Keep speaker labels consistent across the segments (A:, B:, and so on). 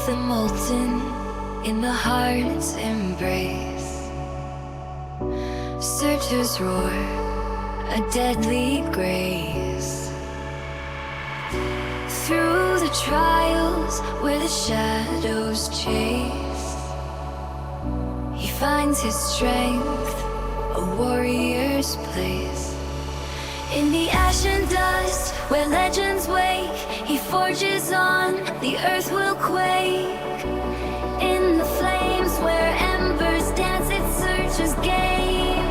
A: Beneath the molten, in the heart's embrace, searchers roar, a deadly grace. Through the trials where the shadows chase, he finds his strength, a warrior's place. In the ash and dust where legends wake, he forges on, the earth will quake. In the flames where embers dance, it searches game.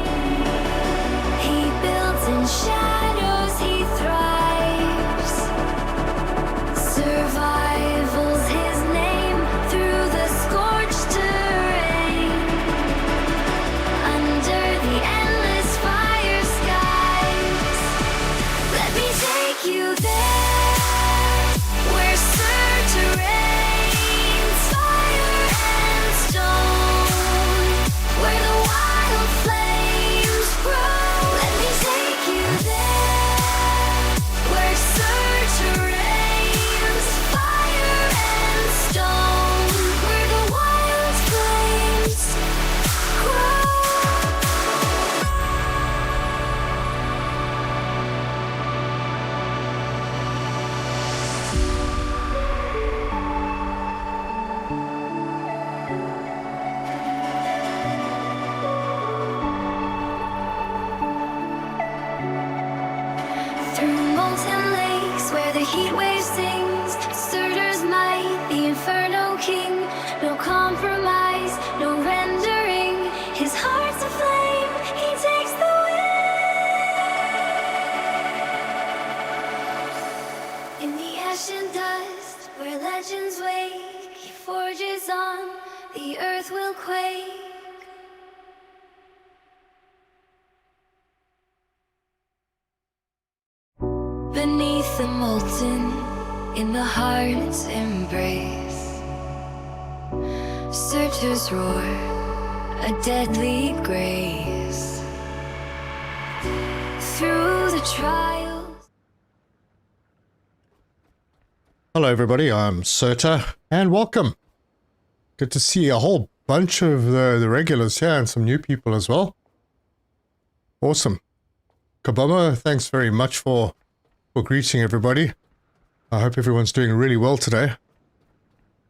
A: He builds in shadows, he thrives. Survival's his name through the scorched terrain. Under the endless fire skies, let me take you there, where Surtur reigns, fire and stone, where the wild flames grow. Let me take you there, where Surtur reigns, fire and stone, where the wild flames grow. Through molten lakes where the heat wave sings, Surtur's might, the inferno king. No compromise, no rendering. His heart's aflame, he takes the wheel. In the ash and dust where legends wake, he forges on, the earth will quake. Beneath the molten, in the heart's embrace, searchers roar, a deadly grace. Through the trials.
B: Hello everybody, I'm Surtur, and welcome. Good to see a whole bunch of the regulars here and some new people as well. Awesome. Kabama, thanks very much for greeting everybody. I hope everyone's doing really well today.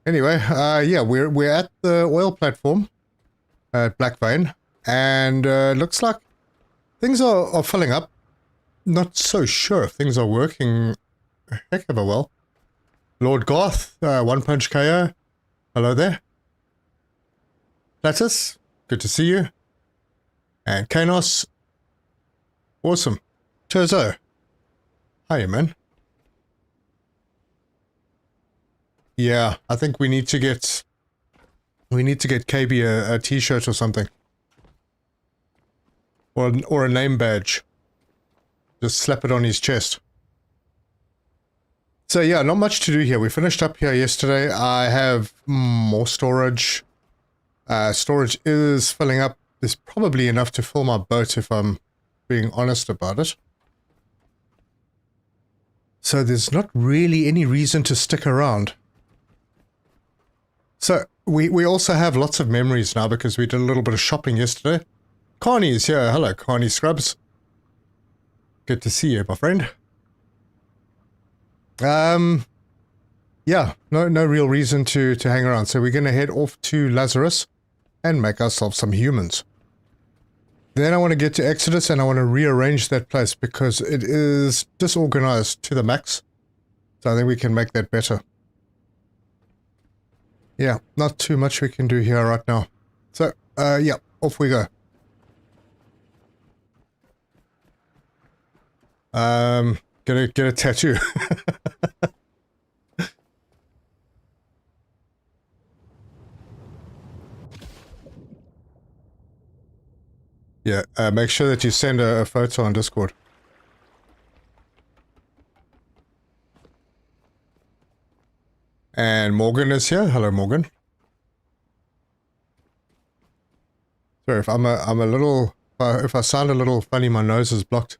B: Anyway, yeah, we're at the oil platform at Black Vein, and looks like things are filling up. Not so sure if things are working a heck of a well. Lord Goth, One Punch KO, hello there. Lazarus, good to see you. And Kanos, awesome. Terzo, hiya man. Yeah, I think we need to get KB a t-shirt or something. Or a name badge. Just slap it on his chest. So yeah, not much to do here. We finished up here yesterday. I have more storage. Storage is filling up. There's probably enough to fill my boat if I'm being honest about it. So there's not really any reason to stick around. So we also have lots of memories now because we did a little bit of shopping yesterday. Carney's here. Hello, Carney Scrubs. Good to see you, my friend. Yeah, no real reason to hang around. So we're going to head off to Lazarus and make ourselves some humans. Then I want to get to Exodus and I want to rearrange that place because it is disorganized to the max. So I think we can make that better. Yeah, not too much we can do here right now. So, yeah, off we go. Get a tattoo. Yeah, make sure that you send a photo on Discord. And Morgan is here. Hello, Morgan. Sorry if I'm a little, if I sound a little funny, my nose is blocked.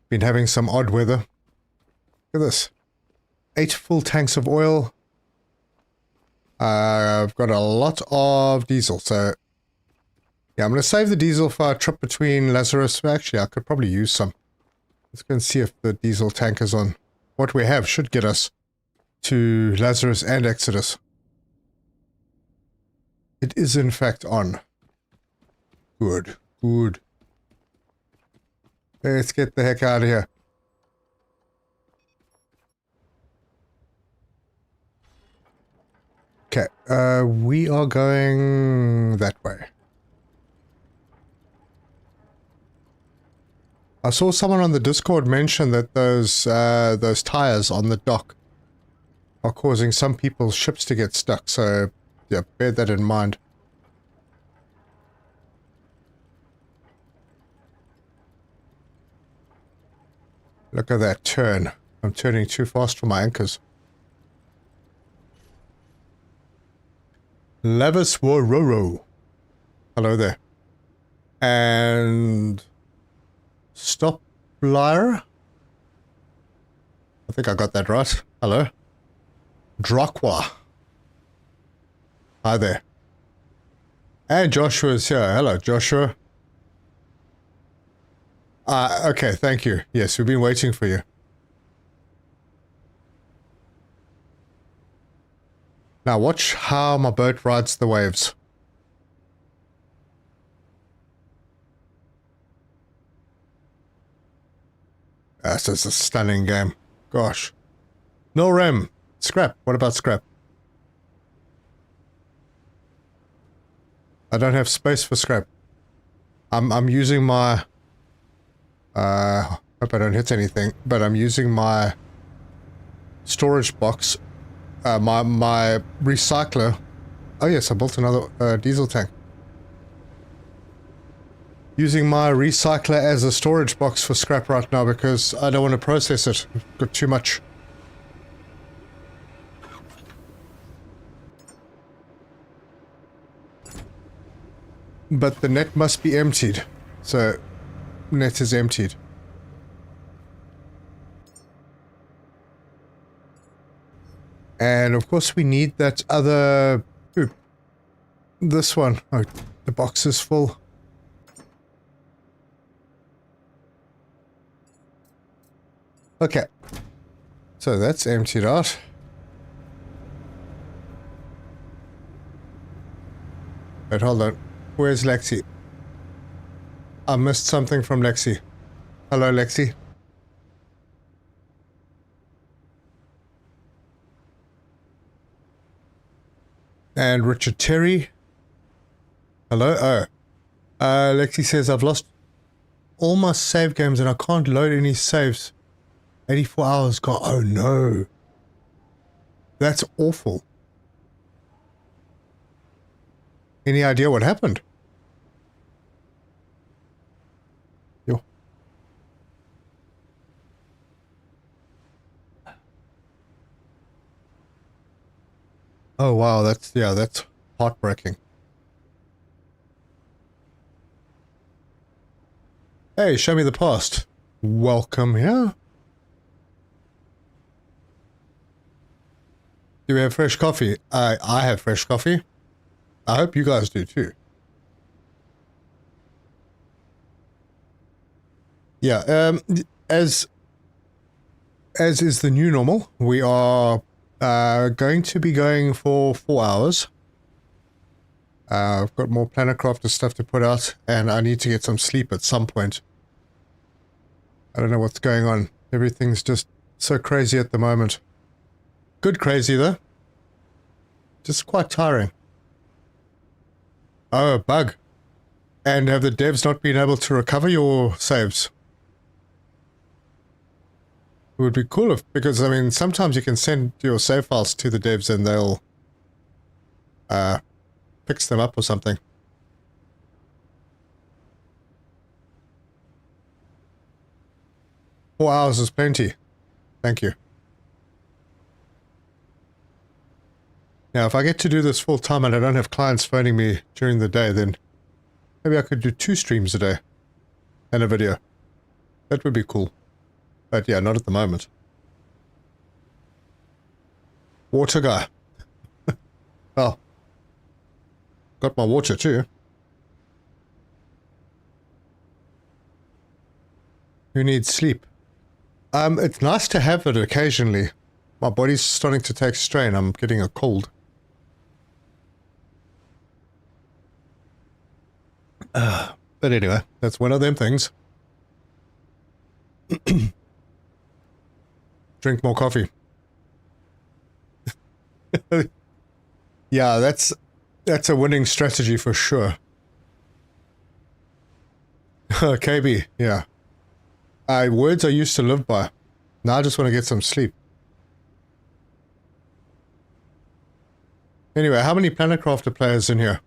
B: Been having some odd weather. Look at this. 8 full tanks of oil. I've got a lot of diesel, so yeah, I'm going to save the diesel for our trip between Lazarus. Actually, I could probably use some. Let's go and see if the diesel tank is on. What we have should get us to Lazarus and Exodus. It is in fact on. Good, good. Let's get the heck out of here. Okay, we are going that way. I saw someone on the Discord mention that those tires on the dock are causing some people's ships to get stuck, so yeah, bear that in mind. Look at that turn. I'm turning too fast for my anchors. Lavis Waroro. Hello there. And Stop Lyre? I think I got that right. Hello. Drakwa. Hi there. And Joshua's here. Hello, Joshua. Okay, thank you. Yes, we've been waiting for you. Now watch how my boat rides the waves. This is a stunning game. Gosh. No rem. Scrap. What about scrap? I don't have space for scrap. I'm using my... hope I don't hit anything, but I'm using my storage box, my recycler. Oh yes, I built another diesel tank. Using my recycler as a storage box for scrap right now because I don't want to process it. I've got too much. But the net must be emptied. So, net is emptied. And of course we need that other... Ooh, this one. Oh, the box is full. Okay. So that's emptied out. Wait, hold on. Where's Lexi? I missed something from Lexi. Hello, Lexi. And Richard Terry. Hello? Oh. Lexi says, I've lost all my save games and I can't load any saves. 84 hours gone. Oh no. That's awful. Any idea what happened? Yo. Oh wow, that's heartbreaking. Hey, show me the past. Welcome here. Do we have fresh coffee? I have fresh coffee. I hope you guys do too. Yeah, as is the new normal, we are going to be going for 4 hours. I've got more Planetcrafters stuff to put out, and I need to get some sleep at some point. I don't know what's going on. Everything's just so crazy at the moment. Good crazy, though. Just quite tiring. Oh, a bug. And have the devs not been able to recover your saves? It would be cool if, because, I mean, sometimes you can send your save files to the devs and they'll fix them up or something. Four hours is plenty. Thank you. Now, if I get to do this full time and I don't have clients phoning me during the day, then maybe I could do 2 streams a day and a video. That would be cool. But yeah, not at the moment. Water guy. got my water too. Who needs sleep? It's nice to have it occasionally. My body's starting to take strain. I'm getting a cold. But anyway, that's one of them things. Drink more coffee. Yeah, that's a winning strategy for sure. KB, yeah. Words I used to live by. Now I just want to get some sleep. Anyway, how many Planetcrafter players in here?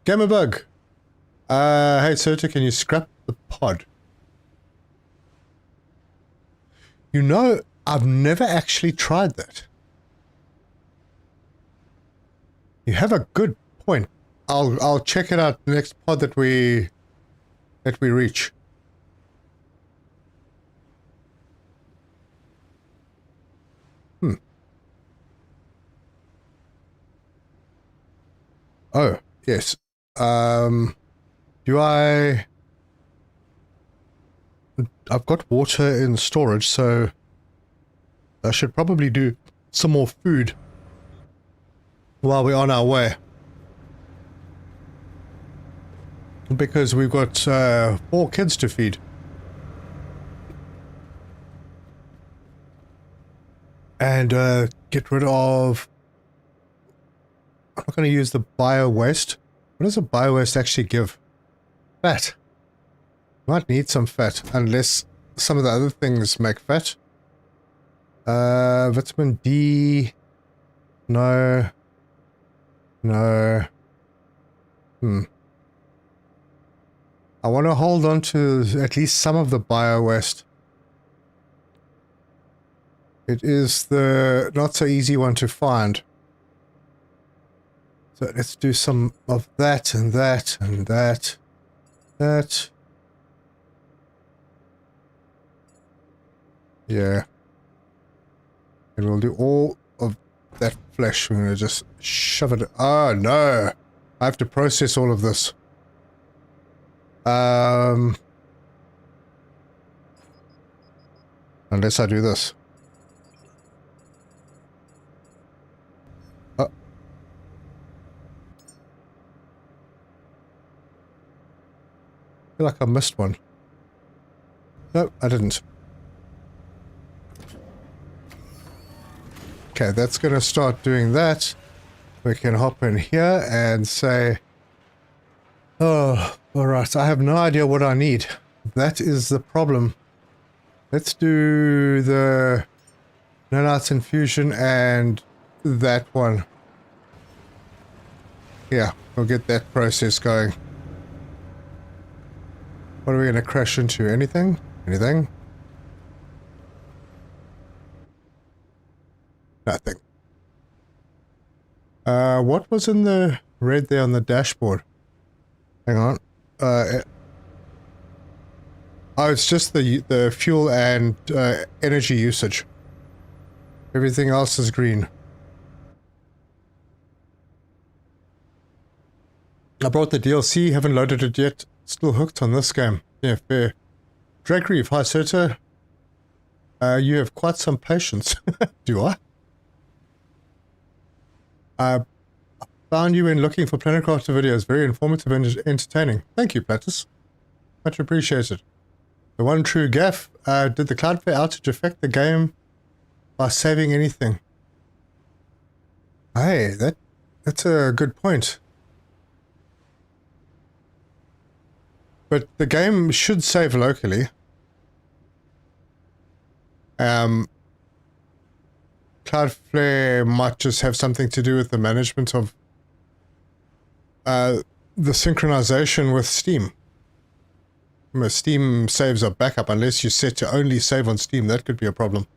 B: Gamerbug. Hey Serta, can you scrap the pod? You know, I've never actually tried that. You have a good point. I'll check it out the next pod that we reach. Oh, yes. Do I've got water in storage, so I should probably do some more food while we're on our way. Because we've got 4 kids to feed. And get rid of... I'm not going to use the bio-waste. What does a bio-waste actually give? Fat. Might need some fat, unless some of the other things make fat. Vitamin D... No. No. I want to hold on to at least some of the bio-waste. It is the not so easy one to find. So let's do some of that and that and that. That. Yeah. And we'll do all of that flesh. We're going to just shove it. Oh, no. I have to process all of this. Unless I do this. Oh. I feel like I missed one. No, I didn't. Okay, that's going to start doing that. We can hop in here and say, oh, alright, I have no idea what I need. That is the problem. Let's do the Nanites infusion and that one. Yeah, we'll get that process going. What are we going to crash into? Anything? Anything? Nothing. What was in the red there on the dashboard? Hang on. Oh, it's just the fuel and energy usage. Everything else is green. I brought the DLC, haven't loaded it yet. Still hooked on this game. Yeah, fair. Drake Reef, hi Serta. You have quite some patience. Do I? I found you when looking for Planetcrafter videos. Very informative and entertaining. Thank you, Platus. Much appreciated. The one true gaff. Did the Cloudflare outage affect the game by saving anything? Hey, that's a good point. But the game should save locally. Cloudflare might just have something to do with the management of the synchronization with Steam. Steam saves are backup unless you set to only save on Steam. That could be a problem.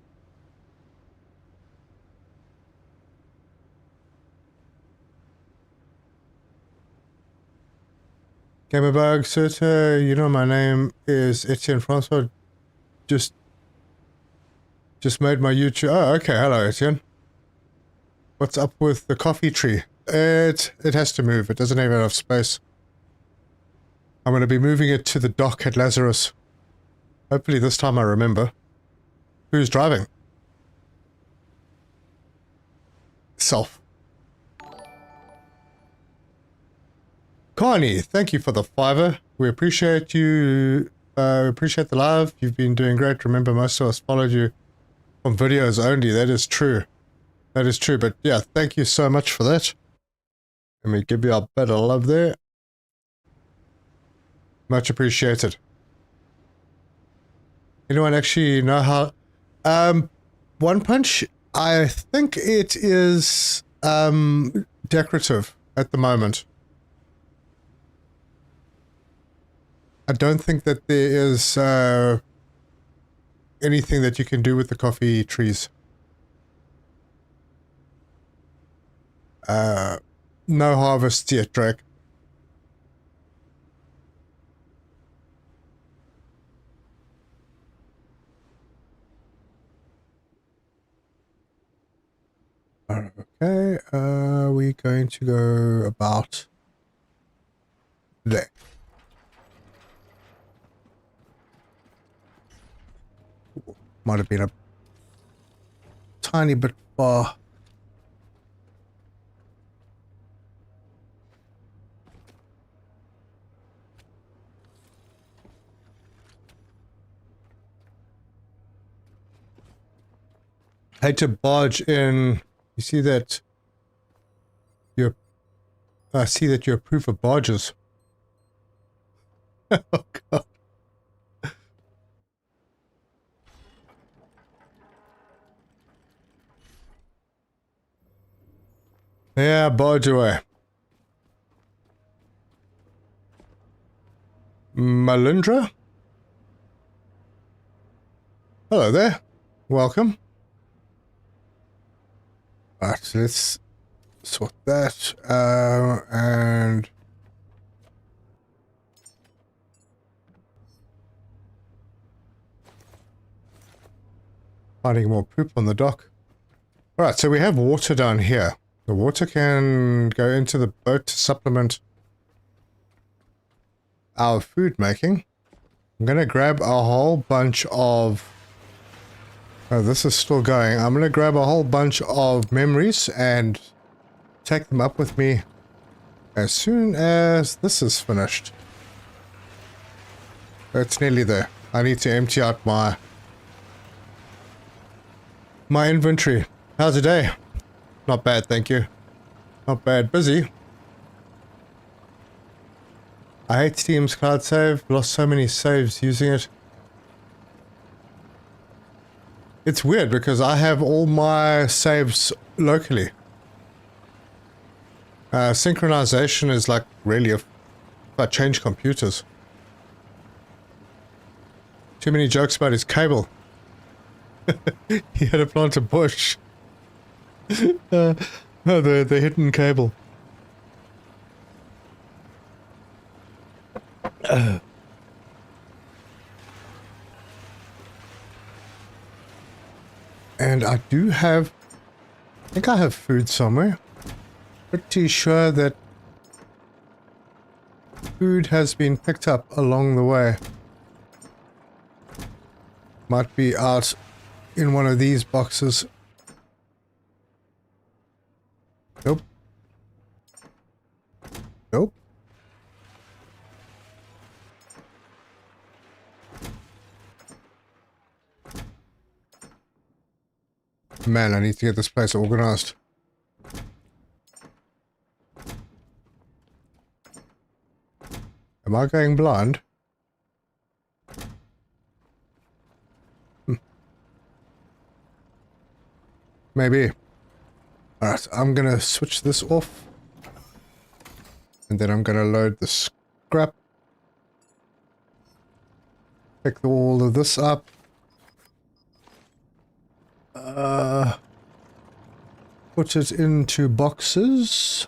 B: Gamerbug, Serta, you know my name is Etienne Francois. Just made my YouTube. Oh, okay. Hello, Etienne. What's up with the coffee tree? It has to move. It doesn't have enough space. I'm going to be moving it to the dock at Lazarus. Hopefully this time I remember. Who's driving? Self. Connie, thank you for the $5. We appreciate you. Appreciate the love. You've been doing great. Remember, most of us followed you on videos only. That is true. That is true. But yeah, thank you so much for that. Let me give you a bit of love there. Much appreciated. Anyone actually know how? One Punch, I think it is decorative at the moment. I don't think that there is anything that you can do with the coffee trees. No harvest yet, Drake. Okay, we're going to go about there. Might have been a tiny bit far. I had to barge in. You see that I see that you approve of barges. Oh god. Yeah, barge away. Malindra? Hello there. Welcome. Right, let's sort that, and finding more poop on the dock. Alright, so we have water down here. The water can go into the boat to supplement our food making. I'm gonna grab a whole bunch of... Oh, this is still going. I'm gonna grab a whole bunch of memories and take them up with me as soon as this is finished. It's nearly there. I need to empty out my inventory. How's the day? Not bad, thank you. Not bad. Busy. I hate Steam's cloud save. Lost so many saves using it. It's weird because I have all my saves locally. Synchronization is like really if I change computers. Too many jokes about his cable. He had to plant a bush. Oh, the hidden cable. And I do have... I think I have food somewhere. Pretty sure that food has been picked up along the way. Might be out in one of these boxes. Nope. Nope. Man, I need to get this place organized. Am I going blind? Maybe. Alright, I'm gonna switch this off. And then I'm gonna load the scrap. Pick all of this up. Put it into boxes.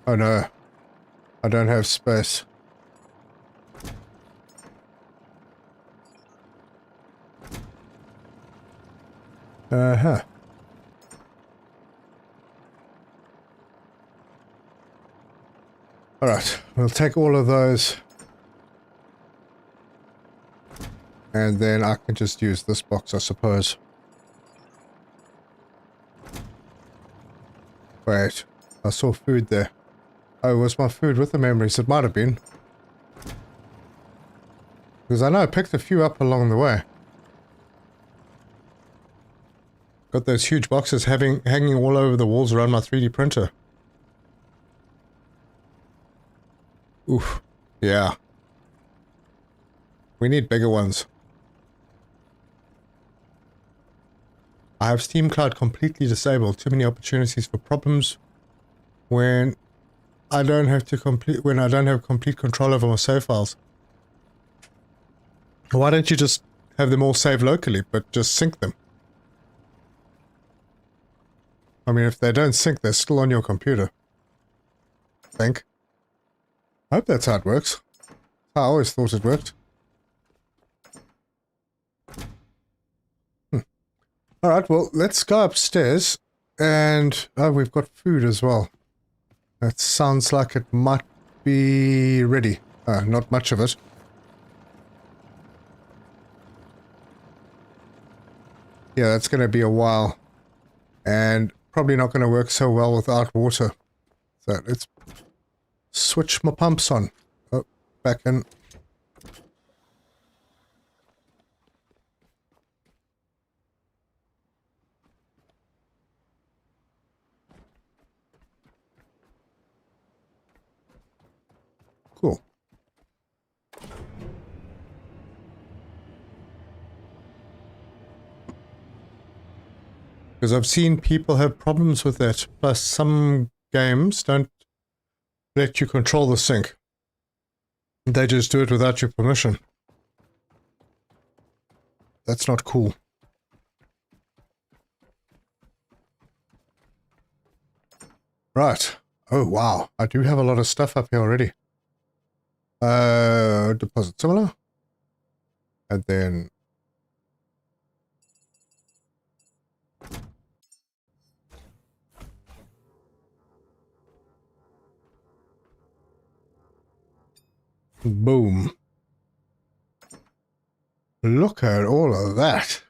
B: Oh no, I don't have space. Uh-huh. Alright, we'll take all of those. And then I can just use this box, I suppose. Wait, I saw food there. Oh, was my food with the memories? It might have been. Because I know I picked a few up along the way. Got those huge boxes hanging all over the walls around my 3D printer. Oof. Yeah. We need bigger ones. I have Steam Cloud completely disabled. Too many opportunities for problems when I don't have complete control over my save files. Why don't you just have them all saved locally, but just sync them? I mean, if they don't sync, they're still on your computer. I think. I hope that's how it works. I always thought it worked. Alright, well, let's go upstairs. And, oh, we've got food as well. That sounds like it might be ready. Not much of it. Yeah, that's going to be a while. And probably not going to work so well without water. So let's switch my pumps on. Oh, back in. Cool. Because I've seen people have problems with that. Plus, some games don't let you control the sink. They just do it without your permission. That's not cool. Right. Oh, wow. I do have a lot of stuff up here already. Deposit similar. And then... boom. Look at all of that.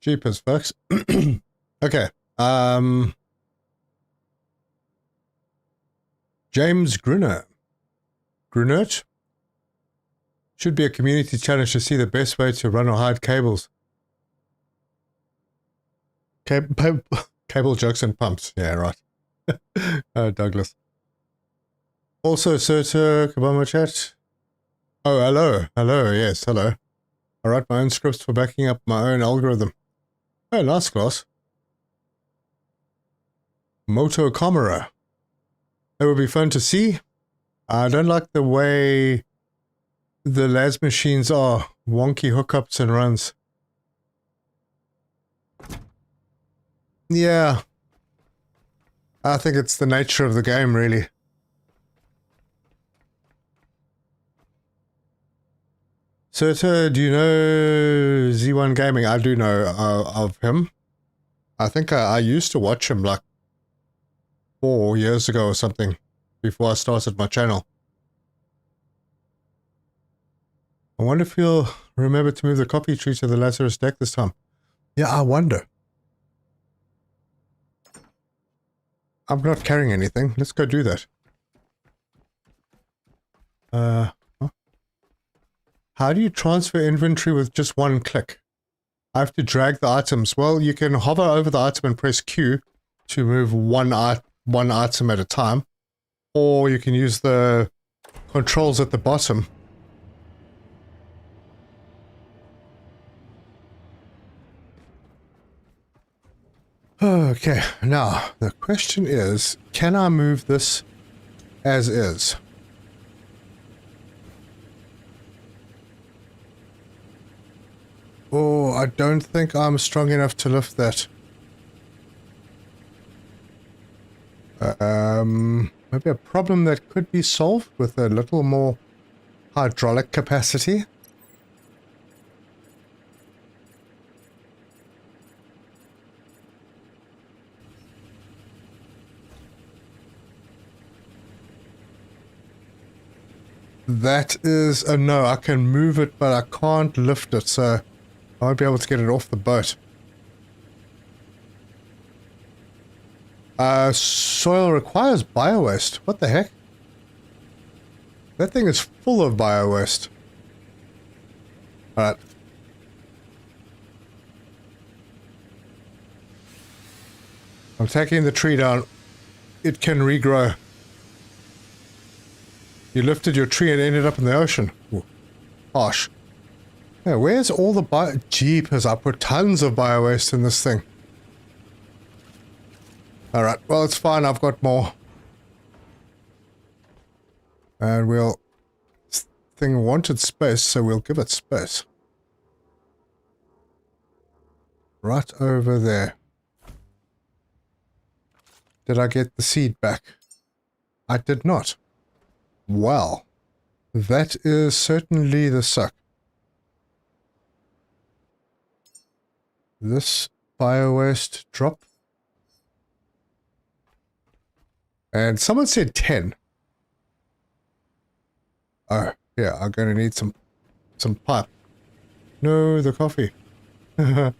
B: Jeepers, folks. Okay. James Grunert. Should be a community challenge to see the best way to run or hide cables. Cable jokes and pumps. Yeah, right. Douglas. Also, Serta, Kabama chat. Oh, hello. Hello, yes, hello. I write my own scripts for backing up my own algorithm. Oh, nice class. Moto Camera. It would be fun to see. I don't like the way the las machines are. Wonky hookups and runs. Yeah. I think it's the nature of the game, really. Serta, do you know Z1 Gaming? I do know of him. I think I used to watch him like 4 years ago or something, before I started my channel. I wonder if he'll remember to move the copy tree to the Lazarus deck this time. Yeah, I wonder. I'm not carrying anything. Let's go do that. Huh? How do you transfer inventory with just one click? I have to drag the items. Well, you can hover over the item and press Q to move one item at a time. Or you can use the controls at the bottom. Okay, now the question is, can I move this as is? Oh, I don't think I'm strong enough to lift that. Maybe a problem that could be solved with a little more hydraulic capacity. That is a no. I can move it, but I can't lift it, so I won't be able to get it off the boat. Soil requires biowaste. What the heck? That thing is full of biowaste. Alright. I'm taking the tree down. It can regrow. You lifted your tree and ended up in the ocean. Ooh, harsh. Yeah, where's all the Jeepers, I put tons of biowaste in this thing. Alright, well it's fine, I've got more. And we'll... This thing wanted space, so we'll give it space. Right over there. Did I get the seed back? I did not. Well, that is certainly the suck. This biowaste drop. And someone said 10. Oh, yeah, I'm going to need some pipe. No, the coffee. It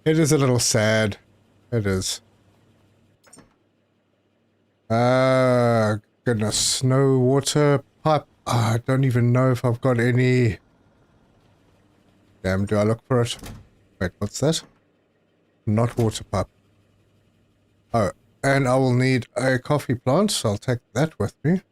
B: is a little sad. It is. Goodness. No water pipe. I don't even know if I've got any. Damn, do I look for it? Wait, what's that? Not water pipe. Oh, and I will need a coffee plant, so I'll take that with me.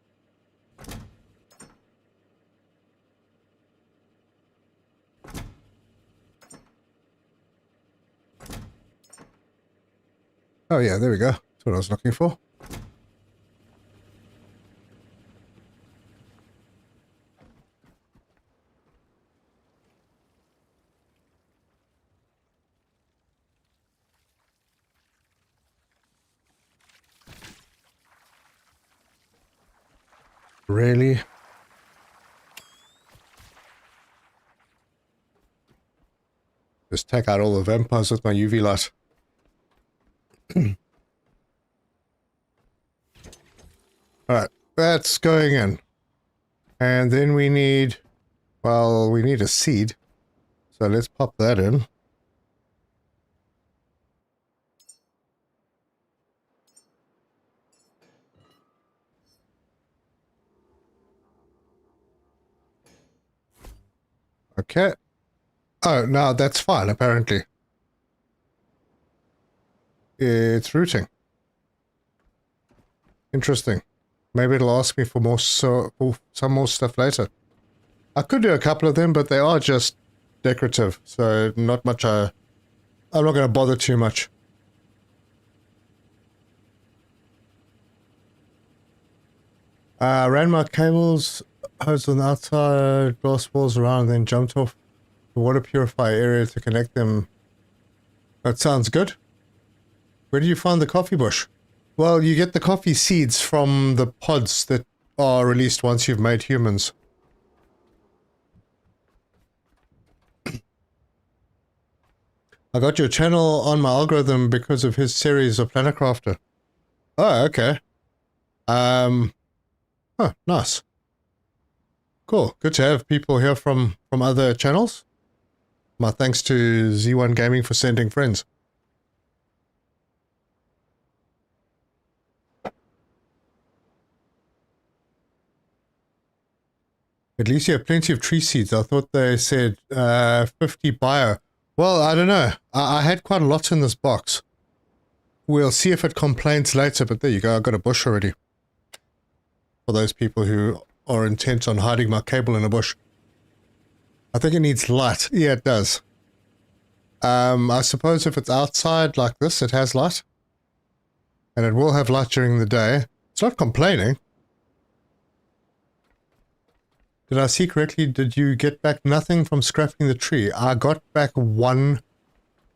B: Oh yeah, there we go. That's what I was looking for. Really? Just take out all the vampires with my UV light. Alright, that's going in. And then we need... Well, we need a seed. So let's pop that in. Okay. Oh, no, that's fine, apparently. It's rooting. Interesting. Maybe it'll ask me for more for some more stuff later. I could do a couple of them, but they are just decorative, so not much. I'm not going to bother too much. Ran my cables, hose on the outside, glass walls around, and then jumped off the water purifier area to connect them. That sounds good. Where do you find the coffee bush? Well, you get the coffee seeds from the pods that are released once you've made humans. I got your channel on my algorithm because of his series of Planet Crafter. Oh, okay. Oh, nice. Cool. Good to have people here from other channels. My thanks to Z1 Gaming for sending friends. At least you have plenty of tree seeds. I thought they said 50 bio. Well, I don't know. I had quite a lot in this box. We'll see if it complains later, but there you go. I got a bush already. For those people who are intent on hiding my cable in a bush. I think it needs light. Yeah, it does. I suppose if it's outside like this, it has light. And it will have light during the day. It's not complaining. Did I see correctly? Did you get back nothing from scrapping the tree? I got back one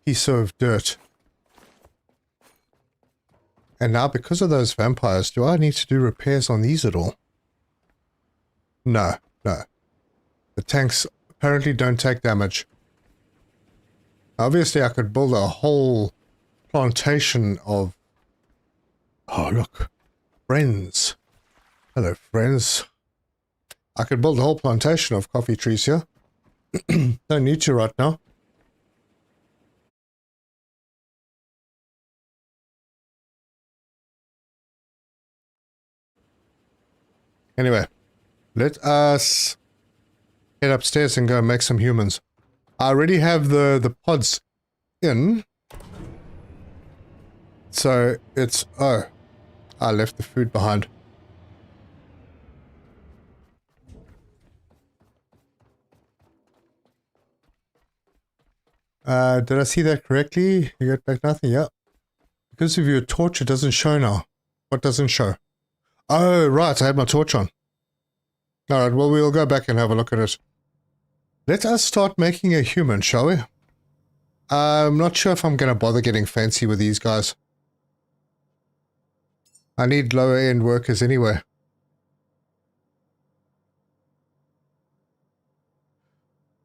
B: piece of dirt. And now because of those vampires, do I need to do repairs on these at all? No, no. The tanks apparently don't take damage. Obviously I could build a whole plantation of... Oh, look. Friends. Hello, friends. I could build a whole plantation of coffee trees here. Don't need to right now. Anyway, let us head upstairs and go make some humans. I already have the pods in. So it's... Oh, I left the food behind. Did I see that correctly? You got back nothing? Yeah. Because of your torch, it doesn't show now. What doesn't show? Oh, right. I had my torch on. Alright, well, we'll go back and have a look at it. Let us start making a human, shall we? I'm not sure if I'm going to bother getting fancy with these guys. I need lower-end workers anyway.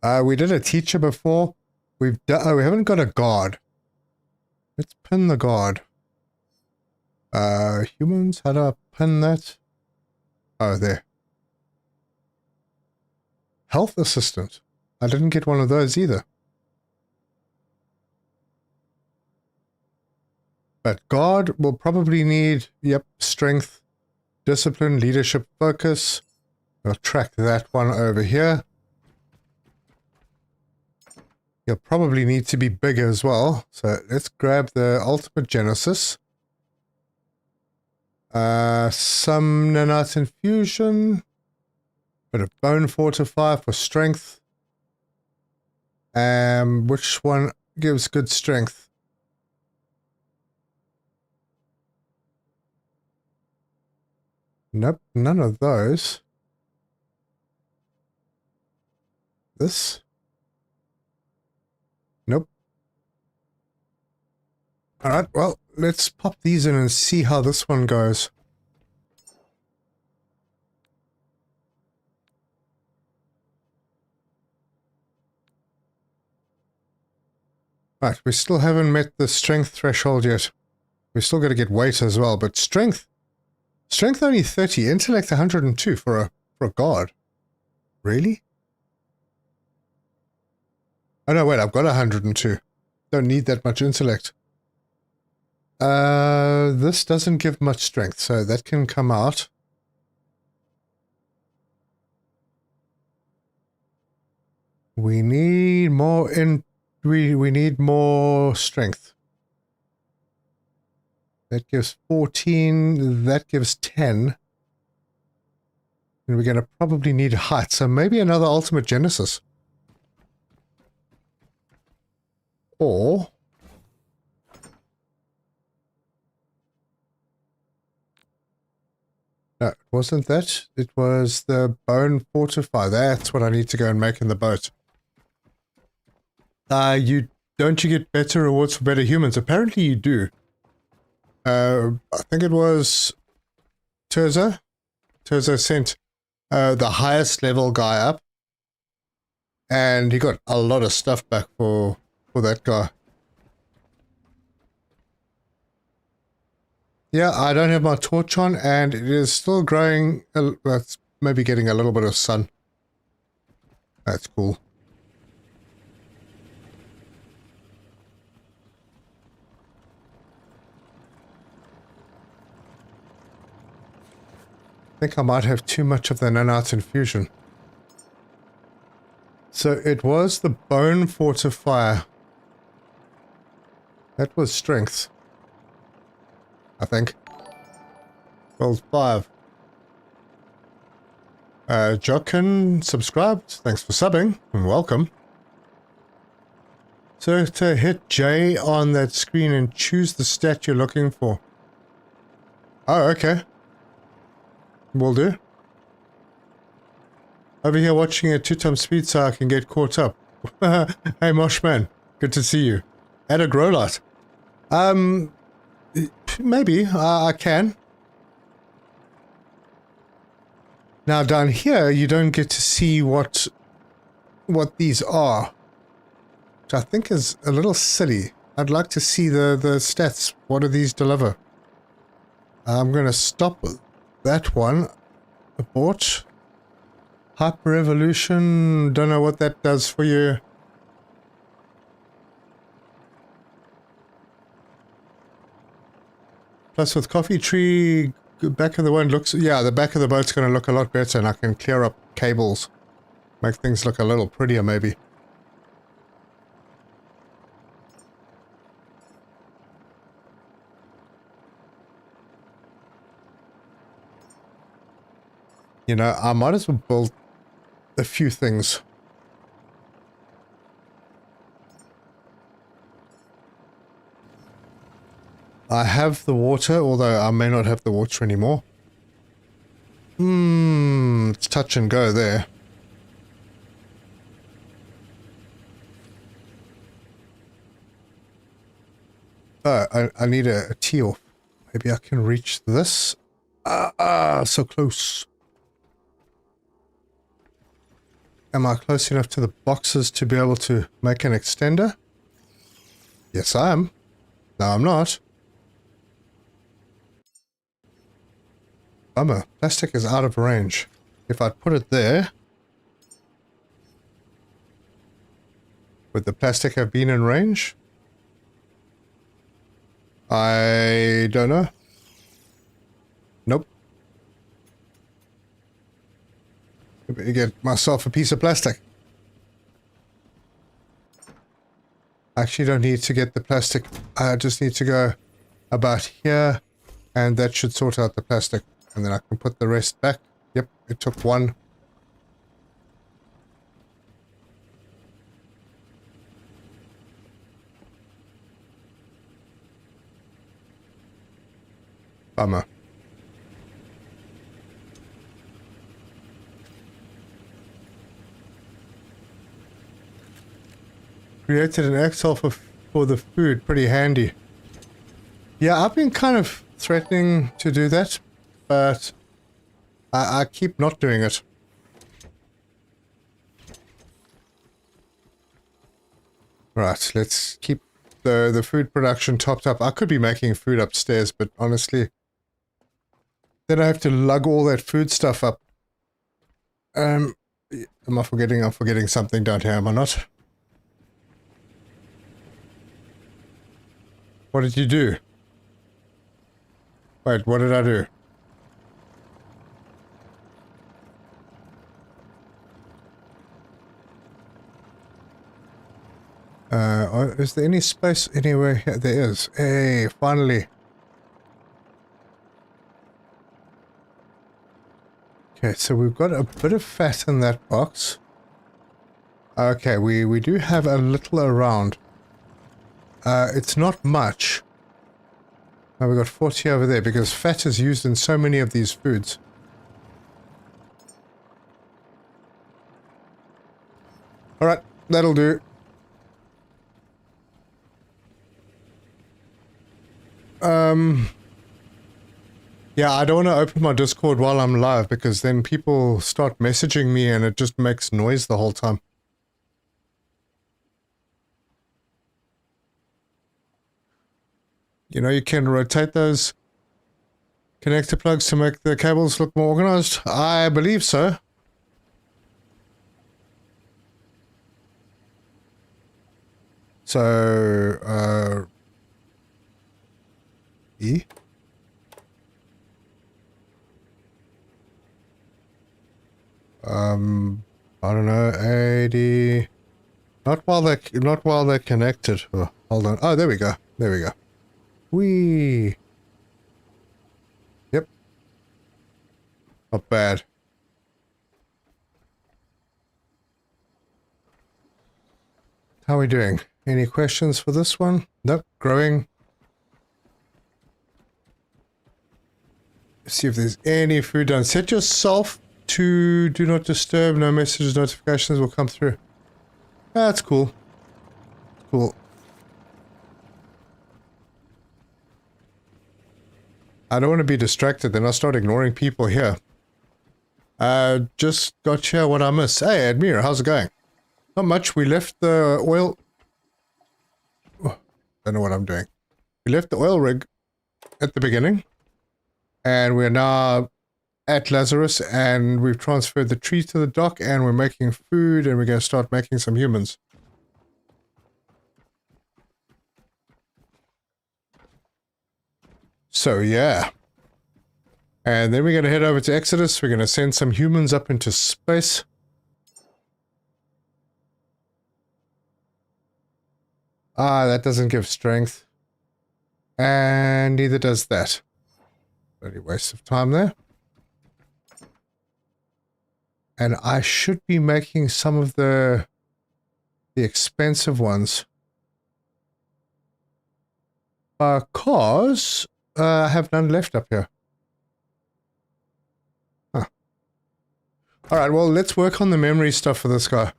B: We did a teacher before. We've done... Oh, we haven't got a guard. Let's pin the guard. Humans, how do I pin that? Oh, there. Health assistant. I didn't get one of those either. But guard will probably need, yep, strength, discipline, leadership, focus. I'll track that one over here. You'll probably need to be bigger as well. So let's grab the ultimate genesis. Some nanite infusion. Bit of bone fortify for strength. Which one gives good strength? Nope, none of those. This? Nope. Alright, well, let's pop these in and see how this one goes. Right, we still haven't met the strength threshold yet. We still got to get weight as well, but strength only 30, intellect 102 for a guard. Really? Oh no, wait, I've got 102. Don't need that much intellect. This doesn't give much strength, so that can come out. We need more we need more strength. That gives 14, that gives 10. And we're going to probably need height, so maybe another ultimate genesis. Or... No, it wasn't that. It was the bone fortify. That's what I need to go and make in the boat. Don't you get better rewards for better humans? Apparently you do. I think it was Terza. Terza sent the highest level guy up. And he got a lot of stuff back for that guy. Yeah, I don't have my torch on, and it is still growing. It's maybe getting a little bit of sun. That's cool. I think I might have too much of the nanite infusion. So it was the bone fortifier. That was strength. I think. Build 5. Jokin subscribed. Thanks for subbing and welcome. So to hit J on that screen and choose the stat you're looking for. Oh, okay. Will do. Over here watching at 2 times speed so I can get caught up. Hey Moshman, good to see you. Add a grow light. maybe. I can. Now down here, you don't get to see what these are, which I think is a little silly. I'd like to see the stats. What do these deliver? I'm going to stop that one. Abort. Hyper evolution. Don't know what that does for you. Plus with coffee tree, back of the one looks, yeah, the back of the boat's going to look a lot better, and I can clear up cables. Make things look a little prettier, maybe. You know, I might as well build a few things. I have the water, although I may not have the water anymore. It's touch and go there. Oh, I need a tee off. Maybe I can reach this. So close. Am I close enough to the boxes to be able to make an extender? Yes, I am. No, I'm not. Bummer. Plastic is out of range. If I put it there, would the plastic have been in range? I don't know. Nope. I better get myself a piece of plastic. I actually don't need to get the plastic. I just need to go about here, and that should sort out the plastic. And then I can put the rest back. Yep, it took one. Bummer. Created an Excel for the food. Pretty handy. Yeah, I've been kind of threatening to do that, but I keep not doing it. Right, let's keep the food production topped up. I could be making food upstairs, but honestly, then I have to lug all that food stuff up. Am I forgetting? I'm forgetting something down here, am I not? What did you do? Wait, what did I do? Is there any space anywhere here? There is. Hey, finally. Okay, so we've got a bit of fat in that box. Okay, we do have a little around. It's not much. Now we've got 40 over there because fat is used in so many of these foods. Alright, that'll do. Yeah, I don't want to open my Discord while I'm live because then people start messaging me and it just makes noise the whole time. You know, you can rotate those connector plugs to make the cables look more organized. I believe so. So, E? I don't know, 80... Not while they're connected. Oh, hold on. Oh, there we go. There we go. Whee! Yep. Not bad. How are we doing? Any questions for this one? Nope. Growing. Let's see if there's any food done. Set yourself to do not disturb. No messages, notifications will come through. That's cool. Cool. I don't want to be distracted, then I'll start ignoring people here. Just got here what I miss. Hey, Admir, how's it going? Not much. We left the oil... Oh, don't know what I'm doing. We left the oil rig at the beginning. And we're now at Lazarus, and we've transferred the tree to the dock, and we're making food, and we're going to start making some humans. So, yeah. And then we're going to head over to Exodus. We're going to send some humans up into space. Ah, that doesn't give strength. And neither does that. Bloody waste of time there. And I should be making some of the expensive ones. Because I have none left up here. Huh. Alright, well, let's work on the memory stuff for this guy.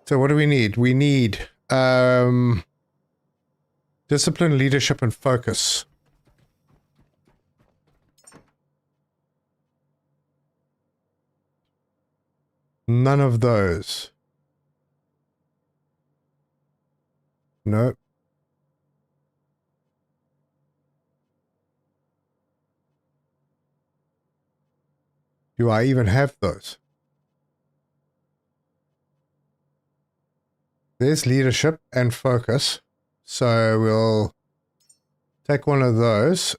B: So what do we need? We need discipline, leadership, and focus. None of those. Nope. Do I even have those? There's leadership and focus. So we'll take one of those.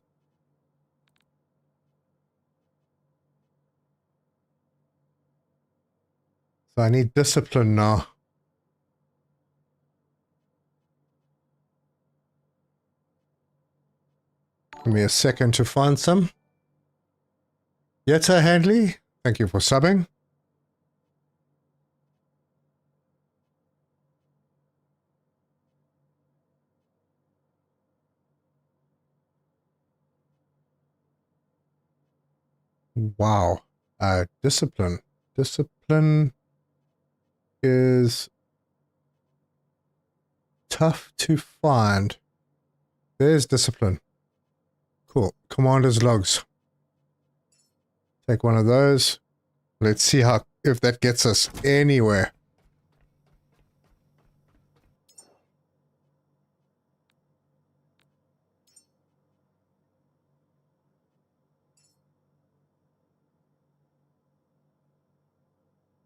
B: So I need discipline now. Give me a second to find some. Yetta Handley, thank you for subbing. Wow. Discipline. Discipline is tough to find. There's discipline. Cool. Commander's logs. Take one of those. Let's see if that gets us anywhere.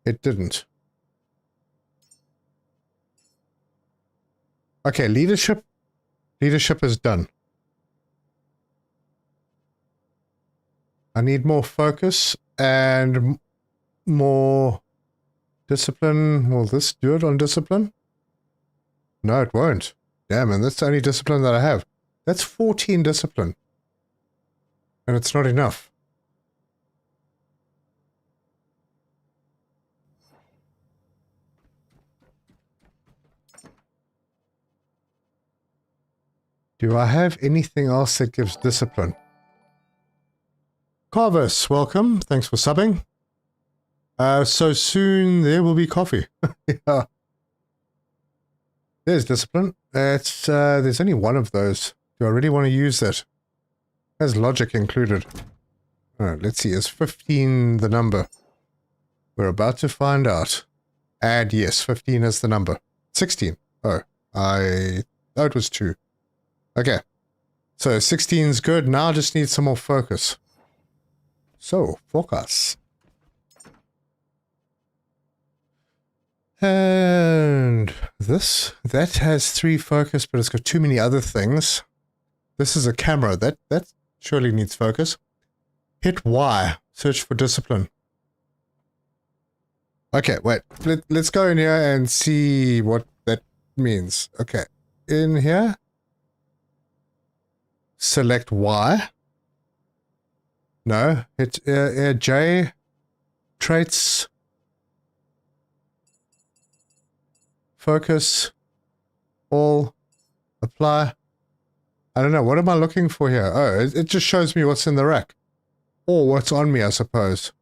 B: It didn't. Okay, leadership. Leadership is done. I need more focus and more discipline. Will this do it on discipline? No, it won't. Damn, and that's the only discipline that I have. That's 14 discipline. And it's not enough. Do I have anything else that gives discipline? Carvis, welcome. Thanks for subbing. So soon there will be coffee. Yeah. There's discipline. It's there's only one of those. Do I really want to use that? Has logic included. Alright, let's see. Is 15 the number? We're about to find out. And yes, 15 is the number. 16. Oh, it was 2. Okay. So 16 is good. Now I just need some more focus. So, focus. And that has 3 focus, but it's got too many other things. This is a camera. That surely needs focus. Hit Y. Search for discipline. Okay, wait. Let's go in here and see what that means. Okay. In here. Select Y. No. Hit J. Traits. Focus. All. Apply. I don't know. What am I looking for here? Oh, it just shows me what's in the rack. Or what's on me, I suppose.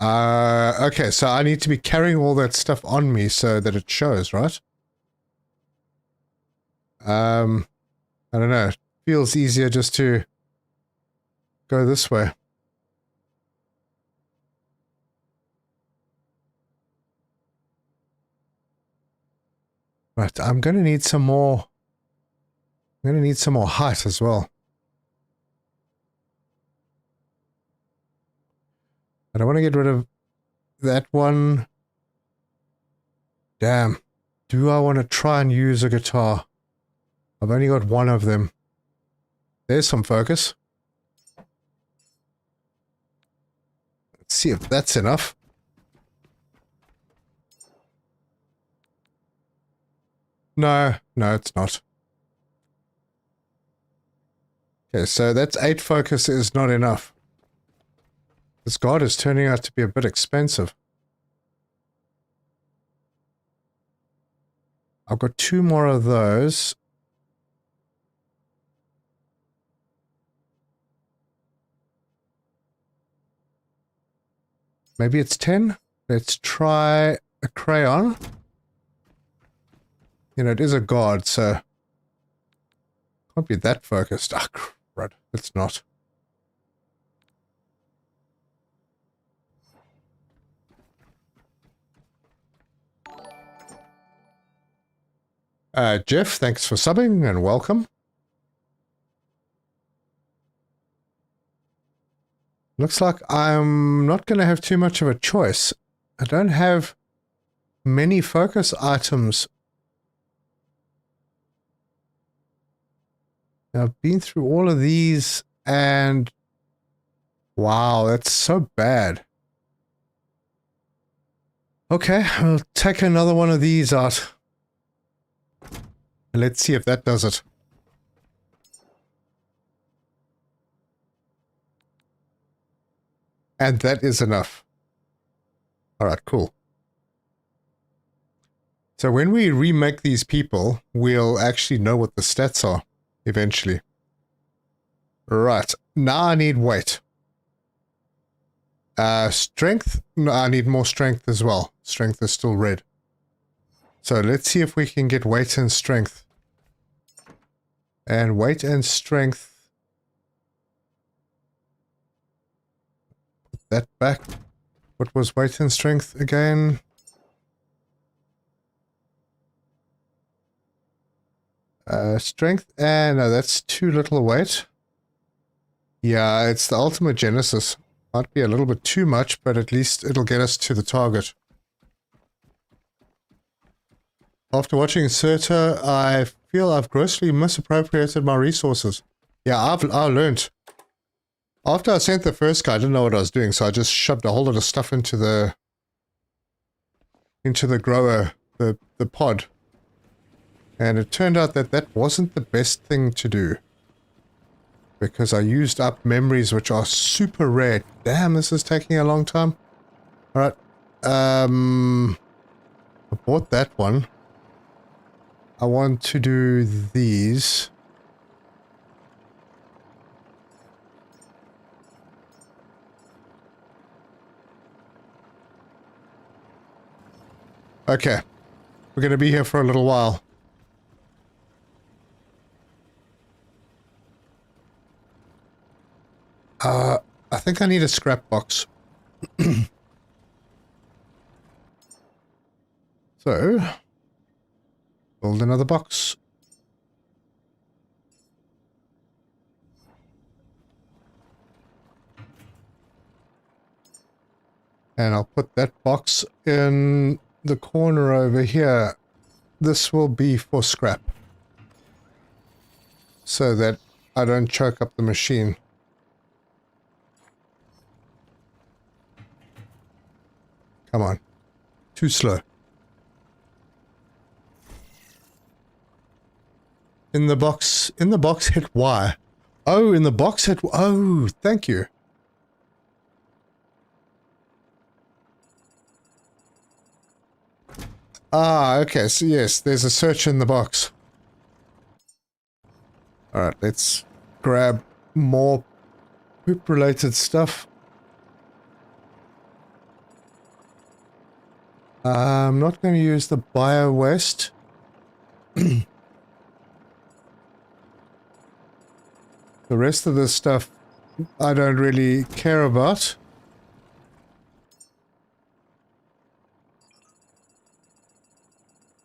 B: Okay, so I need to be carrying all that stuff on me so that it shows, right? I don't know. It feels easier just to go this way. Right, I'm gonna need some more. I'm gonna need some more height as well. I don't want to get rid of that one. Damn. Do I want to try and use a guitar? I've only got one of them. There's some focus. Let's see if that's enough. No, it's not. Okay, so that's 8 focus is not enough. This god is turning out to be a bit expensive. I've got 2 more of those. Maybe it's 10? Let's try a crayon. You know, it is a god, so can't be that focused. Ah, crud. It's not. Jeff, thanks for subbing and welcome. Looks like I'm not going to have too much of a choice. I don't have many focus items. I've been through all of these and wow, that's so bad. Okay, I'll take another one of these out. Let's see if that does it. And that is enough. Alright, cool. So when we remake these people, we'll actually know what the stats are, eventually. Right, now I need weight. Strength? No, I need more strength as well. Strength is still red. So let's see if we can get weight and strength. And weight and strength. Put that back. What was weight and strength again? Strength, and no, that's too little weight. Yeah, it's the ultimate genesis. Might be a little bit too much, but at least it'll get us to the target. After watching Serta, I feel I've grossly misappropriated my resources. Yeah, I learned. After I sent the first guy, I didn't know what I was doing, so I just shoved a whole lot of stuff into the grower, the pod. And it turned out that that wasn't the best thing to do. Because I used up memories which are super rare. Damn, this is taking a long time. Alright. I bought that one. I want to do these. Okay. We're going to be here for a little while. I think I need a scrap box. So, build another box. And I'll put that box in the corner over here. This will be for scrap. So that I don't choke up the machine. Come on. Too slow. In the box hit Y. Oh, in the box hit... Oh, thank you. Ah, okay, so yes, there's a search in the box. Alright, let's grab more poop-related stuff. I'm not going to use the bio waste. The rest of this stuff I don't really care about.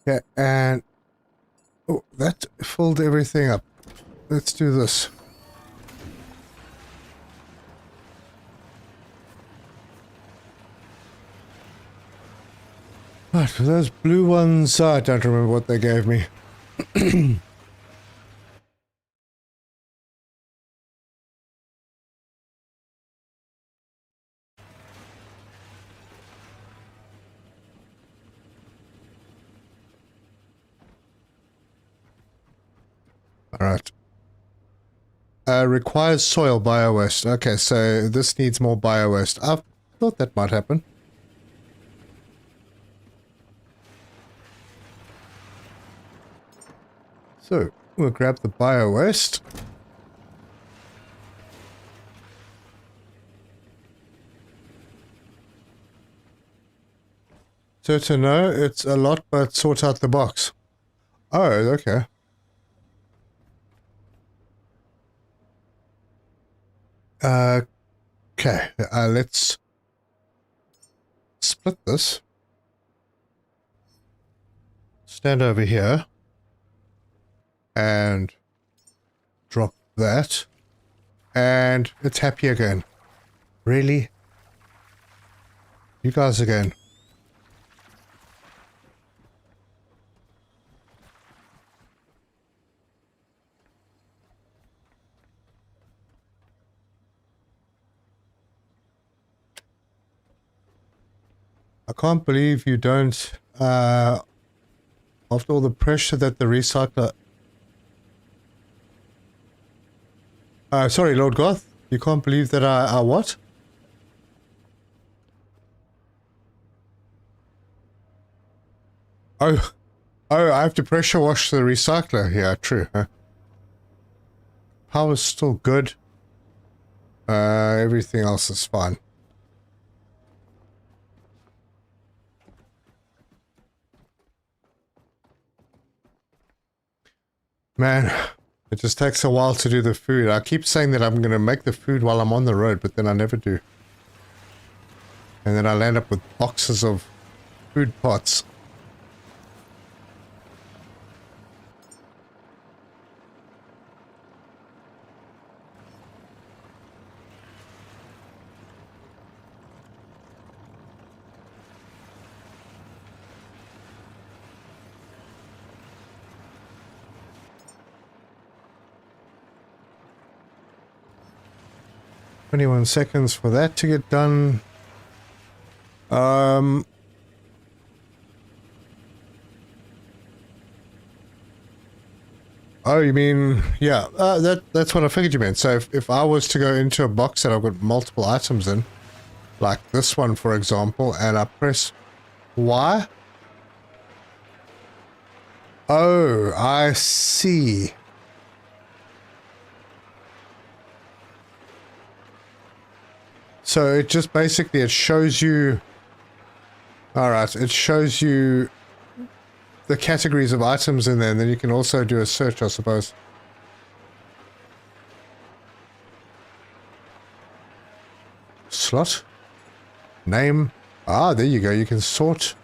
B: Yeah, and oh, that filled everything up. Let's do this. Right, for those blue ones, I don't remember what they gave me. Alright. Requires soil bio-waste. Okay, so this needs more bio-waste. I thought that might happen. So, we'll grab the bio-waste. So to know, it's a lot, but sort out the box. Oh, okay. Okay, let's split this. Stand over here. And drop that. And it's happy again. Really? You guys again. I can't believe you don't, after all the pressure that the recycler... sorry, Lord Goth, you can't believe that I what? Oh, I have to pressure wash the recycler. Yeah, true, huh? Power's still good. Everything else is fine. Man, it just takes a while to do the food. I keep saying that I'm going to make the food while I'm on the road, but then I never do. And then I'll end up with boxes of food pots. $21 for that to get done. Oh, you mean, yeah, that's what I figured you meant. So if I was to go into a box that I've got multiple items in, like this one, for example, and I press Y. Oh, I see. So it just basically, it shows you, alright, it shows you the categories of items in there, and then you can also do a search, I suppose. Slot? Name? Ah, there you go, you can sort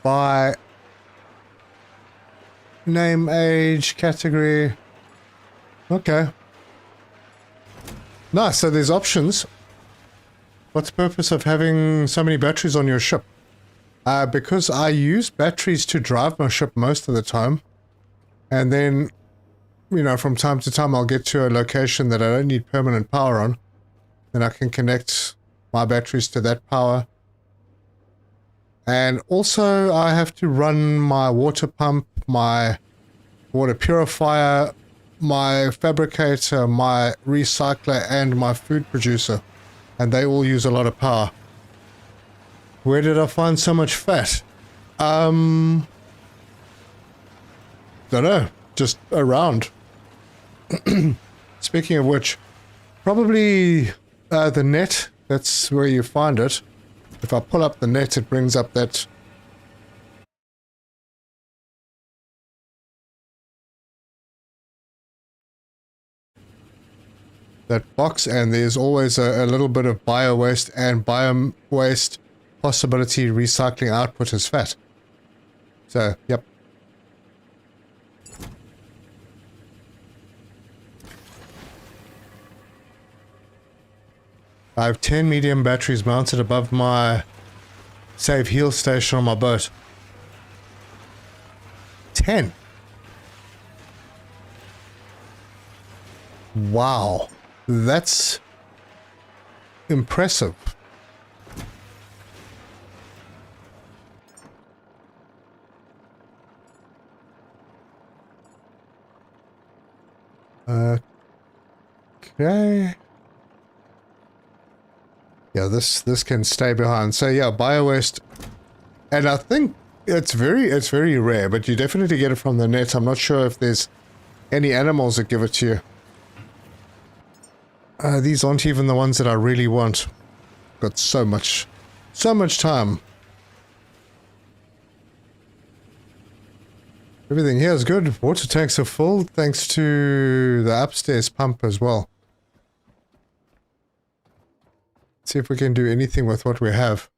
B: by name, age, category. Okay. Nice, so there's options. What's the purpose of having so many batteries on your ship? Because I use batteries to drive my ship most of the time. And then, you know, from time to time I'll get to a location that I don't need permanent power on. Then I can connect my batteries to that power. And also I have to run my water pump, my water purifier, my fabricator, my recycler, and my food producer, and they all use a lot of power. Where did I find so much fat? Don't know, just around. Speaking of which, probably the net, that's where you find it. If I pull up the net, it brings up that box, and there's always a little bit of bio waste and bio waste possibility recycling output as fat. So, yep. I have 10 medium batteries mounted above my save heal station on my boat. 10. Wow. That's impressive. Okay. Yeah, this can stay behind. So yeah, bio waste, and I think it's very rare, but you definitely get it from the net. I'm not sure if there's any animals that give it to you. These aren't even the ones that I really want. Got so much time. Everything here is good. Water tanks are full thanks to the upstairs pump as well. Let's see if we can do anything with what we have.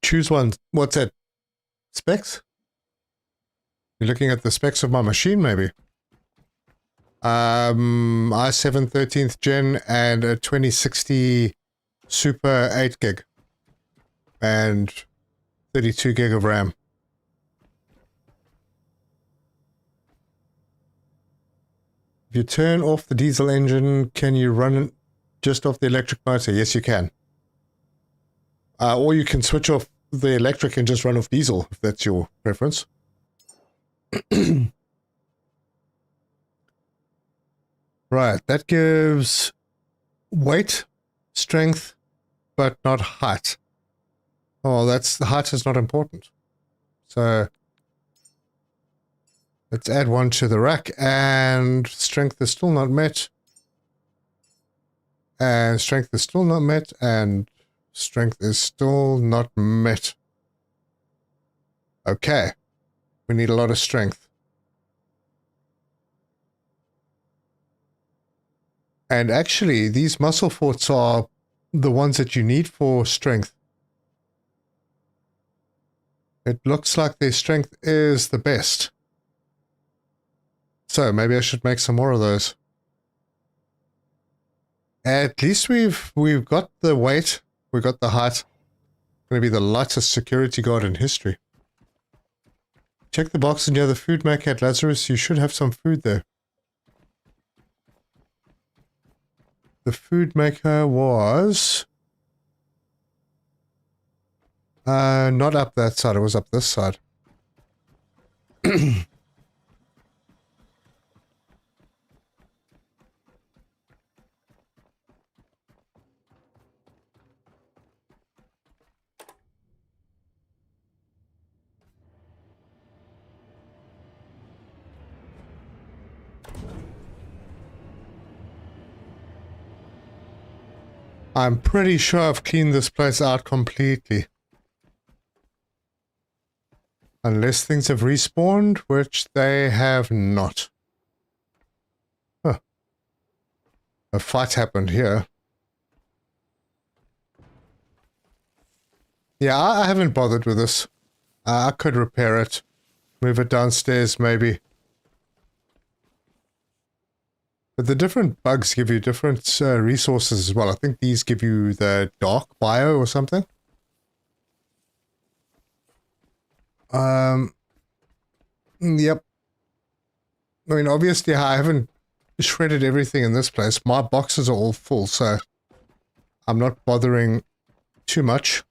B: Choose one. What's that? Specs? You're looking at the specs of my machine, maybe? i7 13th gen and a 2060 Super 8 gig. And 32 gig of RAM. If you turn off the diesel engine, can you run it just off the electric motor? Yes, you can. Or you can switch off the electric and just run off diesel, if that's your preference. Right, that gives weight, strength, but not height. Oh, the height is not important. So let's add one to the rack, and strength is still not met. And strength is still not met, and strength is still not met. Okay. We need a lot of strength. And actually, these muscle forts are the ones that you need for strength. It looks like their strength is the best. So maybe I should make some more of those. At least we've got the weight, we've got the height. Going to be the lightest security guard in history. Check the box near the food maker at Lazarus. You should have some food there. The food maker was not up that side, it was up this side. I'm pretty sure I've cleaned this place out completely. Unless things have respawned, which they have not. Huh. A fight happened here. Yeah, I haven't bothered with this. I could repair it. Move it downstairs, maybe. But the different bugs give you different resources as well. I think these give you the dark bio or something. Yep. I mean, obviously I haven't shredded everything in this place. My boxes are all full, so I'm not bothering too much.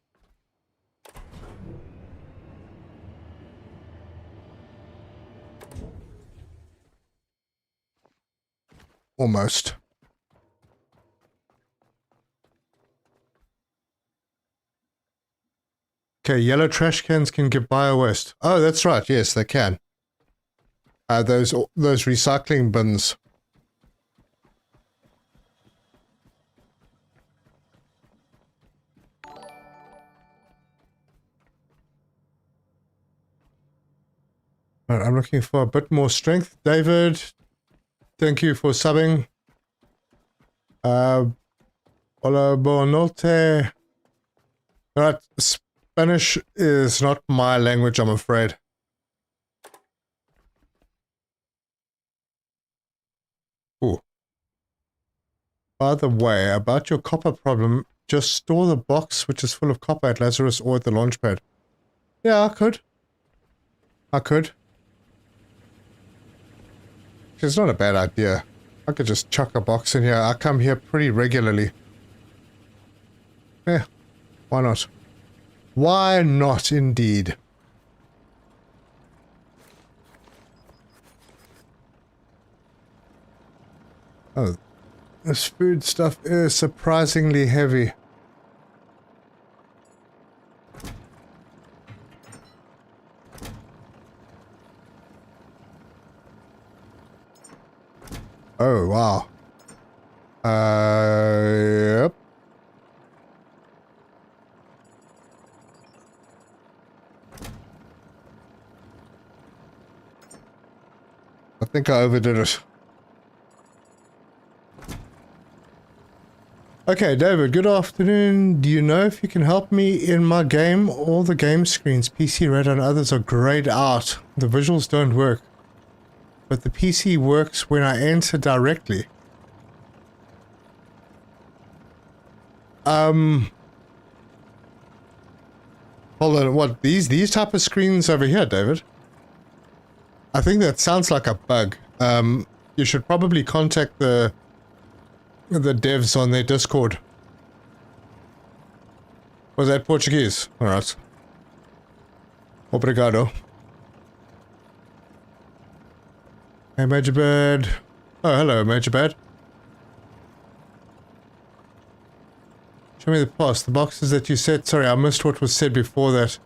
B: Almost. Okay, yellow trash cans can give bio waste. Oh, that's right. Yes, they can. Those recycling bins. Right, I'm looking for a bit more strength. David, thank you for subbing. Hola, buonanotte. Right, Spanish is not my language, I'm afraid. Ooh. By the way, about your copper problem, just store the box which is full of copper at Lazarus or at the launch pad. Yeah, I could. It's not a bad idea. I could just chuck a box in here. I come here pretty regularly. Yeah, why not? Why not, indeed? Oh, this food stuff is surprisingly heavy. Oh, wow. Yep. I think I overdid it. Okay, David, good afternoon. Do you know if you can help me in my game? All the game screens, PC, Red, and others are grayed out. The visuals don't work. But the PC works when I enter directly. Hold on, what? These type of screens over here, David? I think that sounds like a bug. You should probably contact the devs on their Discord. Was that Portuguese? Alright. Obrigado. Hey, Major Bird. Oh, hello, Major Bird. Show me the past. The boxes that you said. Sorry, I missed what was said before that.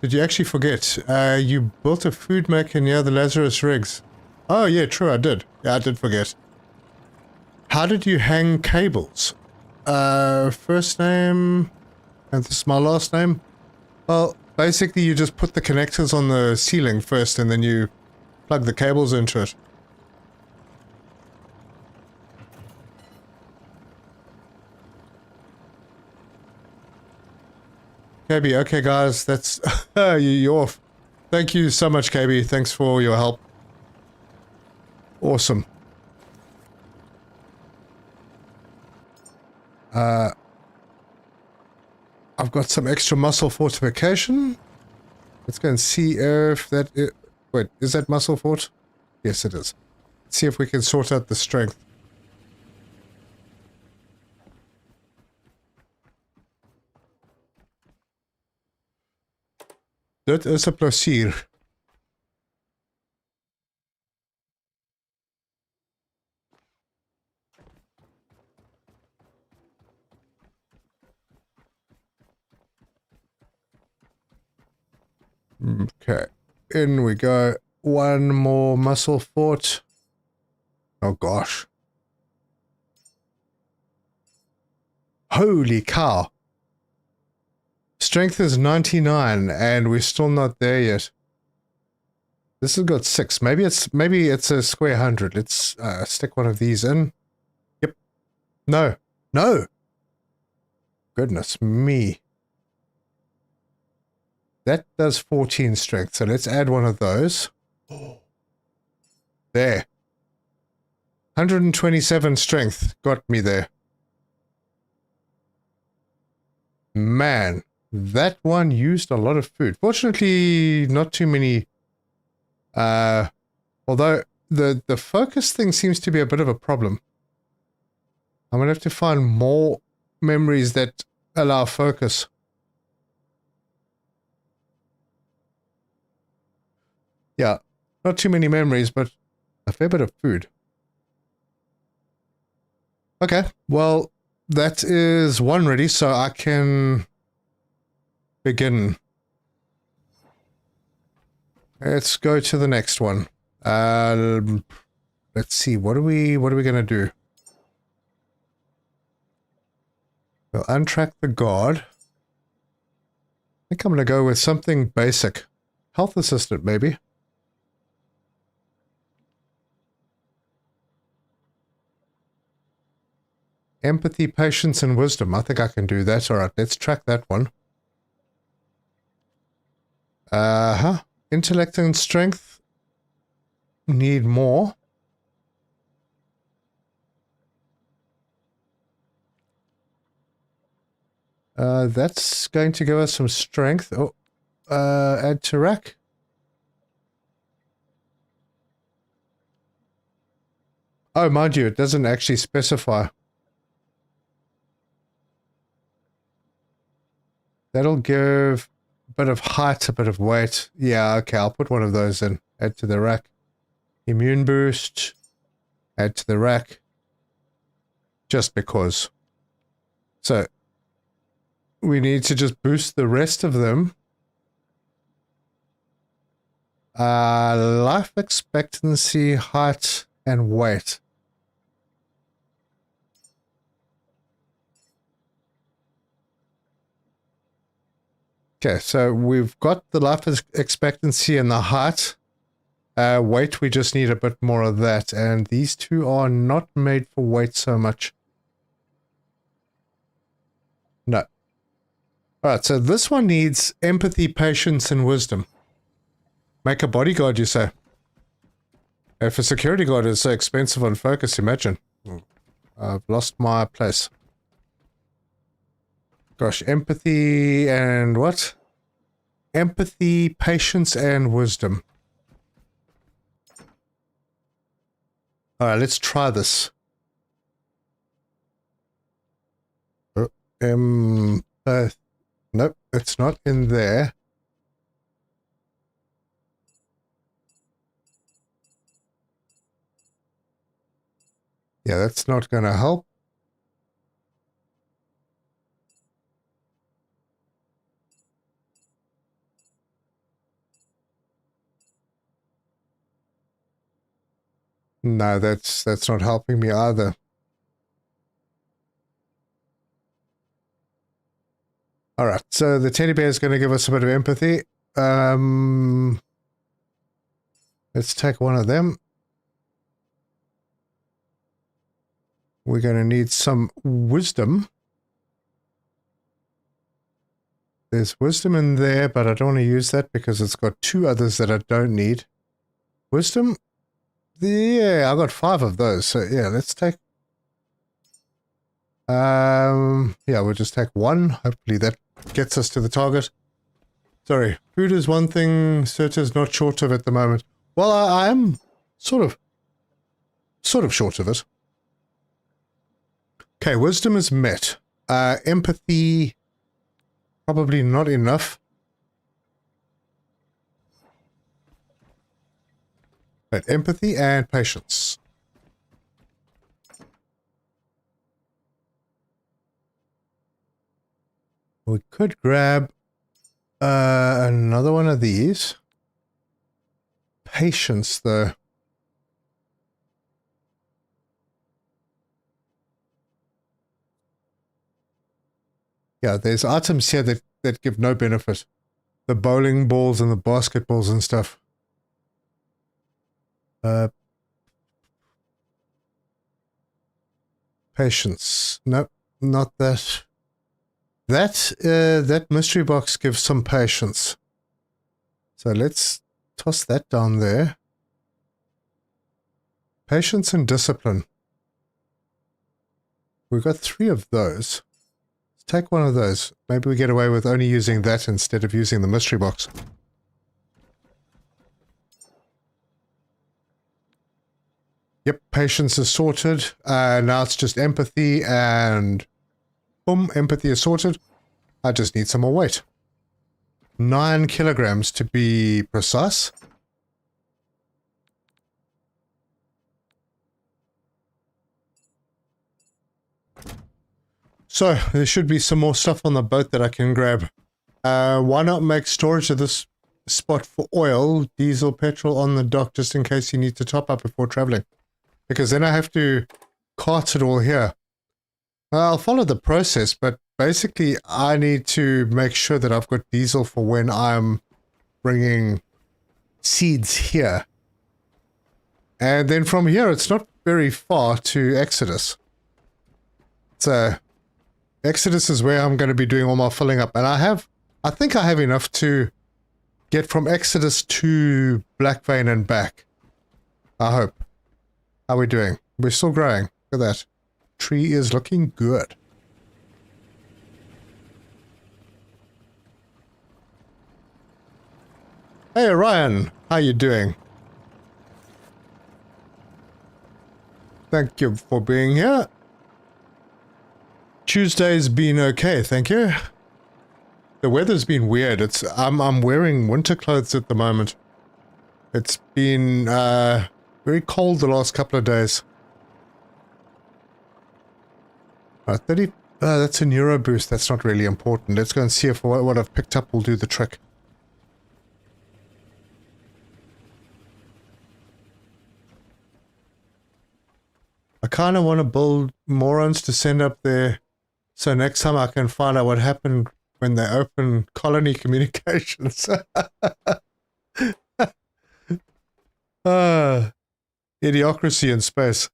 B: Did you actually forget? You built a food maker near the Lazarus rigs. Oh, yeah, true, I did. Yeah, I did forget. How did you hang cables? First name, and this is my last name. Well, basically you just put the connectors on the ceiling first and then you plug the cables into it. KB, okay guys, that's... you're off. Thank you so much, KB. Thanks for your help. Awesome. I've got some extra muscle fortification. Let's go and see if that... wait, is that muscle fort? Yes, it is. Let's see if we can sort out the strength. Dit is 'n plesier. Okay, in we go. One more muscle fort. Oh gosh. Holy cow. Strength is 99 and we're still not there yet. This has got 6. Maybe it's a square 100. Let's stick one of these in. Yep. No. No. Goodness me. That does 14 strength, so let's add one of those. There. 127 strength got me there. Man, that one used a lot of food. Fortunately, not too many. Although the focus thing seems to be a bit of a problem. I'm gonna have to find more memories that allow focus. Yeah, not too many memories, but a fair bit of food. Okay, well, that is one ready, so I can begin. Let's go to the next one. Let's see, what are we gonna do? We'll untrack the guard. I think I'm gonna go with something basic. health assistant, maybe. Empathy, patience, and wisdom. I think I can do that. All right, let's track that one. Intellect and strength need more. That's going to give us some strength. Oh, add to rack. Oh, mind you, it doesn't actually specify. That'll give a bit of height, a bit of weight. Yeah, okay, I'll put one of those in. Add to the rack. Immune boost. Add to the rack. Just because. So, we need to just boost the rest of them. Life expectancy, height, and weight. Okay, so we've got the life expectancy and the height. Weight, we just need a bit more of that. And these two are not made for weight so much. No. Alright, so this one needs empathy, patience, and wisdom. Make a bodyguard, you say? If a security guard is so expensive on focus, imagine. I've lost my place. Gosh, empathy and what? Empathy, patience, and wisdom. Alright, let's try this. Nope, it's not in there. Yeah, that's not going to help. No, that's not helping me either. Alright, so the teddy bear is going to give us a bit of empathy. Let's take one of them. We're going to need some wisdom. There's wisdom in there, but I don't want to use that because it's got two others that I don't need. Wisdom? Yeah, I got 5 of those. So yeah, let's take... yeah, we'll just take one. Hopefully that gets us to the target. Sorry, food is one thing Serta's not short of at the moment. Well, I am sort of short of it. Okay, wisdom is met. Empathy, probably not enough. But empathy and patience. We could grab another one of these. Patience, though. Yeah, there's items here that give no benefit. The bowling balls and the basketballs and stuff. Patience. Nope, not that. That mystery box gives some patience. So let's toss that down there. Patience and discipline. We've got 3 of those. Let's take one of those. Maybe we get away with only using that instead of using the mystery box. Yep, patience is sorted. Now it's just empathy and... boom, empathy is sorted. I just need some more weight. 9 kilograms to be precise. So, there should be some more stuff on the boat that I can grab. Why not make storage of this spot for oil, diesel, petrol on the dock, just in case you need to top up before traveling? Because then I have to cart it all here. I'll follow the process, but basically I need to make sure that I've got diesel for when I'm bringing seeds here. And then from here, it's not very far to Exodus. So Exodus is where I'm going to be doing all my filling up. And I think I have enough to get from Exodus to Blackvein and back. I hope. How are we doing? We're still growing. Look at that. Tree is looking good. Hey Ryan, how you doing? Thank you for being here. Tuesday's been okay, thank you. The weather's been weird. I'm wearing winter clothes at the moment. It's been very cold the last couple of days. 30. That's a neuro boost. That's not really important. Let's go and see if what I've picked up will do the trick. I kind of want to build morons to send up there, so next time I can find out what happened when they open colony communications. Idiocracy in space.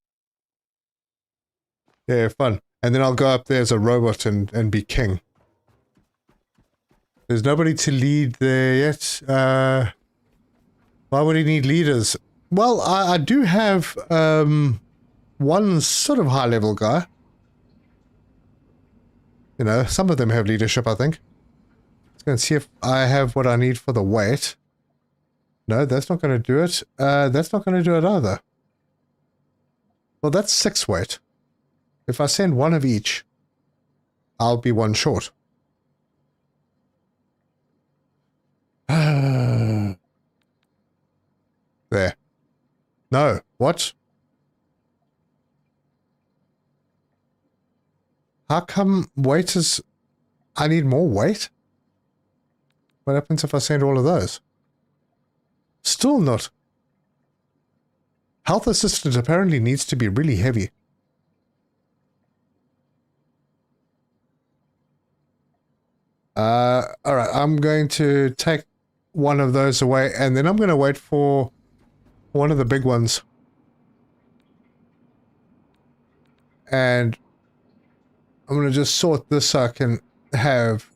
B: Yeah, fun. And then I'll go up there as a robot and be king. There's nobody to lead there yet. Why would he need leaders? Well, I do have one sort of high-level guy. You know, some of them have leadership, I think. Let's go and see if I have what I need for the weight. No, that's not going to do it. That's not going to do it either. Well, that's 6 weight. If I send one of each, I'll be one short. There. No. What? How come weight is... I need more weight? What happens if I send all of those? Still not. Health assistant apparently needs to be really heavy. Alright, I'm going to take one of those away, and then I'm going to wait for one of the big ones. And I'm going to just sort this so I can have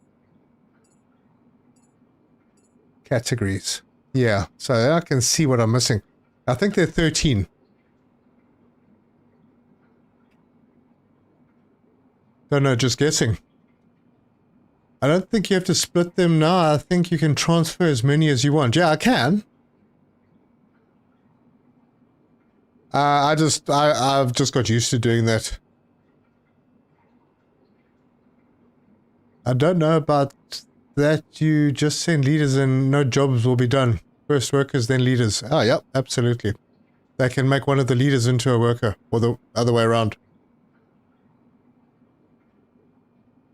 B: categories. Yeah, so I can see what I'm missing. I think they're 13. Don't know, just guessing. I don't think you have to split them now. I think you can transfer as many as you want. Yeah, I can. I've just got used to doing that. I don't know about that. You just send leaders and no jobs will be done. First workers, then leaders. Oh, yep, absolutely. They can make one of the leaders into a worker, or the other way around.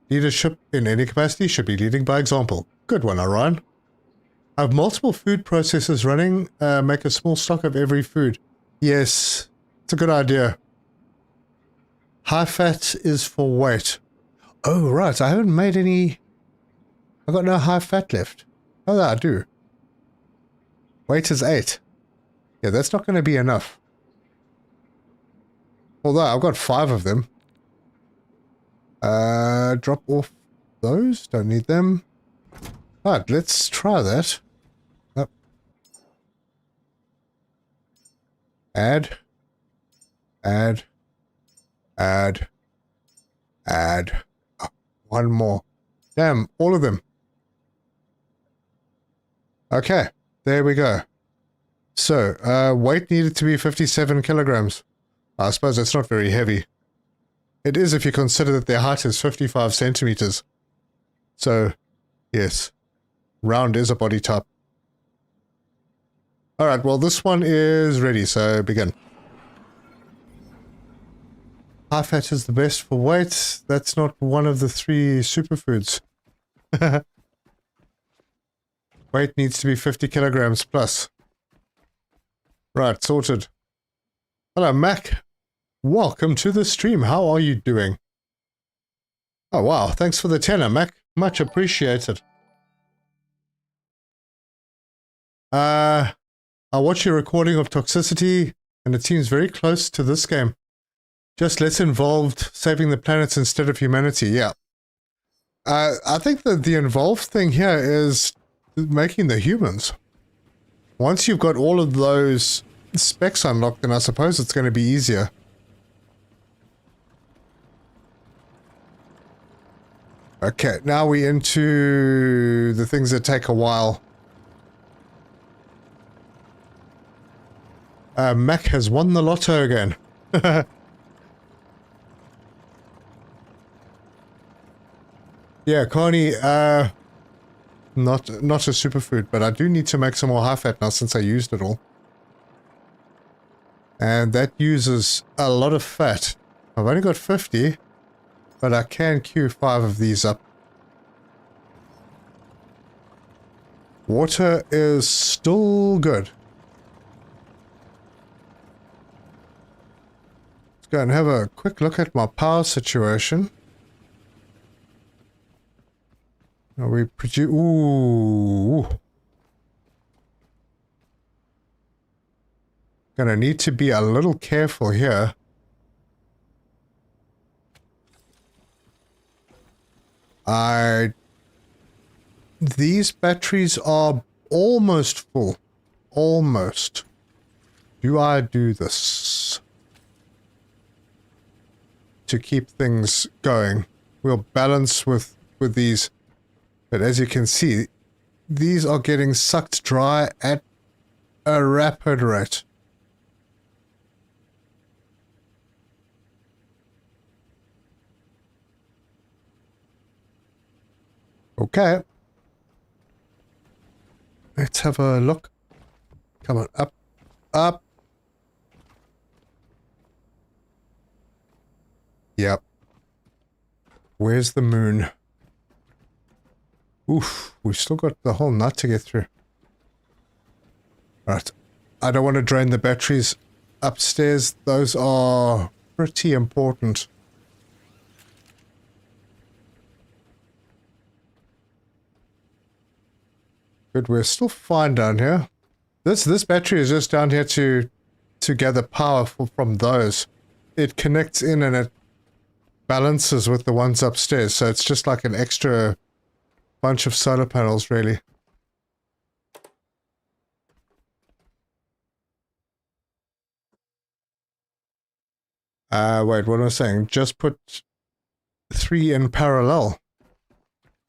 B: Leadership in any capacity should be leading by example. Good one, Orion. I have multiple food processors running. Make a small stock of every food. Yes, it's a good idea. High fat is for weight. Oh, right. I haven't made any... I've got no high fat left. Oh, I do. Weight is 8. Yeah, that's not going to be enough. Although, I've got 5 of them. Drop off those. Don't need them. Alright, let's try that. Oh. Add. Add. Add. Add. Oh, one more. Damn, all of them. Okay, there we go. So, weight needed to be 57 kilograms. I suppose that's not very heavy. It is if you consider that their height is 55 centimeters. So, yes. Round is a body type. Alright, well this one is ready, so begin. High fat is the best for weight. That's not one of the 3 superfoods. Weight needs to be 50 kilograms plus. Right, sorted. Hello, Mac. Welcome to the stream. How are you doing? Oh, wow. Thanks for the tenner, Mac. Much appreciated. I watched your recording of toxicity, and it seems very close to this game. Just less involved, saving the planets instead of humanity. Yeah. I think that the involved thing here is making the humans. Once you've got all of those specs unlocked, then I suppose it's going to be easier. Okay, now we're into the things that take a while. Mac has won the lotto again. Yeah, Connie, not a superfood, but I do need to make some more high fat now since I used it all. And that uses a lot of fat. I've only got 50, but I can queue 5 of these up. Water is still good. Let's go and have a quick look at my power situation. Are we produce? Ooh. Gonna need to be a little careful here. These batteries are almost full. Almost. Do I do this to keep things going? We'll balance with these. But as you can see, these are getting sucked dry at a rapid rate. Okay. Let's have a look. Come on, up, up. Yep. Where's the moon? Oof, we've still got the whole nut to get through. Right. I don't want to drain the batteries upstairs. Those are pretty important. Good, we're still fine down here. This battery is just down here to gather power from those. It connects in and it balances with the ones upstairs, so it's just like an extra bunch of solar panels, really. Wait, what am I saying? Just put 3 in parallel.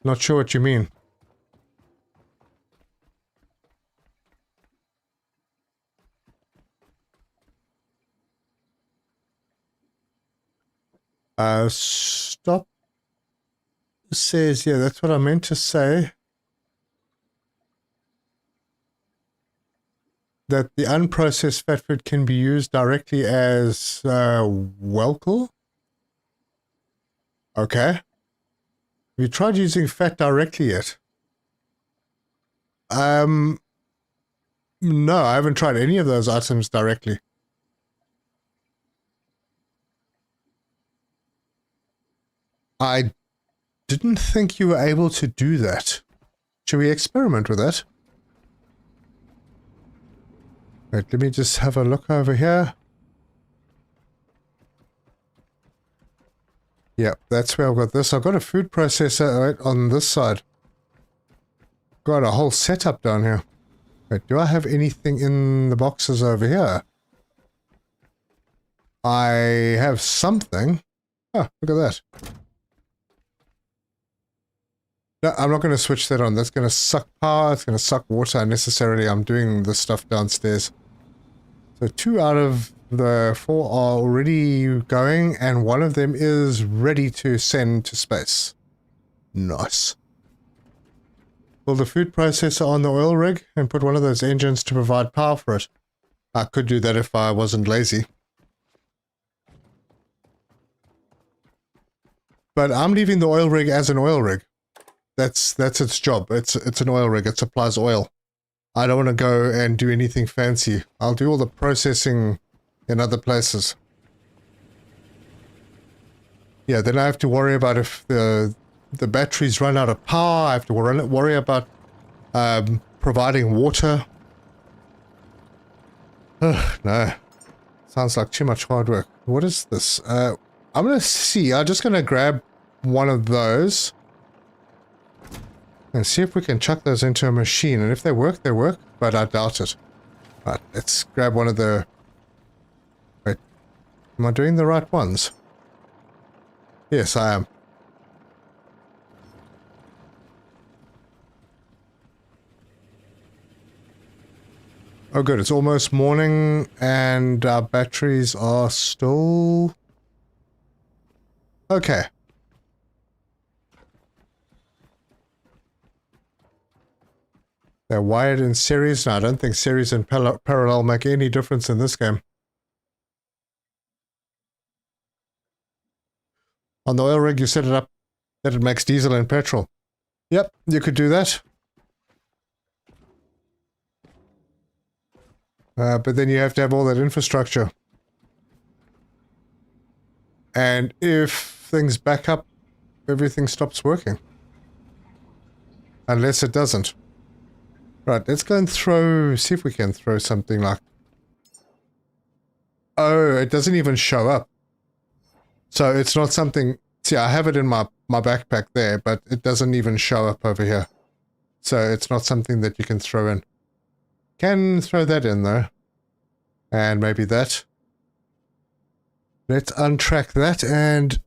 B: Not sure what you mean. Stop says, yeah, that's what I meant to say. That the unprocessed fat food can be used directly as welcome. Okay. Have you tried using fat directly yet? No, I haven't tried any of those items directly. I didn't think you were able to do that. Should we experiment with that? Wait, let me just have a look over here. Yep, that's where I've got this. I've got a food processor right on this side. Got a whole setup down here. Wait, do I have anything in the boxes over here? I have something. Oh, look at that. No, I'm not going to switch that on. That's going to suck power. It's going to suck water unnecessarily. I'm doing this stuff downstairs. So 2 out of the 4 are already going, and 1 of them is ready to send to space. Nice. Build a food processor on the oil rig and put one of those engines to provide power for it. I could do that if I wasn't lazy. But I'm leaving the oil rig as an oil rig. That's its job. It's an oil rig. It supplies oil. I don't want to go and do anything fancy. I'll do all the processing in other places. Yeah, then I have to worry about if the batteries run out of power. I have to worry about providing water. Ugh, no. Sounds like too much hard work. What is this? I'm gonna see. I'm just gonna grab one of those and see if we can chuck those into a machine. And if they work, they work, but I doubt it. Right, let's grab one of the... Wait, am I doing the right ones? Yes, I am. Oh good, it's almost morning and our batteries are still... Okay. They're wired in series. No, I don't think series and parallel make any difference in this game. On the oil rig, you set it up that it makes diesel and petrol. Yep, you could do that. But then you have to have all that infrastructure. And if things back up, everything stops working. Unless it doesn't. Right, let's go and see if we can throw something like... Oh, it doesn't even show up. So it's not something... See, I have it in my backpack there, but it doesn't even show up over here. So it's not something that you can throw in. Can throw that in though. And maybe that. Let's untrack that and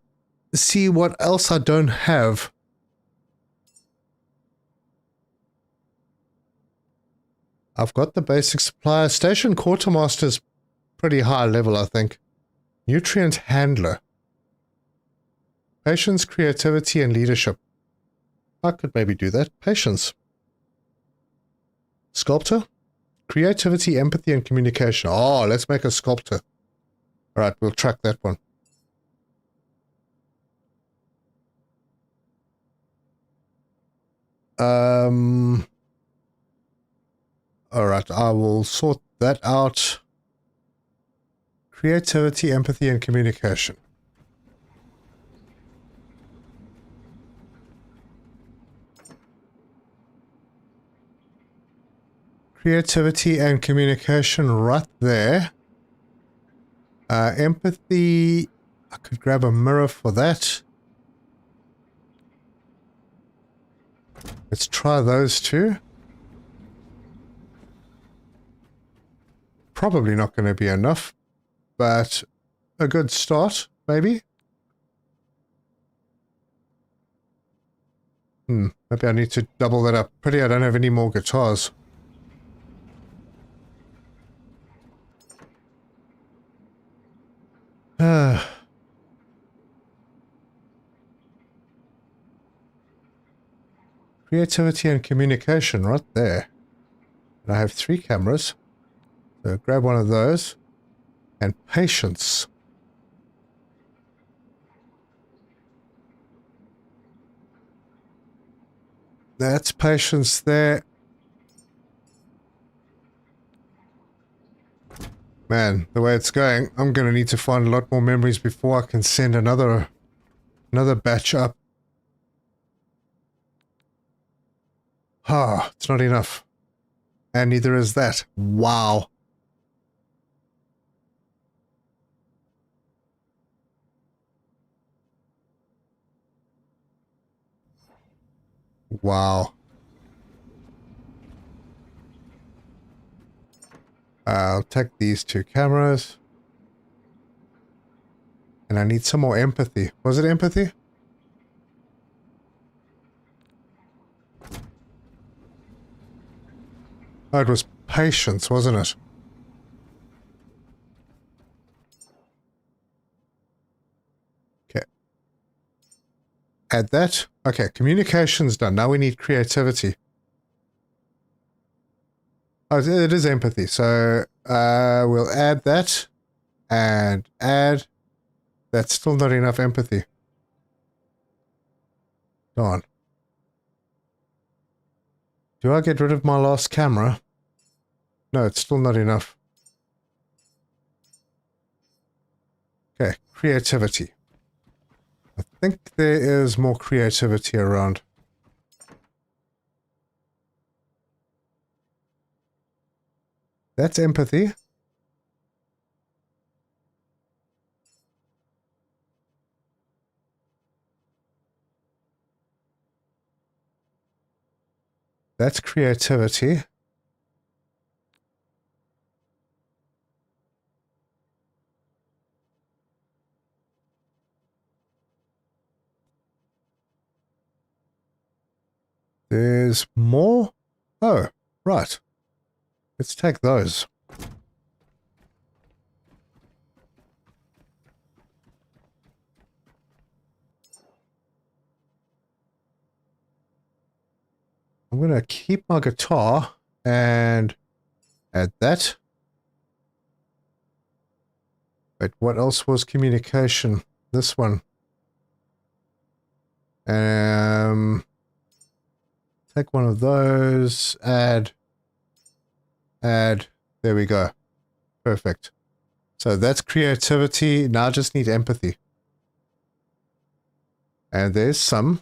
B: see what else I don't have. I've got the basic supplier. Station Quartermaster's pretty high level, I think. Nutrient Handler. Patience, creativity, and leadership. I could maybe do that. Patience. Sculptor. Creativity, empathy, and communication. Oh, let's make a sculptor. Alright, we'll track that one. Alright, I will sort that out. Creativity, empathy, and communication. Creativity and communication right there. Empathy, I could grab a mirror for that. Let's try those two. Probably not going to be enough, but a good start, maybe. Maybe I need to double that up. Pity I don't have any more guitars. Creativity and communication right there. And I have 3 cameras. So grab one of those. And patience. That's patience there. Man, the way it's going, I'm going to need to find a lot more memories before I can send another batch up. Ah, it's not enough. And neither is that. Wow. Wow. I'll take these 2 cameras. And I need some more empathy. Was it empathy? Oh, it was patience, wasn't it? Okay. Add that. Okay, communication's done. Now we need creativity. Oh, it is empathy. So we'll add that and add. That's still not enough empathy. Darn. Do I get rid of my last camera? No, it's still not enough. Okay, creativity. I think there is more creativity around. That's empathy. That's creativity. There's more? Oh, right. Let's take those. I'm going to keep my guitar and add that. Wait, what else was communication? This one. Take one of those, add. There we go. Perfect. So that's creativity. Now I just need empathy. And there's some.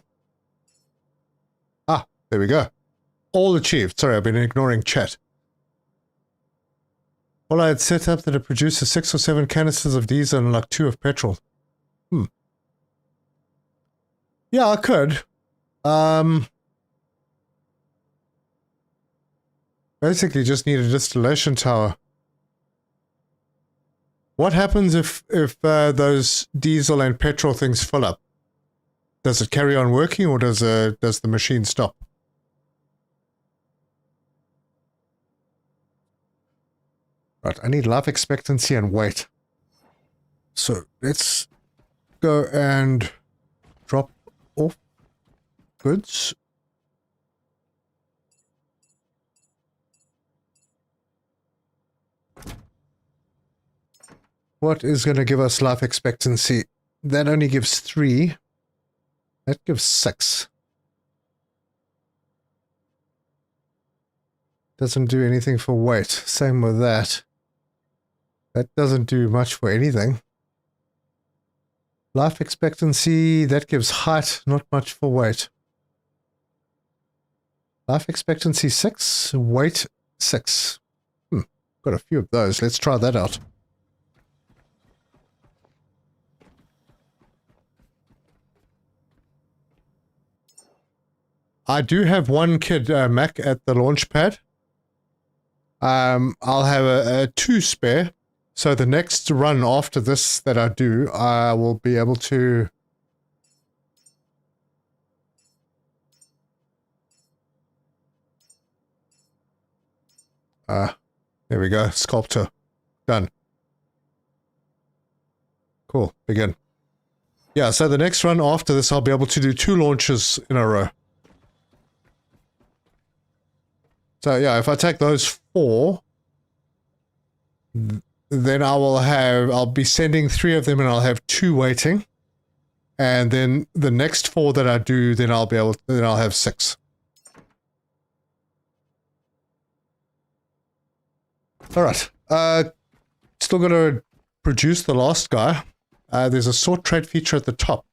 B: Ah, there we go. All achieved. Sorry, I've been ignoring chat. Well, I had set up that it produces 6 or 7 canisters of diesel and like 2 of petrol. Yeah, I could. Basically just need a distillation tower. What happens if those diesel and petrol things fill up? Does it carry on working, or does the machine stop? Right, I need life expectancy and weight. So let's go and drop off goods. What is going to give us life expectancy? That only gives 3. That gives 6. Doesn't do anything for weight. Same with that. That doesn't do much for anything. Life expectancy, that gives height, not much for weight. Life expectancy 6, weight 6. Got a few of those. Let's try that out. I do have one kid, Mac, at the launch pad. I'll have a 2 spare. So the next run after this that I do, I will be able to... there we go. Sculptor. Done. Cool. Begin. Yeah, so the next run after this, I'll be able to do 2 launches in a row. So yeah, if I take those 4, then I'll be sending 3 of them and I'll have 2 waiting. And then the next 4 that I do, then I'll have 6. Alright, still gonna produce the last guy. There's a sort trait feature at the top.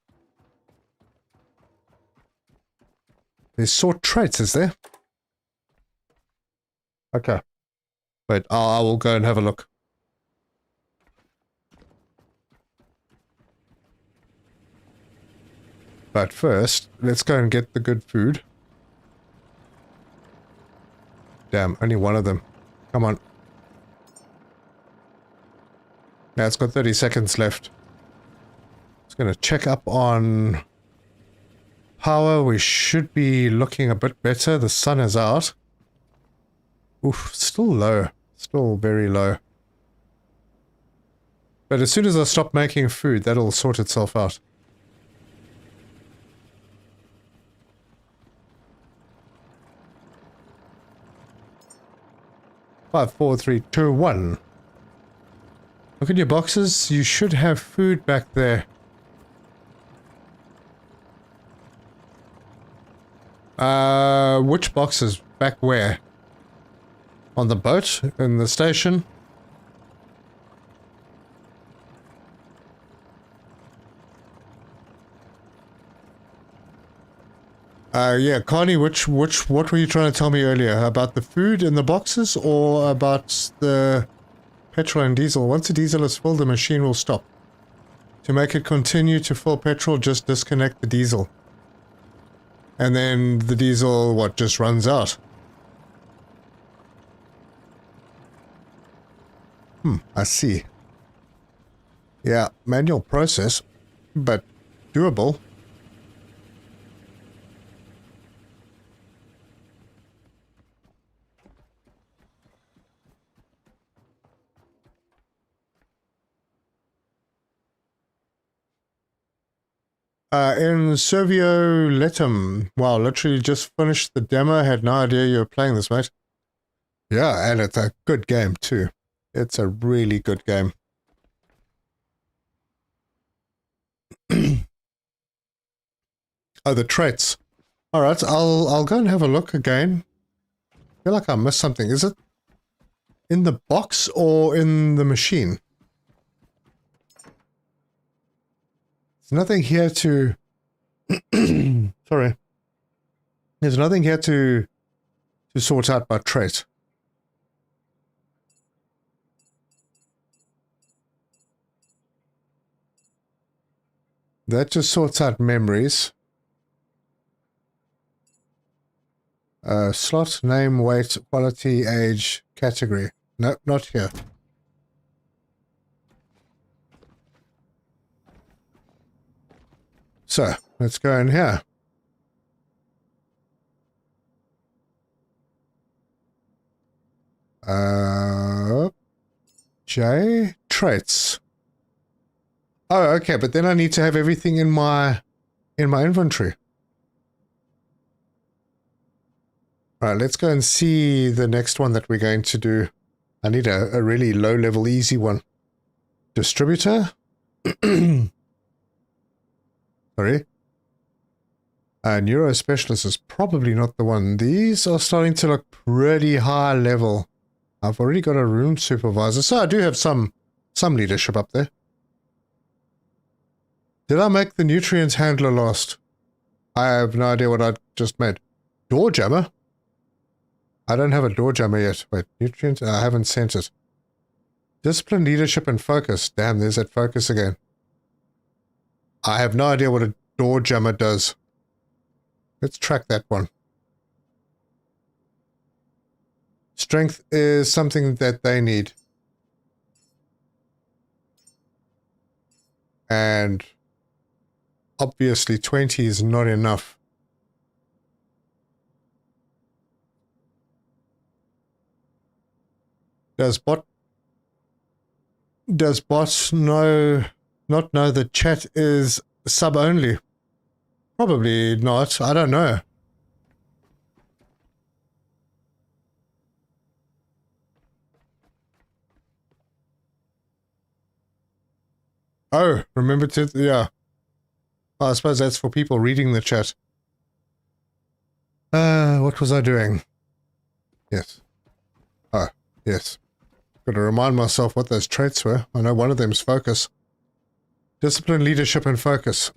B: There's sort traits, is there? Okay. Wait, I will go and have a look. But first, let's go and get the good food. Damn, only one of them. Come on. Now it's got 30 seconds left. It's going to check up on power. We should be looking a bit better. The sun is out. Oof, still low. Still very low. But as soon as I stop making food, that'll sort itself out. 5, 4, 3, 2, 1. Look at your boxes. You should have food back there. Which boxes? Back where? On the boat? In the station? Yeah, Connie, what were you trying to tell me earlier? About the food in the boxes or about the petrol and diesel? Once the diesel is full, the machine will stop. To make it continue to fill petrol, just disconnect the diesel. And then the diesel, just runs out? I see. Yeah, manual process, but doable. In Servio Letum. Wow, literally just finished the demo. Had no idea you were playing this, mate. Yeah, and it's a good game too. It's a really good game. Oh, the traits. All right, I'll go and have a look again. I feel like I missed something. Is it in the box or in the machine? There's nothing here to... Sorry. There's nothing here to sort out by trait. That just sorts out memories. Slot, name, weight, quality, age, category. Nope, not here. So, let's go in here. J, traits. Oh, okay, but then I need to have everything in my inventory. Alright, let's go and see the next one that we're going to do. I need a really low-level, easy one. Distributor? Sorry. Neurospecialist is probably not the one. These are starting to look pretty high level. I've already got a room supervisor, so I do have some leadership up there. Did I make the nutrients handler last? I have no idea what I just made. Door jammer? I don't have a door jammer yet. Wait, nutrients? I haven't sent it. Discipline, leadership, and focus. Damn, there's that focus again. I have no idea what a door jammer does. Let's track that one. Strength is something that they need. And obviously 20 is not enough. Does bot not know that chat is sub only? Probably not. I don't know. Oh, remember to, yeah. Oh, I suppose that's for people reading the chat. What was I doing? Yes. Oh, yes. Got to remind myself what those traits were. I know one of them is focus. Discipline, leadership, and focus.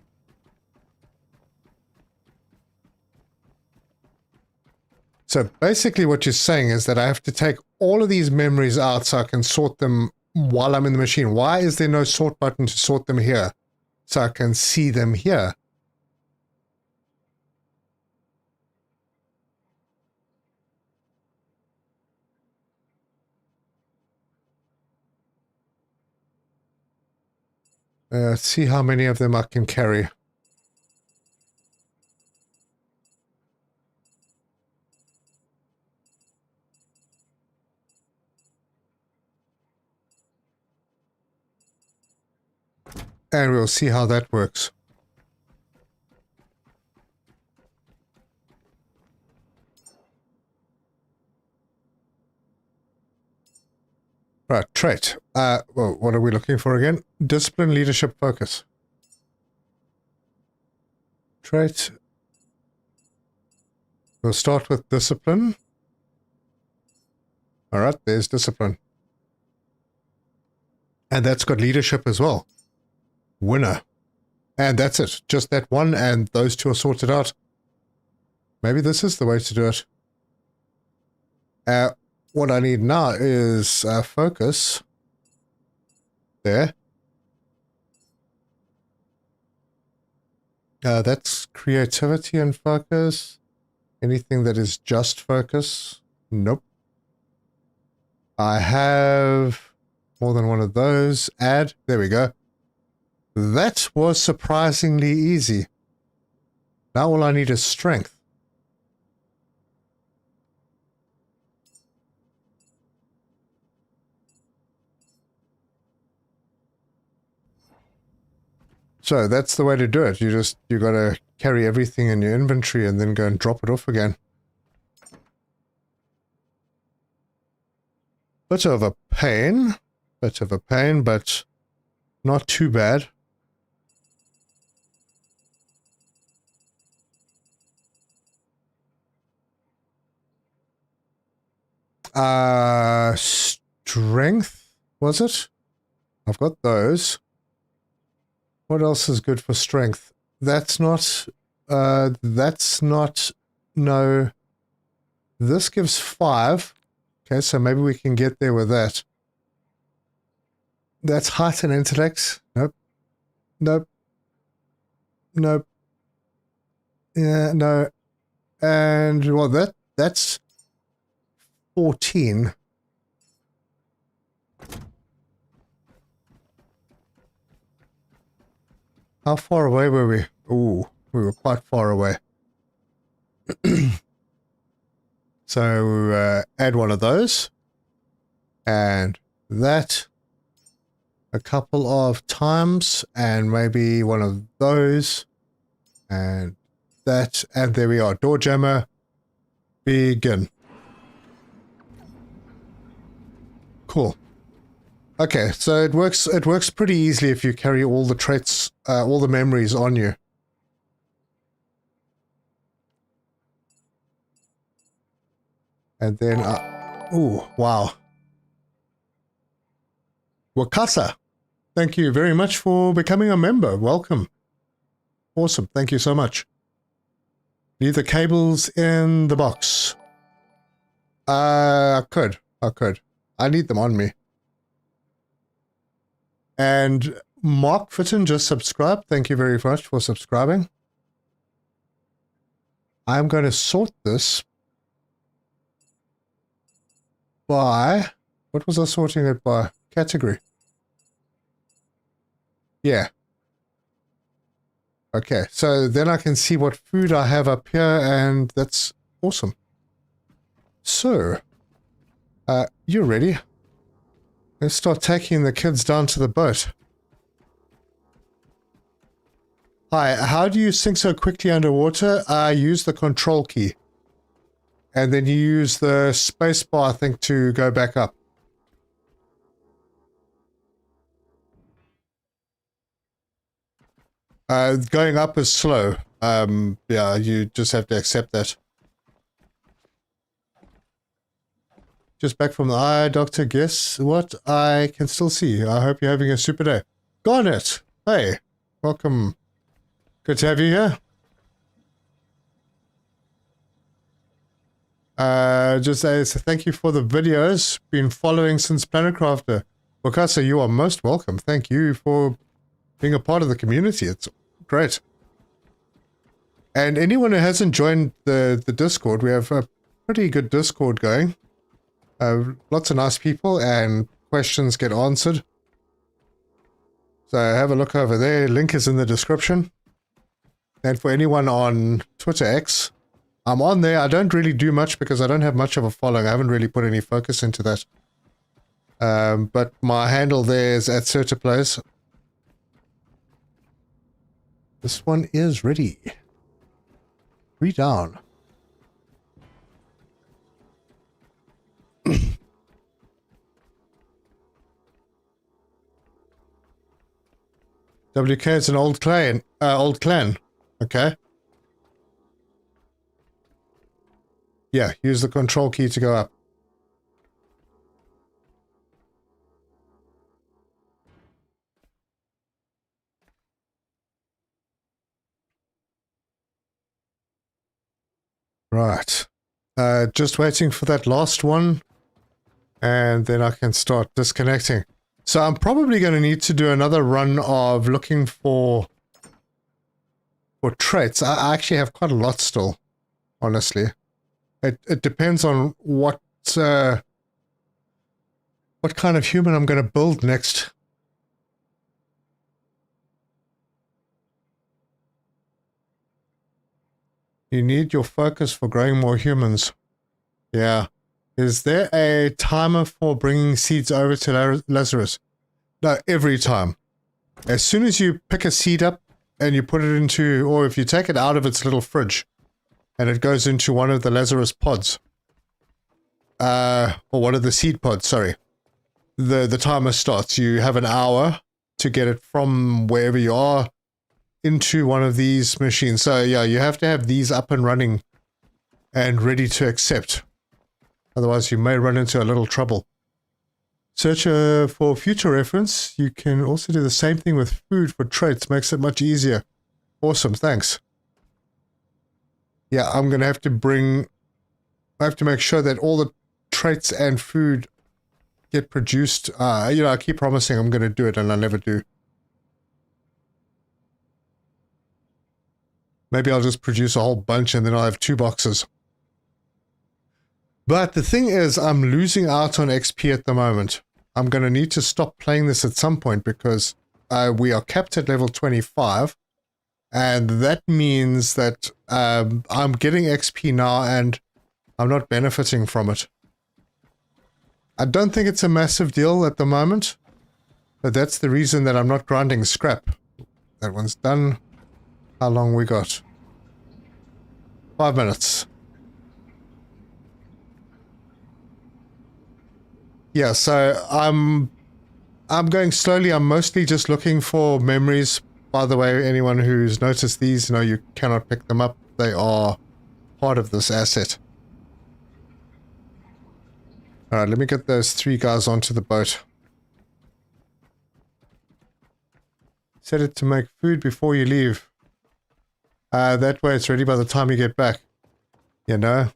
B: So basically what you're saying is that I have to take all of these memories out so I can sort them while I'm in the machine. Why is there no sort button to sort them here? So I can see them here. Let's see how many of them I can carry. And we'll see how that works. Right, trait. Well, what are we looking for again? Discipline, leadership, focus. Trait. We'll start with discipline. Alright, there's discipline. And that's got leadership as well. Winner. And that's it. Just that one, and those two are sorted out. Maybe this is the way to do it. What I need now is focus. There. That's creativity and focus. Anything that is just focus. Nope. I have more than one of those. Add. There we go. That was surprisingly easy. Now all I need is strength. So that's the way to do it. You gotta carry everything in your inventory and then go and drop it off again. Bit of a pain, but not too bad. Strength, was it? I've got those. What else is good for strength? That's not, no. This gives 5. Okay, so maybe we can get there with that. That's height and intellect. Nope. Nope. Nope. Yeah, no. And, well, that's 14. How far away were we? Ooh, we were quite far away. So add one of those. And that. A couple of times. And maybe one of those. And that. And there we are. Door jammer. Begin. Cool. Okay, so it works pretty easily if you carry all the traits, all the memories on you. And then, ooh, wow. Wakasa, thank you very much for becoming a member. Welcome. Awesome, thank you so much. Leave the cables in the box. I could. I need them on me. And Mark Fitton just subscribed. Thank you very much for subscribing. I'm going to sort this by... What was I sorting it by? Category. Yeah. Okay, so then I can see what food I have up here, and that's awesome. So, you're ready. Let's start taking the kids down to the boat. Hi, how do you sink so quickly underwater? I use the control key. And then you use the space bar, I think, to go back up. Going up is slow. Yeah, you just have to accept that. Just back from the eye doctor. Guess what? I can still see. I hope you're having a super day. Garnet! Hey, welcome. Good to have you here. Just say thank you for the videos. Been following since Planetcrafter. Wakasa, you are most welcome. Thank you for being a part of the community. It's great. And anyone who hasn't joined the Discord, we have a pretty good Discord going. Lots of nice people and questions get answered. So have a look over there. Link is in the description. And for anyone on Twitter X, I'm on there. I don't really do much because I don't have much of a following. I haven't really put any focus into that. But my handle there is @CertaPlays. This one is ready. 3 down. WK is an old clan. Okay. Yeah, use the control key to go up. Right. Just waiting for that last one. And then I can start disconnecting. So I'm probably going to need to do another run of looking for traits. I actually have quite a lot still, honestly. It depends on what what kind of human I'm going to build next. You need your focus for growing more humans. Yeah. Is there a timer for bringing seeds over to Lazarus? No, every time. As soon as you pick a seed up and you put it into, or if you take it out of its little fridge and it goes into one of the Lazarus pods, or one of the seed pods, sorry, the timer starts. You have an hour to get it from wherever you are into one of these machines. So yeah, you have to have these up and running and ready to accept. Otherwise you may run into a little trouble. Search for future reference. You can also do the same thing with food for traits. Makes it much easier. Awesome, thanks. Yeah, I'm going to have to I have to make sure that all the traits and food get produced. You know, I keep promising I'm going to do it and I never do. Maybe I'll just produce a whole bunch and then I'll have 2 boxes. But the thing is, I'm losing out on XP at the moment. I'm going to need to stop playing this at some point because we are capped at level 25. And that means that I'm getting XP now and I'm not benefiting from it. I don't think it's a massive deal at the moment. But that's the reason that I'm not grinding scrap. That one's done. How long we got? 5 minutes. Yeah, so I'm going slowly. I'm mostly just looking for memories. By the way, anyone who's noticed these, you know, you cannot pick them up. They are part of this asset. Alright, let me get those 3 guys onto the boat. Set it to make food before you leave. That way it's ready by the time you get back. You know?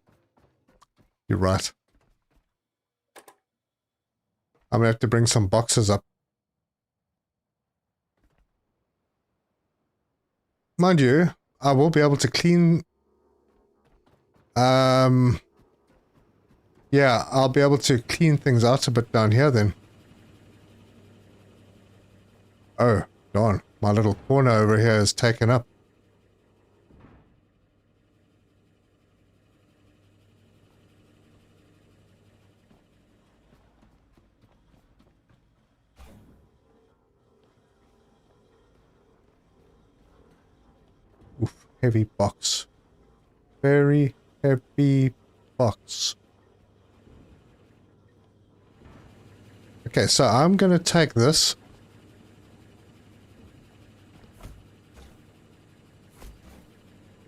B: You're right. I'm gonna have to bring some boxes up. Mind you, I will be able to clean... Yeah, I'll be able to clean things out a bit down here then. Oh, darn. My little corner over here is taken up. Oof, heavy box. Very heavy box. Okay, so I'm going to take this.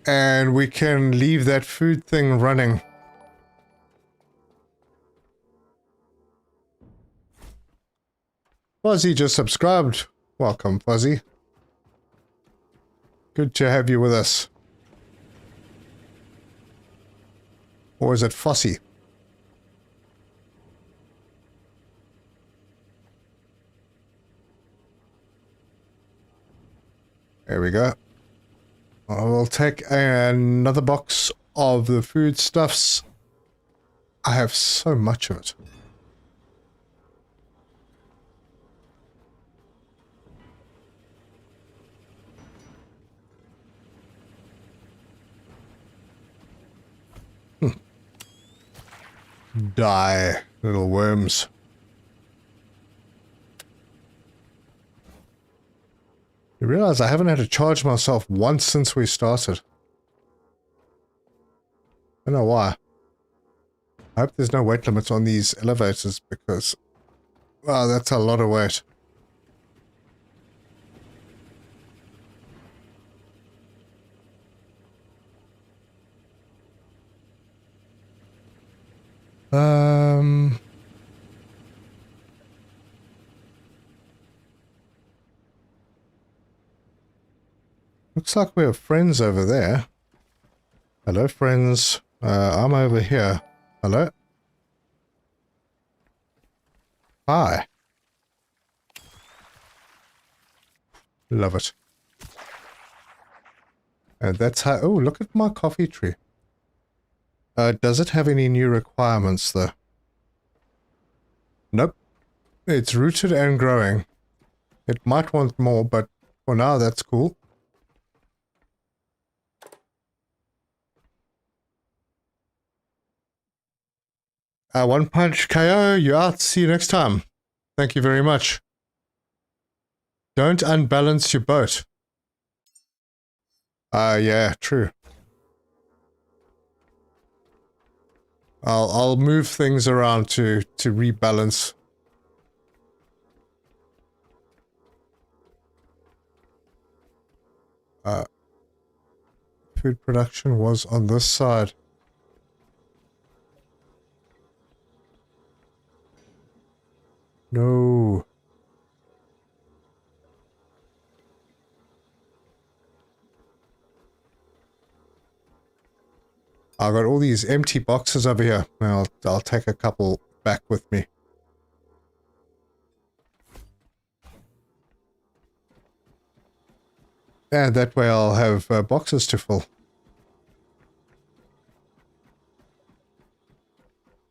B: And we can leave that food thing running. Fuzzy just subscribed. Welcome, Fuzzy. Good to have you with us. Or is it Fossy? There we go. I will take another box of the foodstuffs. I have so much of it. Die, little worms. You realize I haven't had to charge myself once since we started. I don't know why. I hope there's no weight limits on these elevators because, wow, that's a lot of weight. Looks like we have friends over there. Hello, friends. I'm over here. Hello? Hi. Love it. And that's how... Oh, look at my coffee tree. Does it have any new requirements, though? Nope. It's rooted and growing. It might want more, but for now that's cool. One Punch KO, you out. See you next time. Thank you very much. Don't unbalance your boat. Yeah, true. I'll move things around to rebalance. Food production was on this side. No. I've got all these empty boxes over here. I'll take a couple back with me. And that way I'll have boxes to fill.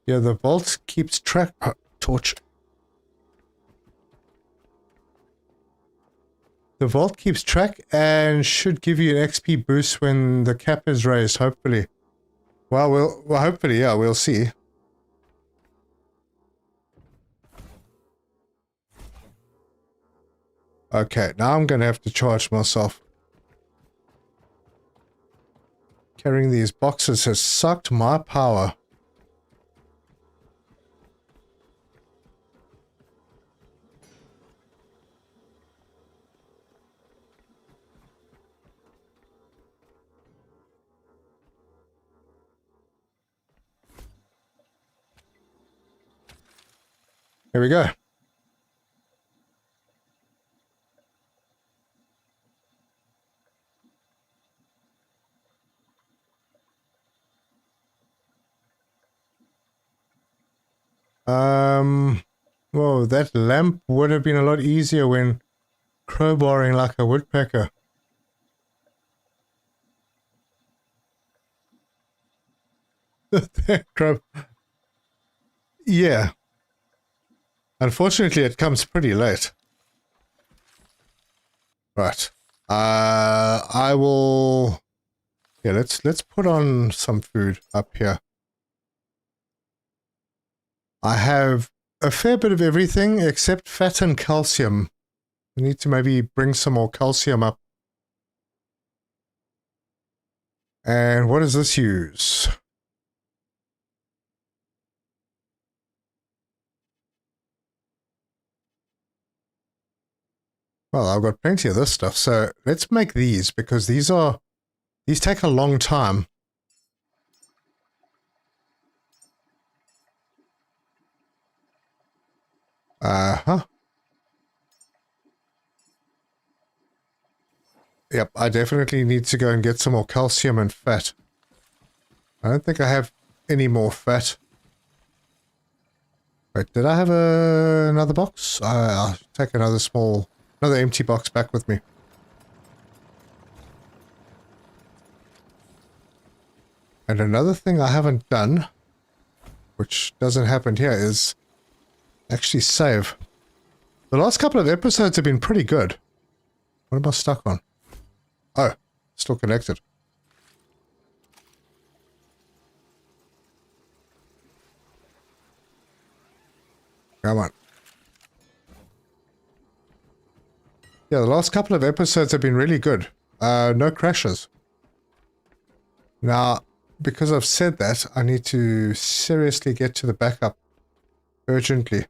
B: Yeah, the vault keeps track... torch. The vault keeps track and should give you an XP boost when the cap is raised, hopefully. Well, hopefully, yeah, we'll see. Okay, now I'm going to have to charge myself. Carrying these boxes has sucked my power. Here we go. Whoa, that lamp would have been a lot easier when crowbarring like a woodpecker. Yeah. Unfortunately, it comes pretty late. Right. I will... Yeah, let's put on some food up here. I have a fair bit of everything except fat and calcium. I need to maybe bring some more calcium up. And what does this use? Well, I've got plenty of this stuff, so let's make these, because these take a long time. Uh-huh. Yep, I definitely need to go and get some more calcium and fat. I don't think I have any more fat. Wait, did I have another box? I'll take another empty box back with me. And another thing I haven't done, which doesn't happen here, is actually save. The last couple of episodes have been pretty good. What am I stuck on? Oh, still connected. Come on. Yeah, the last couple of episodes have been really good. No crashes. Now, because I've said that, I need to seriously get to the backup urgently.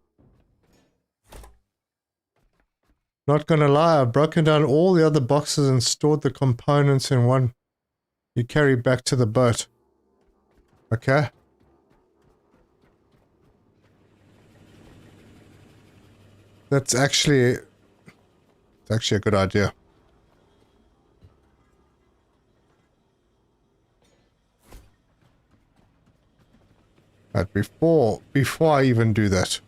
B: Not gonna lie, I've broken down all the other boxes and stored the components in one you carry back to the boat. Okay? It's actually a good idea. But before I even do that,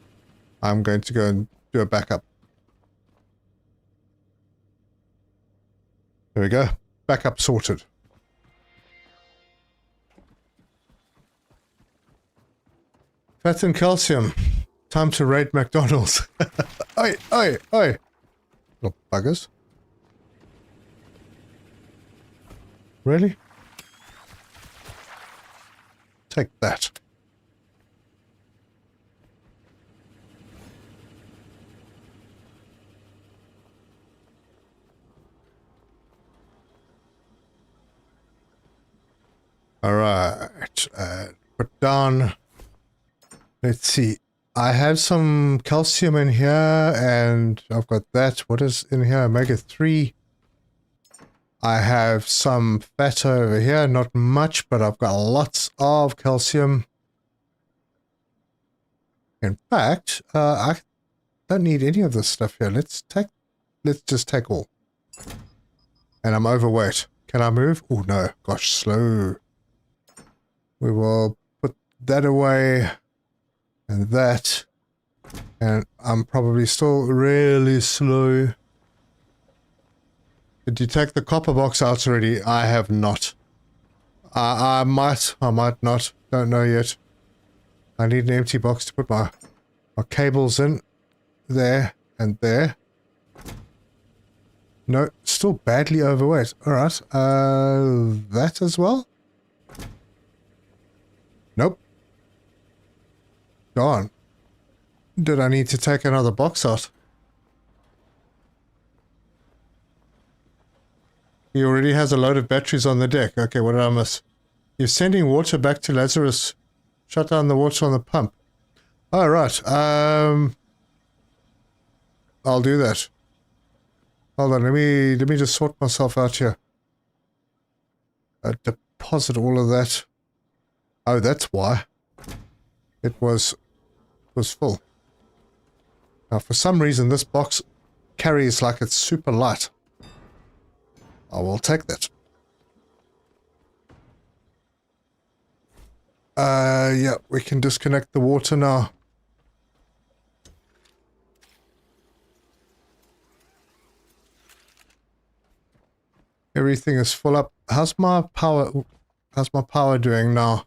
B: I'm going to go and do a backup. There we go. Backup sorted. Fat and calcium. Time to raid McDonald's. Oi, oi, oi. Little buggers. Really? Take that. Alright, put down, let's see, I have some calcium in here, and I've got that. What is in here? Omega-3. I have some fat over here, not much, but I've got lots of calcium. In fact, I don't need any of this stuff here. Let's just take all. And I'm overweight. Can I move? Oh no, gosh, slow. We will put that away, and that, and I'm probably still really slow. Did you take the copper box out already? I have not. I might not, don't know yet. I need an empty box to put my cables in, there and there. No, still badly overweight. Alright, that as well? Nope. Gone. Did I need to take another box out? He already has a load of batteries on the deck. Okay, what did I miss? You're sending water back to Lazarus. Shut down the water on the pump. Oh, right. I'll do that. Hold on, let me just sort myself out here. Deposit all of that. Oh, that's why. It was full. Now, for some reason, this box carries like it's super light. I will take that. Yeah, we can disconnect the water now. Everything is full up. How's my power doing now?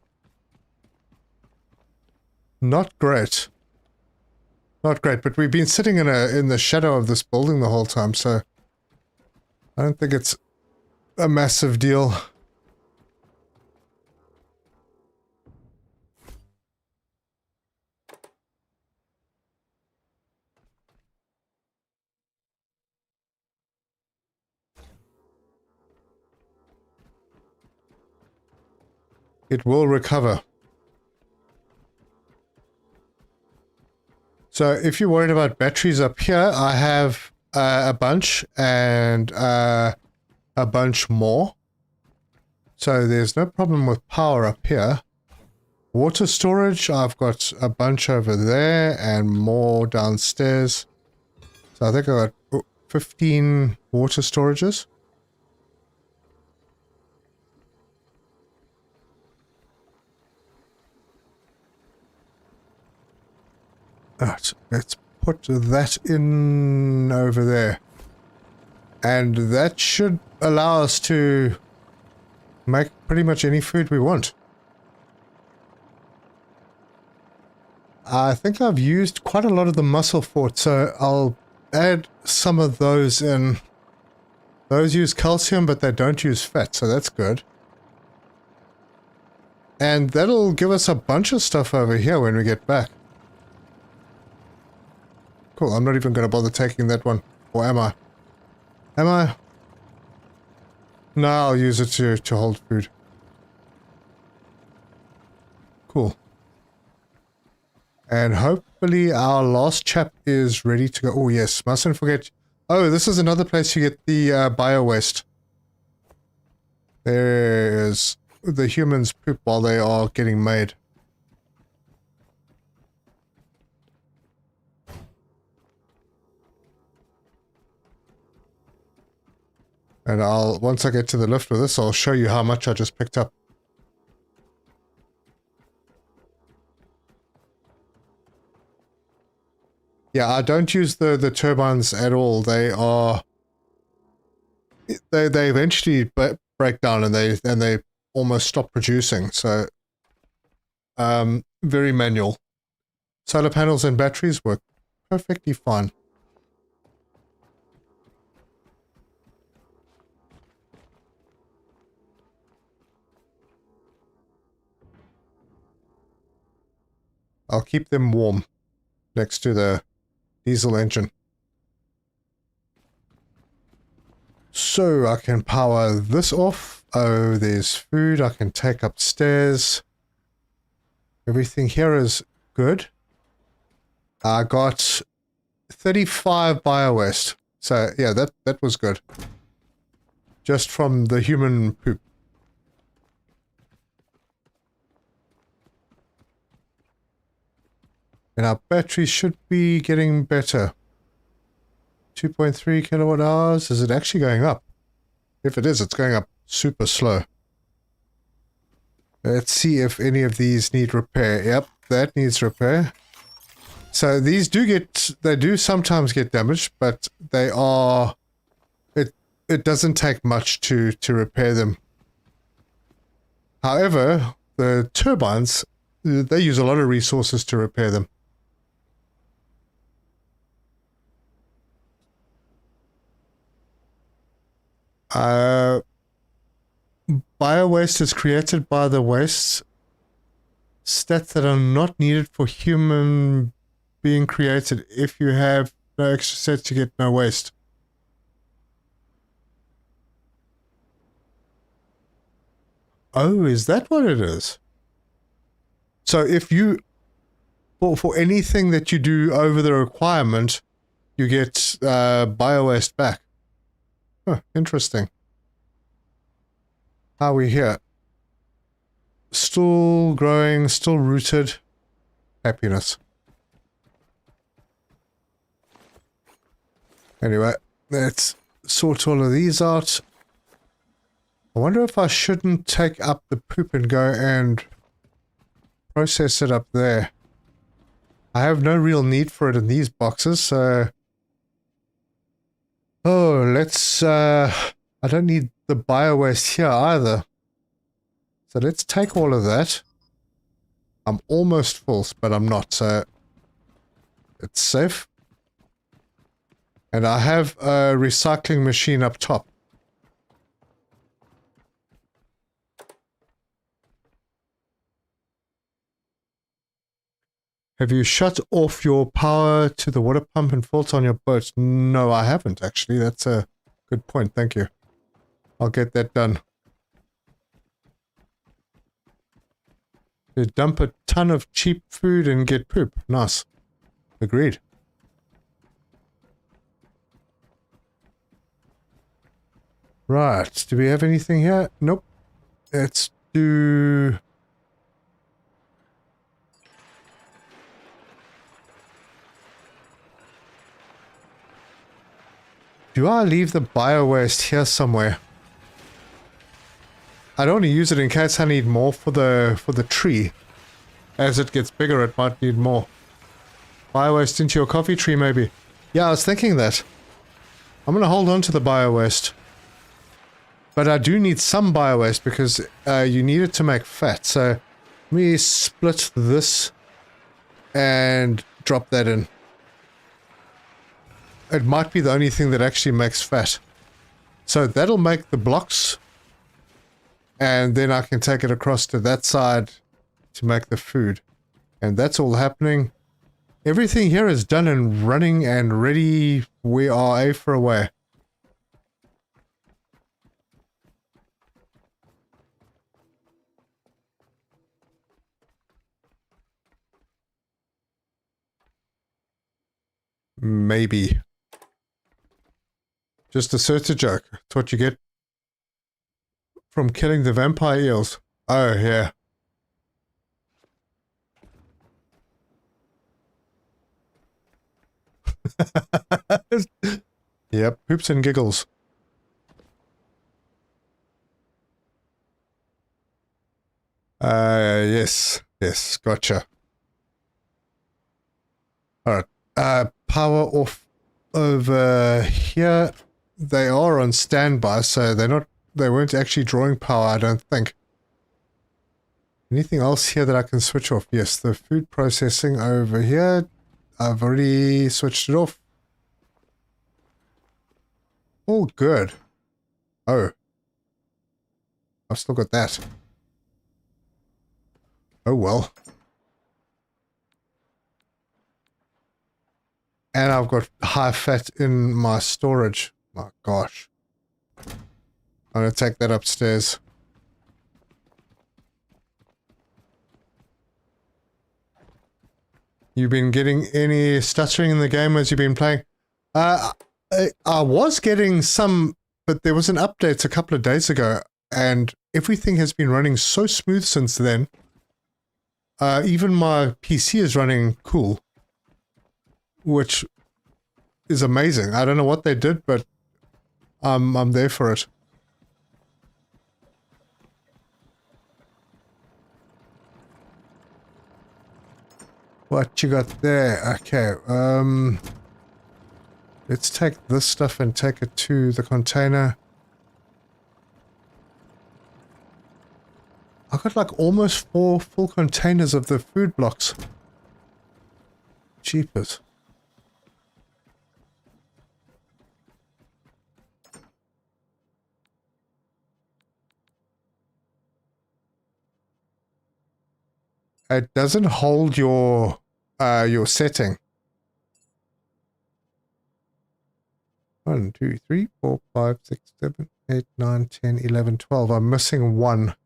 B: Not great. Not great, but we've been sitting in the shadow of this building the whole time, so I don't think it's a massive deal. It will recover. So if you're worried about batteries up here, I have a bunch and a bunch more. So there's no problem with power up here. Water storage, I've got a bunch over there and more downstairs. So I think I got 15 water storages. Right, let's put that in over there. And that should allow us to make pretty much any food we want. I think I've used quite a lot of the muscle fort, so I'll add some of those in. Those use calcium, but they don't use fat, so that's good. And that'll give us a bunch of stuff over here when we get back. Cool, I'm not even going to bother taking that one. Or am I? Am I? No, I'll use it to hold food. Cool. And hopefully our last chap is ready to go. Oh yes, mustn't forget. Oh, this is another place you get the bio-waste. There's the humans poop while they are getting made. And once I get to the lift with this, I'll show you how much I just picked up. Yeah, I don't use the turbines at all. They eventually break down and they almost stop producing. So, very manual. Solar panels and batteries work perfectly fine. I'll keep them warm next to the diesel engine. So I can power this off. Oh, there's food I can take upstairs. Everything here is good. I got 35 biowaste. So yeah, that was good. Just from the human poop. And our battery should be getting better. 2.3 kilowatt hours. Is it actually going up? If it is, it's going up super slow. Let's see if any of these need repair. Yep, that needs repair. So these they do sometimes get damaged, but they are, it doesn't take much to repair them. However, the turbines, they use a lot of resources to repair them. Biowaste is created by the wastes. Stats that are not needed for human being created. If you have no extra stats, you get no waste. Oh, is that what it is? So if you, for anything that you do over the requirement, you get biowaste back. Huh, interesting. How are we here? Still growing, still rooted. Happiness. Anyway, let's sort all of these out. I wonder if I shouldn't take up the poop and go and process it up there. I have no real need for it in these boxes, so... Oh, let's... I don't need the biowaste here either. So let's take all of that. I'm almost full, but I'm not, so... It's safe. And I have a recycling machine up top. Have you shut off your power to the water pump and filter on your boat? No, I haven't, actually. That's a good point. Thank you. I'll get that done. You dump a ton of cheap food and get poop. Nice. Agreed. Right. Do we have anything here? Nope. Let's do... Do I leave the biowaste here somewhere? I don't want to use it in case I need more for the tree. As it gets bigger, it might need more. Biowaste into your coffee tree, maybe. Yeah, I was thinking that. I'm going to hold on to the biowaste. But I do need some biowaste because you need it to make fat. So let me split this and drop that in. It might be the only thing that actually makes fat. So that'll make the blocks. And then I can take it across to that side to make the food. And that's all happening. Everything here is done and running and ready. We are A for away. Maybe. Just a Serta joke. It's what you get from killing the vampire eels. Oh, yeah. Yep, poops and giggles. Yes. Yes, gotcha. Alright. Power off over here. They are on standby, so they weren't actually drawing power, I don't think. Anything else here that I can switch off? Yes, the food processing over here. I've already switched it off. All good. Oh. I've still got that. Oh well. And I've got high fat in my storage. My gosh. I'm going to take that upstairs. You been getting any stuttering in the game as you've been playing? I was getting some, but there was an update a couple of days ago, and everything has been running so smooth since then. Even my PC is running cool, which is amazing. I don't know what they did, but I'm there for it. What you got there? Okay, let's take this stuff and take it to the container. I got like almost 4 full containers of the food blocks. Jeepers. It doesn't hold your setting. 1, 2, 3, 4, 5, 6, 7, 8, 9, 10, 11, 12. I'm missing one.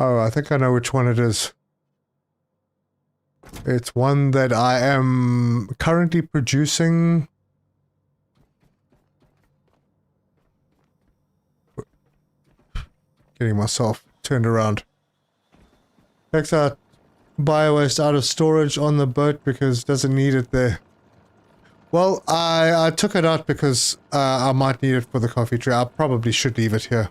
B: Oh, I think I know which one it is. It's one that I am currently producing. Getting myself turned around. Takes out bio-waste out of storage on the boat because it doesn't need it there. Well, I took it out because I might need it for the coffee tree. I probably should leave it here.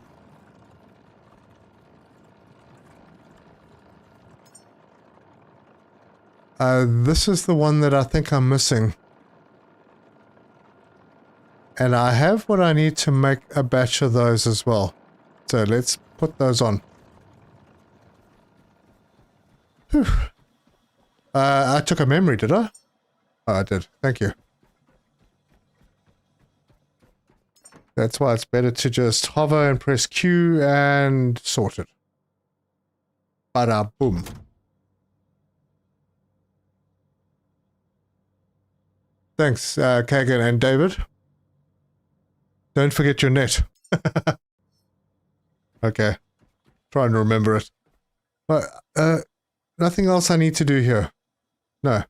B: This is the one that I think I'm missing. And I have what I need to make a batch of those as well. So let's put those on. Whew. I took a memory, did I? Oh, I did. Thank you. That's why it's better to just hover and press Q and sort it. Bada boom. Thanks, Kagan and David. Don't forget your net. Okay. Trying to remember it. But, nothing else I need to do here. No.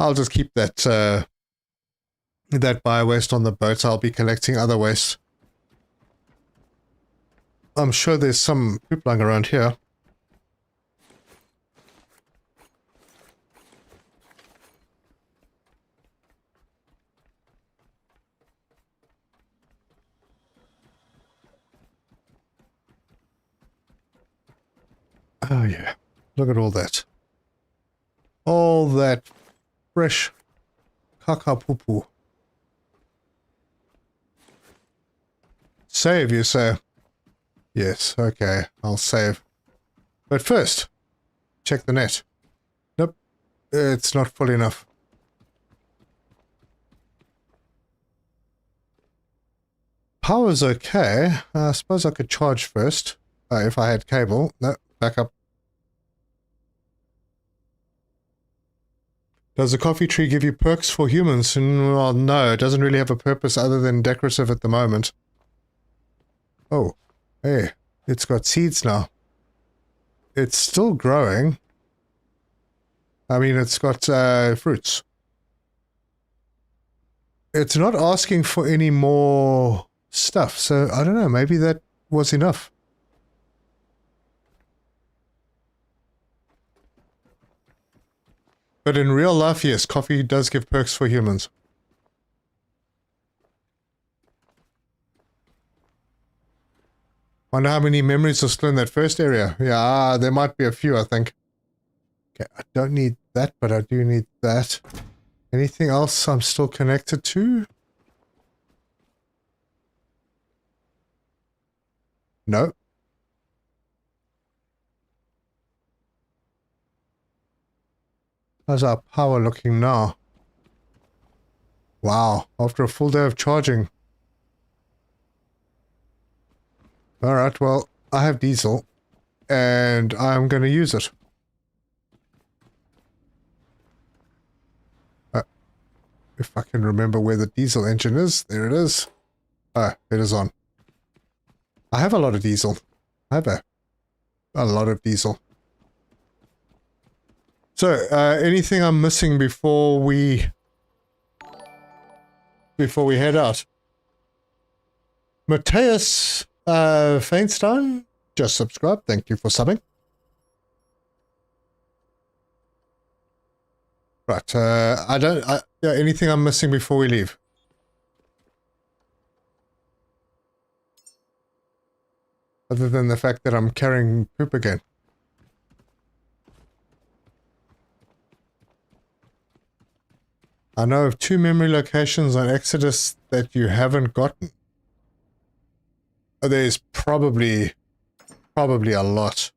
B: I'll just keep that, that bio-waste on the boat. I'll be collecting other waste. I'm sure there's some poop lying around here. Oh yeah, look at all that. All that fresh kakapupu. Save, you say? Yes, okay, I'll save. But first, check the net. Nope, it's not full enough. Power's okay. I suppose I could charge first. If I had cable. No, back up. Does the coffee tree give you perks for humans? Well, no, it doesn't really have a purpose other than decorative at the moment. Oh, hey, it's got seeds now. It's still growing. I mean, it's got fruits. It's not asking for any more stuff, so I don't know, maybe that was enough. But in real life, yes, coffee does give perks for humans. Wonder how many memories are still in that first area. Yeah, there might be a few, I think. Okay, I don't need that, but I do need that. Anything else I'm still connected to? No. How's our power looking now? Wow, after a full day of charging. Alright, well, I have diesel, and I'm going to use it. If I can remember where the diesel engine is. There it is. Oh, it is on. I have a lot of diesel. I have a lot of diesel. So, anything I'm missing before we head out? Mateus Feinstein, just subscribe. Thank you for subbing. Right, yeah, anything I'm missing before we leave? Other than the fact that I'm carrying poop again. I know of 2 memory locations on Exodus that you haven't gotten. There's probably a lot.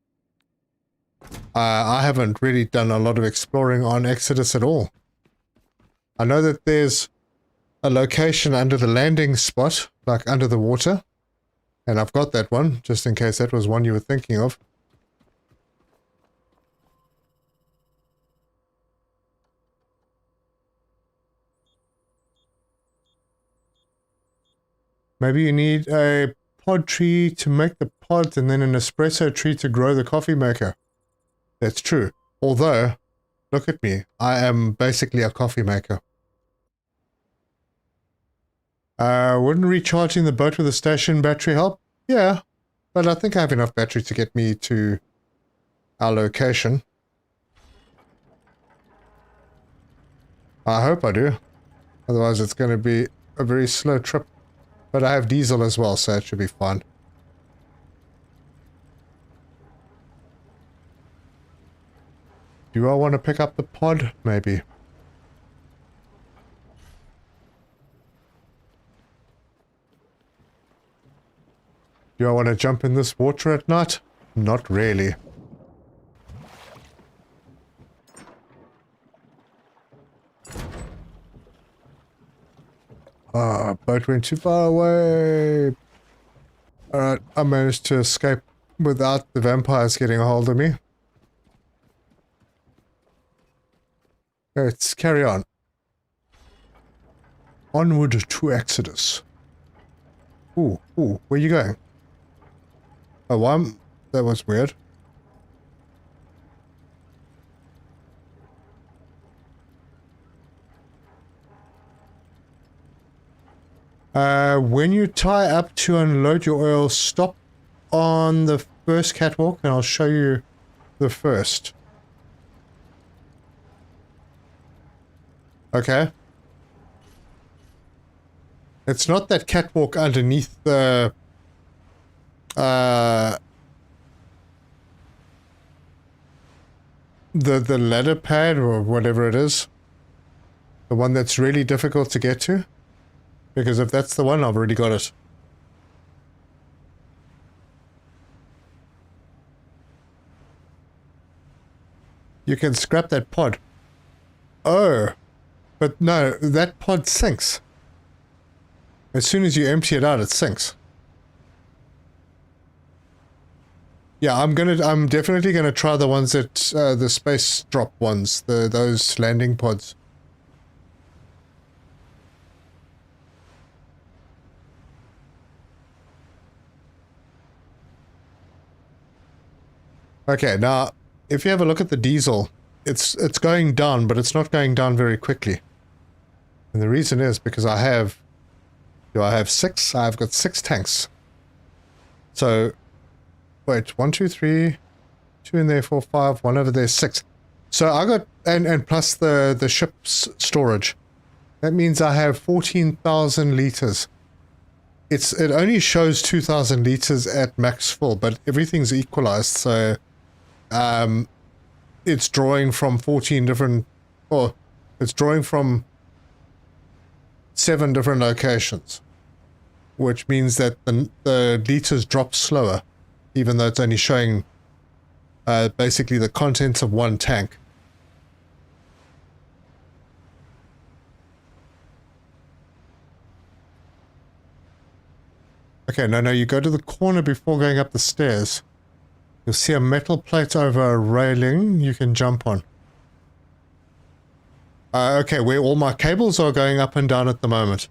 B: I haven't really done a lot of exploring on Exodus at all. I know that there's a location under the landing spot, like under the water. And I've got that one, just in case that was one you were thinking of. Maybe you need a pod tree to make the pods and then an espresso tree to grow the coffee maker. That's true. Although, look at me. I am basically a coffee maker. Wouldn't recharging the boat with a station battery help? Yeah, but I think I have enough battery to get me to our location. I hope I do. Otherwise it's going to be a very slow trip. But I have diesel as well, so it should be fun. Do I want to pick up the pod? Maybe. Do I want to jump in this water at night? Not really. Ah, boat went too far away. Alright, I managed to escape without the vampires getting a hold of me. Let's carry on. Onward to Exodus. Ooh, where are you going? Oh, that was weird. When you tie up to unload your oil, stop on the first catwalk and I'll show you the first. Okay. It's not that catwalk underneath the ladder pad or whatever it is. The one that's really difficult to get to. Because if that's the one, I've already got it. You can scrap that pod. Oh. But no, that pod sinks. As soon as you empty it out, it sinks. Yeah, I'm definitely gonna try the ones that, the space drop ones, those landing pods. Okay, now, if you have a look at the diesel, it's going down, but it's not going down very quickly. And the reason is because I have 6? I've got 6 tanks. So, wait, 1, 2, 3, 2 in there, 4, 5, 1 over there, 6. So I got, and plus the ship's storage. That means I have 14,000 liters. It only shows 2,000 liters at max full, but everything's equalized, so it's drawing from 14 different, or it's drawing from 7 different locations, which means that the liters drop slower, even though it's only showing basically the contents of one tank. Okay, no, you go to the corner before going up the stairs. You'll see a metal plate over a railing you can jump on. Okay, where all my cables are going up and down at the moment.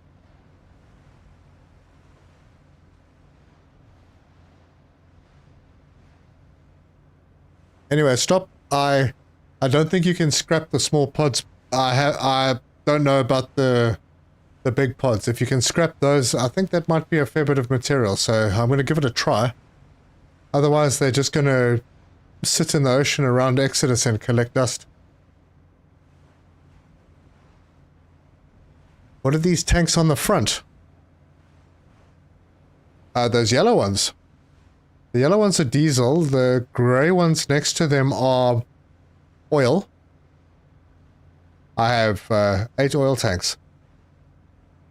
B: Anyway, stop. I don't think you can scrap the small pods. I don't know about the big pods. If you can scrap those, I think that might be a fair bit of material, so I'm going to give it a try. Otherwise, they're just going to sit in the ocean around Exodus and collect dust. What are these tanks on the front? Those yellow ones. The yellow ones are diesel. The grey ones next to them are oil. I have 8 oil tanks.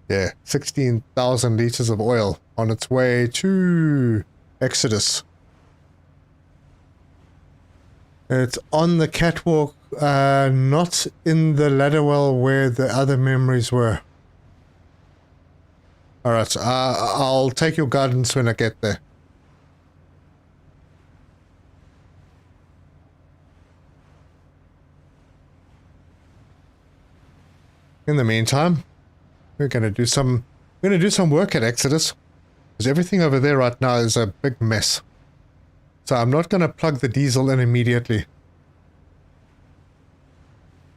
B: Yeah, 16,000 liters of oil on its way to Exodus. It's on the catwalk, not in the ladder well where the other memories were. Alright, I'll take your guidance when I get there. In the meantime, we're going to do some work at Exodus, because everything over there right now is a big mess. So I'm not going to plug the diesel in immediately.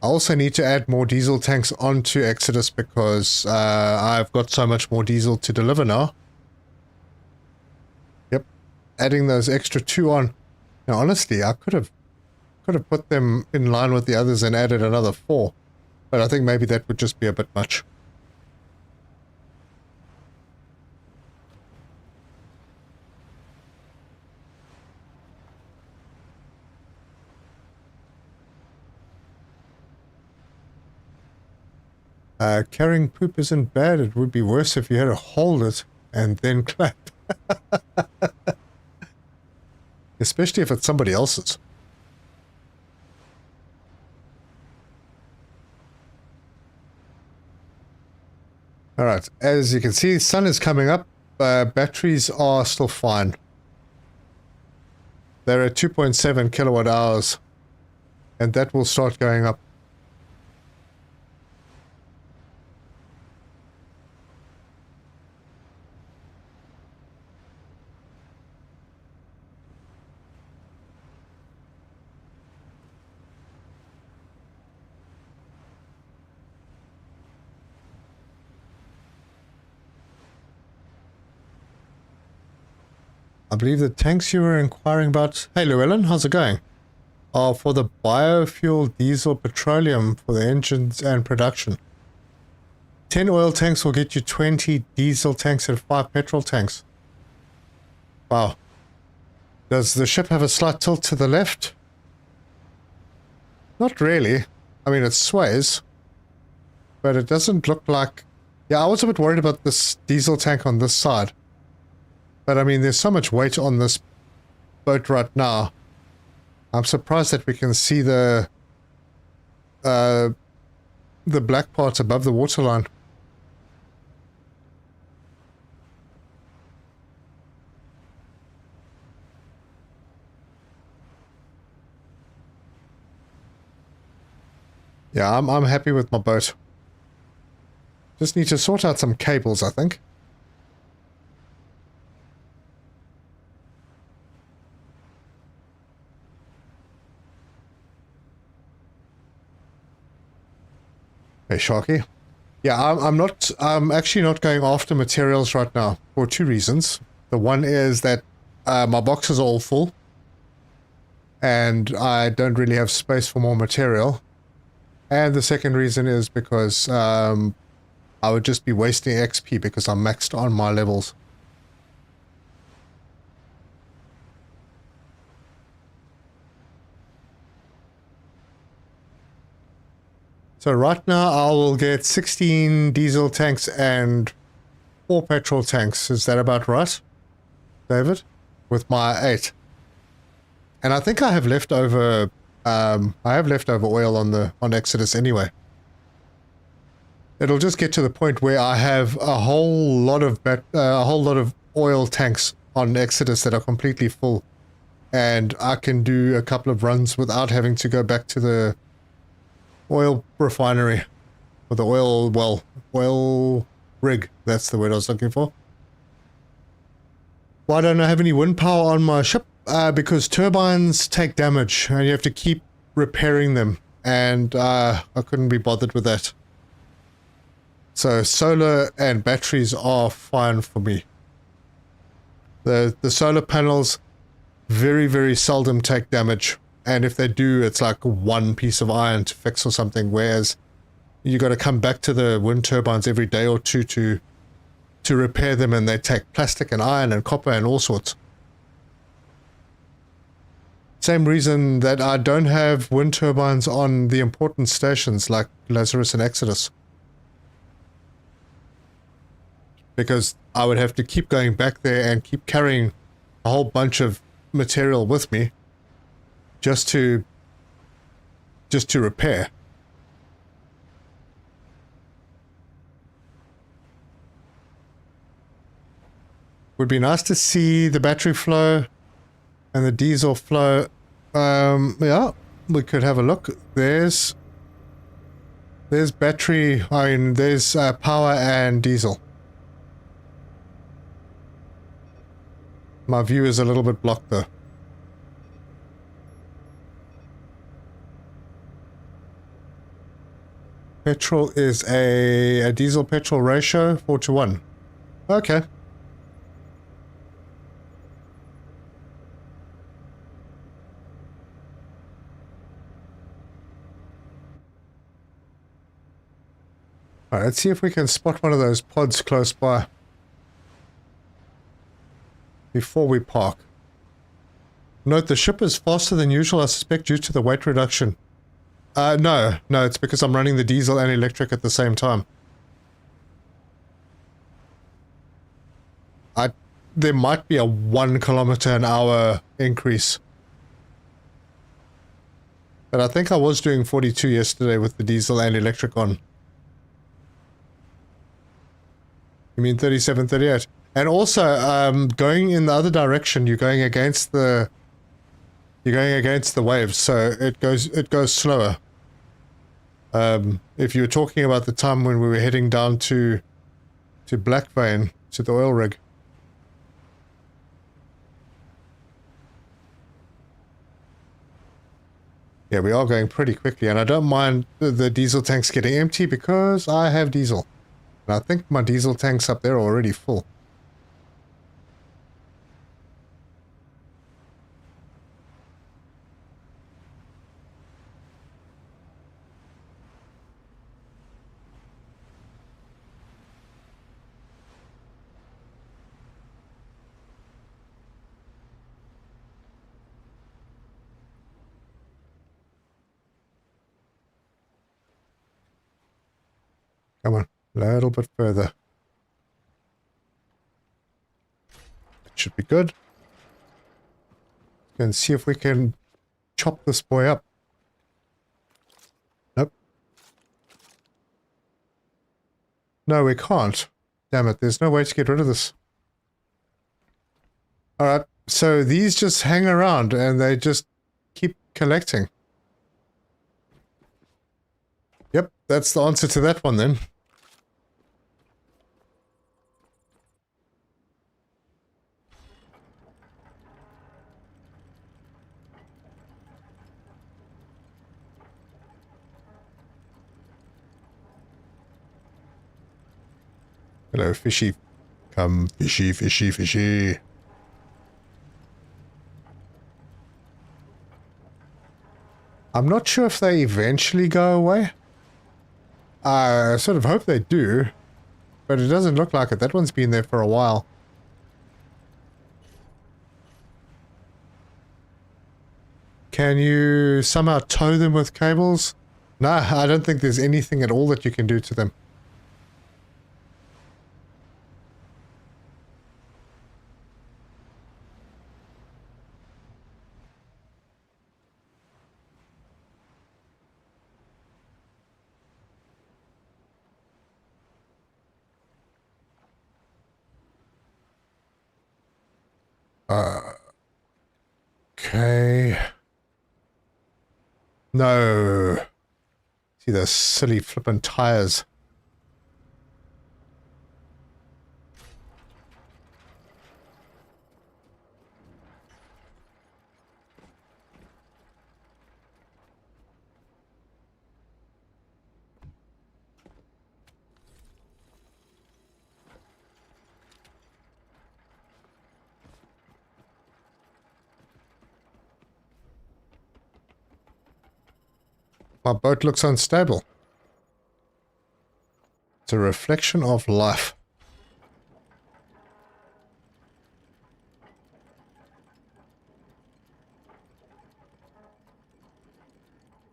B: I also need to add more diesel tanks onto Exodus because I've got so much more diesel to deliver now. Yep, adding those extra 2 on. Now honestly, I could have put them in line with the others and added another 4. But I think maybe that would just be a bit much. Carrying poop isn't bad. It would be worse if you had to hold it and then clap. Especially if it's somebody else's. Alright, as you can see, sun is coming up. Batteries are still fine. They're at 2.7 kilowatt hours. And that will start going up. I believe the tanks you were inquiring about... Hey Llewellyn, how's it going? Are for the biofuel diesel petroleum for the engines and production. 10 oil tanks will get you 20 diesel tanks and 5 petrol tanks. Wow. Does the ship have a slight tilt to the left? Not really. I mean, it sways. But it doesn't look like... Yeah, I was a bit worried about this diesel tank on this side. But I mean, there's so much weight on this boat right now. I'm surprised that we can see the black parts above the waterline. Yeah, I'm happy with my boat. Just need to sort out some cables, I think. Hey, Sharky. Yeah, I'm actually not going after materials right now for 2 reasons. The one is that my boxes are all full and I don't really have space for more material. And the second reason is because I would just be wasting XP because I'm maxed on my levels. So right now I will get 16 diesel tanks and 4 petrol tanks. Is that about right, David? With my 8. And I think I have leftover oil on Exodus anyway. It'll just get to the point where I have a whole lot of oil tanks on Exodus that are completely full, and I can do a couple of runs without having to go back to the oil refinery or the oil rig. That's the word I was looking for. Why don't I have any wind power on my ship? Because turbines take damage and you have to keep repairing them, and I couldn't be bothered with that. So solar and batteries are fine for me. The solar panels very, very seldom take damage, and if they do, it's like one piece of iron to fix or something, whereas you got to come back to the wind turbines every day or two to repair them, and they take plastic and iron and copper and all sorts. Same reason that I don't have wind turbines on the important stations like Lazarus and Exodus. Because I would have to keep going back there and keep carrying a whole bunch of material with me just to repair. Would be nice to see the battery flow and the diesel flow. Yeah, we could have a look. There's battery, there's power and diesel. My view is a little bit blocked though. Petrol is a diesel petrol ratio 4:1. Okay. Alright, let's see if we can spot one of those pods close by before we park. Note the ship is faster than usual, I suspect due to the weight reduction. No, it's because I'm running the diesel and electric at the same time. There might be a 1 kilometer an hour increase. But I think I was doing 42 yesterday with the diesel and electric on. You mean 37, 38? And also, going in the other direction, you're going against the waves, so it goes slower. If you were talking about the time when we were heading down to Blackvane, to the oil rig. Yeah, we are going pretty quickly, and I don't mind the diesel tanks getting empty because I have diesel. And I think my diesel tanks up there are already full. Come on, a little bit further. That should be good. And see if we can chop this boy up. Nope. No, we can't. Damn it, there's no way to get rid of this. Alright, so these just hang around and they just keep collecting. Yep, that's the answer to that one then. Hello, fishy. Come, fishy, fishy, fishy. I'm not sure if they eventually go away. I sort of hope they do, but it doesn't look like it. That one's been there for a while. Can you somehow tow them with cables? No, I don't think there's anything at all that you can do to them. Okay. No. See those silly flippin' tires. My boat looks unstable. It's a reflection of life.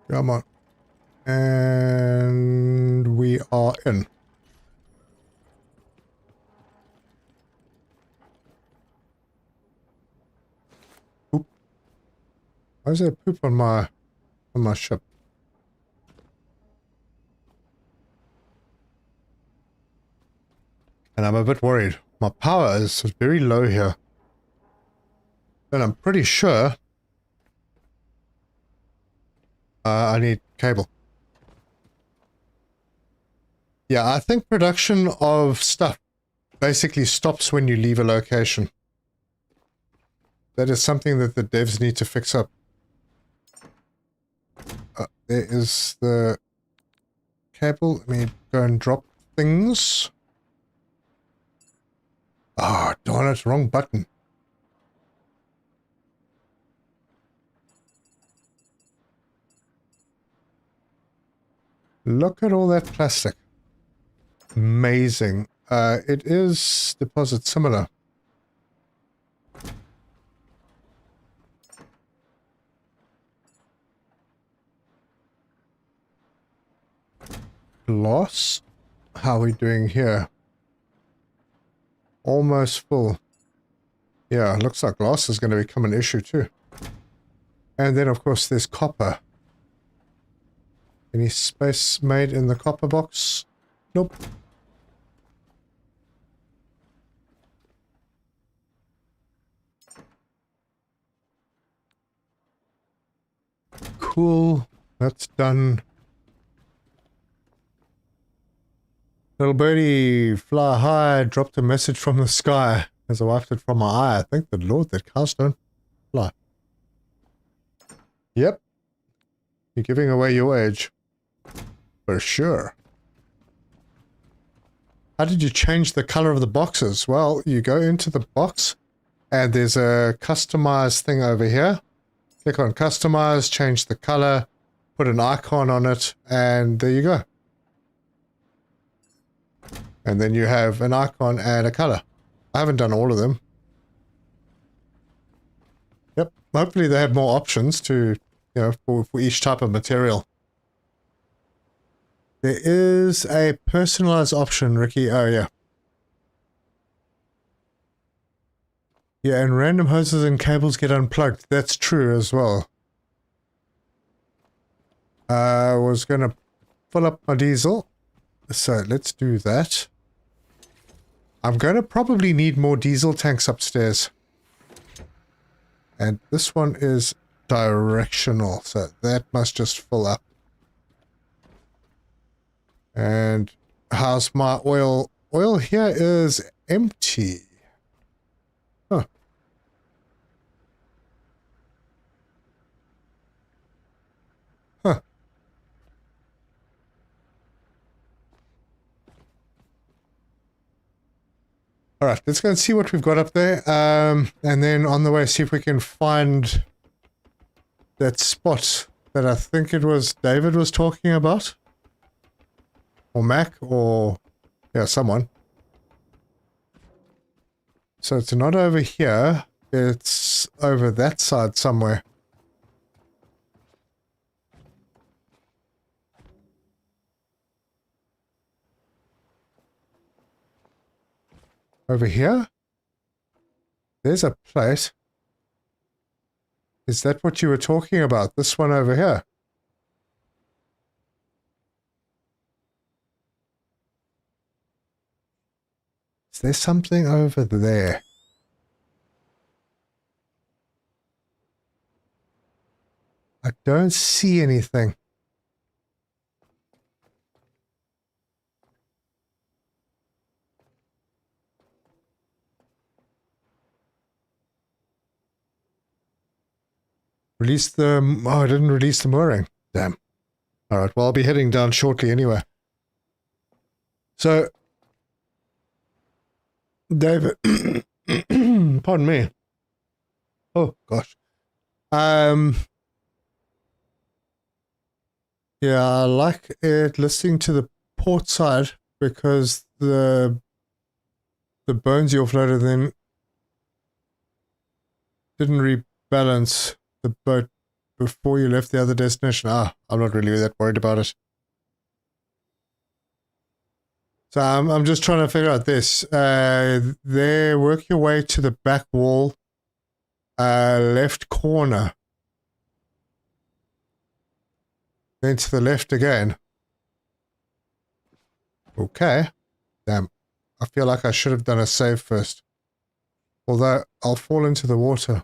B: Come on. And we are in. Poop. Why is there poop on my ship? And I'm a bit worried. My power is very low here. And I'm pretty sure I need cable. Yeah, I think production of stuff basically stops when you leave a location. That is something that the devs need to fix up. There is the cable. Let me go and drop things. Ah, oh, darn it, wrong button. Look at all that plastic. Amazing. It is deposit similar. Glass? How are we doing here? Almost full. Yeah, looks like glass is going to become an issue too. And then of course there's copper. Any space made in the copper box? Nope. Cool. That's done. Little birdie, fly high, dropped a message from the sky as I wiped it from my eye. I thank the Lord that cows don't fly. Yep. You're giving away your age. For sure. How did you change the color of the boxes? Well, you go into the box and there's a customize thing over here. Click on customize, change the color, put an icon on it, and there you go. And then you have an icon and a color. I haven't done all of them. Yep. Hopefully they have more options to, you know, for each type of material. There is a personalized option, Ricky. Oh, yeah. Yeah, and random hoses and cables get unplugged. That's true as well. I was going to fill up my diesel. So let's do that. I'm going to probably need more diesel tanks upstairs. And this one is directional, so that must just fill up. And how's my oil? Oil here is empty. Huh. Huh. All right, let's go and see what we've got up there. And then on the way, see if we can find that spot that I think it was David was talking about. Or Mac, or yeah, someone. So it's not over here. It's over that side somewhere. Over here? There's a plate. Is that what you were talking about? This one over here? Is there something over there? I don't see anything. Release the... Oh, I didn't release the mooring. Damn. Alright, well, I'll be heading down shortly anyway. So... David... Pardon me. Oh, gosh. Yeah, I like it listening to the port side because the bones you offloaded then didn't rebalance the boat before you left the other destination. I'm not really that worried about it. So I'm just trying to figure out this. There, work your way to the back wall, left corner. Then to the left again. Okay. Damn. I feel like I should have done a save first. Although, I'll fall into the water.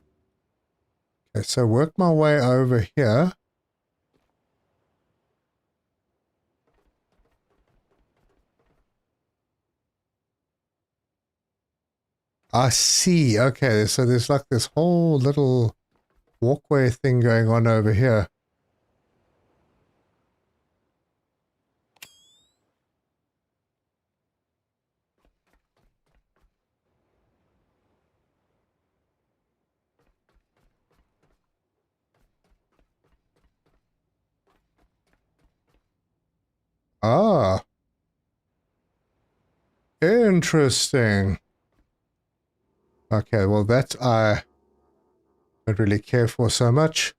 B: Okay, so work my way over here. I see. Okay, so there's like this whole little walkway thing going on over here. Ah. Interesting. Okay, well that I don't really care for so much.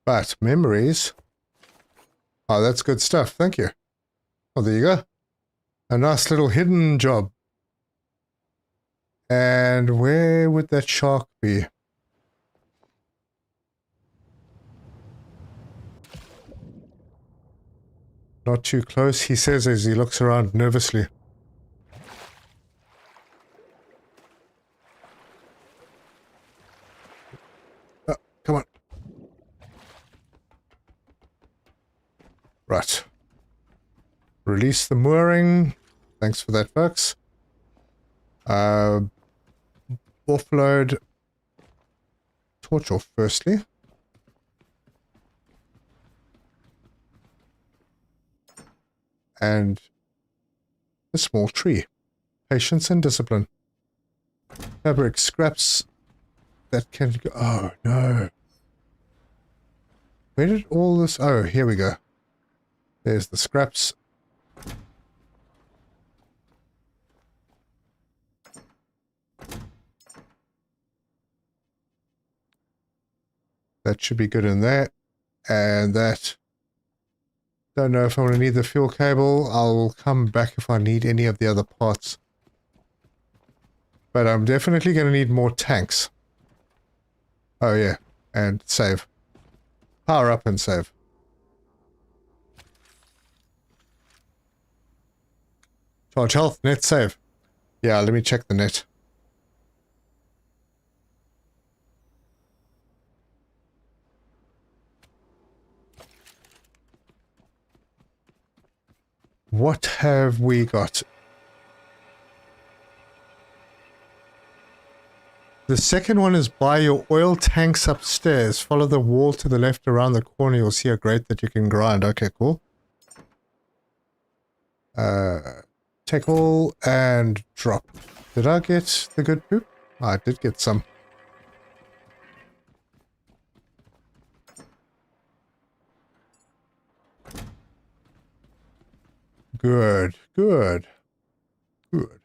B: But memories. Oh, that's good stuff. Thank you. Oh, there you go. A nice little hidden job. And where would that shark be? Not too close, he says as he looks around nervously. Oh, come on. Right. Release the mooring. Thanks for that, folks. Offload torch off firstly. And a small tree. Patience and discipline. Fabric scraps that can go... Oh, no. Where did all this... Oh, here we go. There's the scraps. That should be good in there. And that... Don't know if I'm going to need the fuel cable. I'll come back if I need any of the other parts. But I'm definitely going to need more tanks. Oh yeah, and save. Power up and save. Charge health, net save. Yeah, let me check the net. What have we got? The second one is buy your oil tanks upstairs. Follow the wall to the left around the corner. You'll see a grate that you can grind. Okay, cool. Take all and drop. Did I get the good poop? Oh, I did get some. Good, good, good.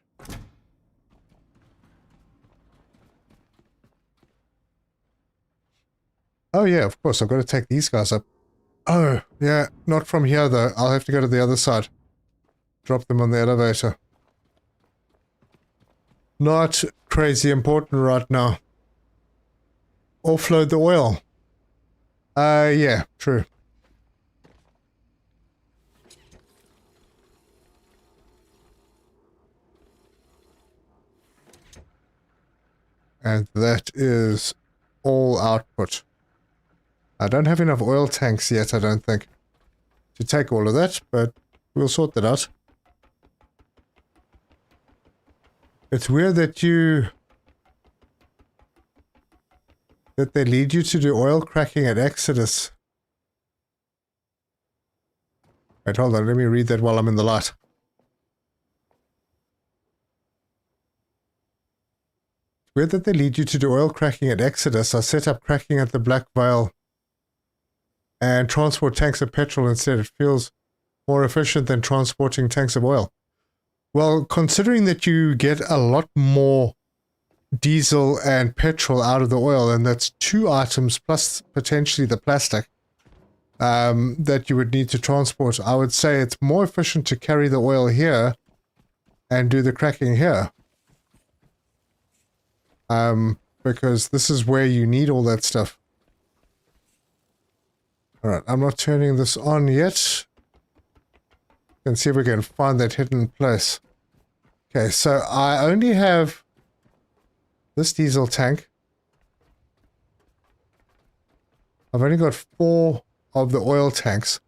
B: Oh yeah, of course, I've got to take these guys up. Oh, yeah, not from here though. I'll have to go to the other side. Drop them on the elevator. Not crazy important right now. Offload the oil. Yeah, true. And that is all output. I don't have enough oil tanks yet, I don't think, to take all of that, but we'll sort that out. It's weird that they lead you to do oil cracking at Exodus. Wait, hold on, let me read that while I'm in the light. It's weird that they lead you to do oil cracking at Exodus. I set up cracking at the Black Veil and transport tanks of petrol instead. It feels more efficient than transporting tanks of oil. Well, considering that you get a lot more diesel and petrol out of the oil, and that's 2 items plus potentially the plastic that you would need to transport, I would say it's more efficient to carry the oil here and do the cracking here. Because this is where you need all that stuff. Alright, I'm not turning this on yet. Let's see if we can find that hidden place. Okay, so I only have this diesel tank. I've only got 4 of the oil tanks.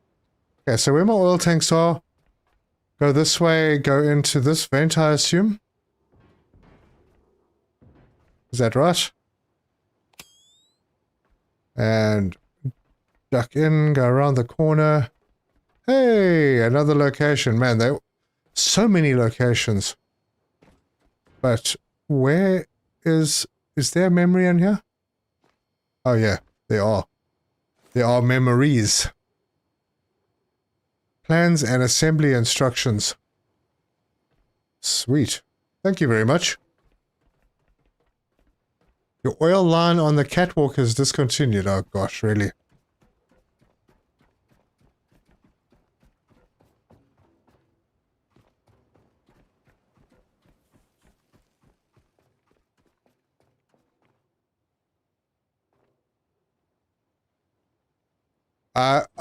B: Okay, so where my oil tanks are, go this way, go into this vent, I assume. Is that right? And duck in, go around the corner. Hey, another location. Man, there so many locations. But where is there a memory in here? Oh yeah, there are. There are memories. Plans and assembly instructions. Sweet. Thank you very much. Your oil line on the catwalk is discontinued. Oh gosh, really?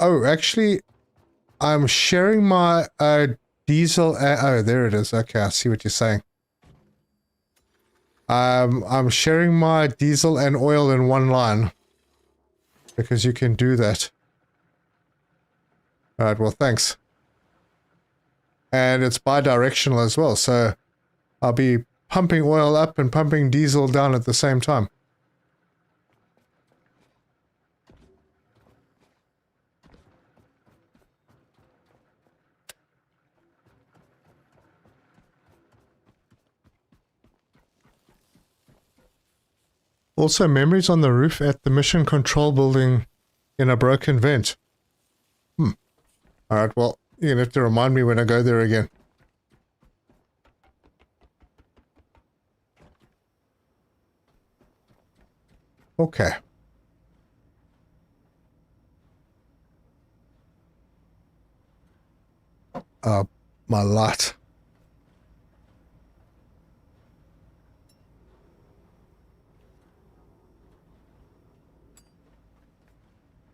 B: Oh, actually, I'm sharing my diesel. Oh, there it is. Okay, I see what you're saying. I'm sharing my diesel and oil in one line because you can do that. All right, well, thanks. And it's bi-directional as well, so I'll be pumping oil up and pumping diesel down at the same time. Also, memories on the roof at the mission control building in a broken vent. Alright, well, you're gonna have to remind me when I go there again. Okay. My light.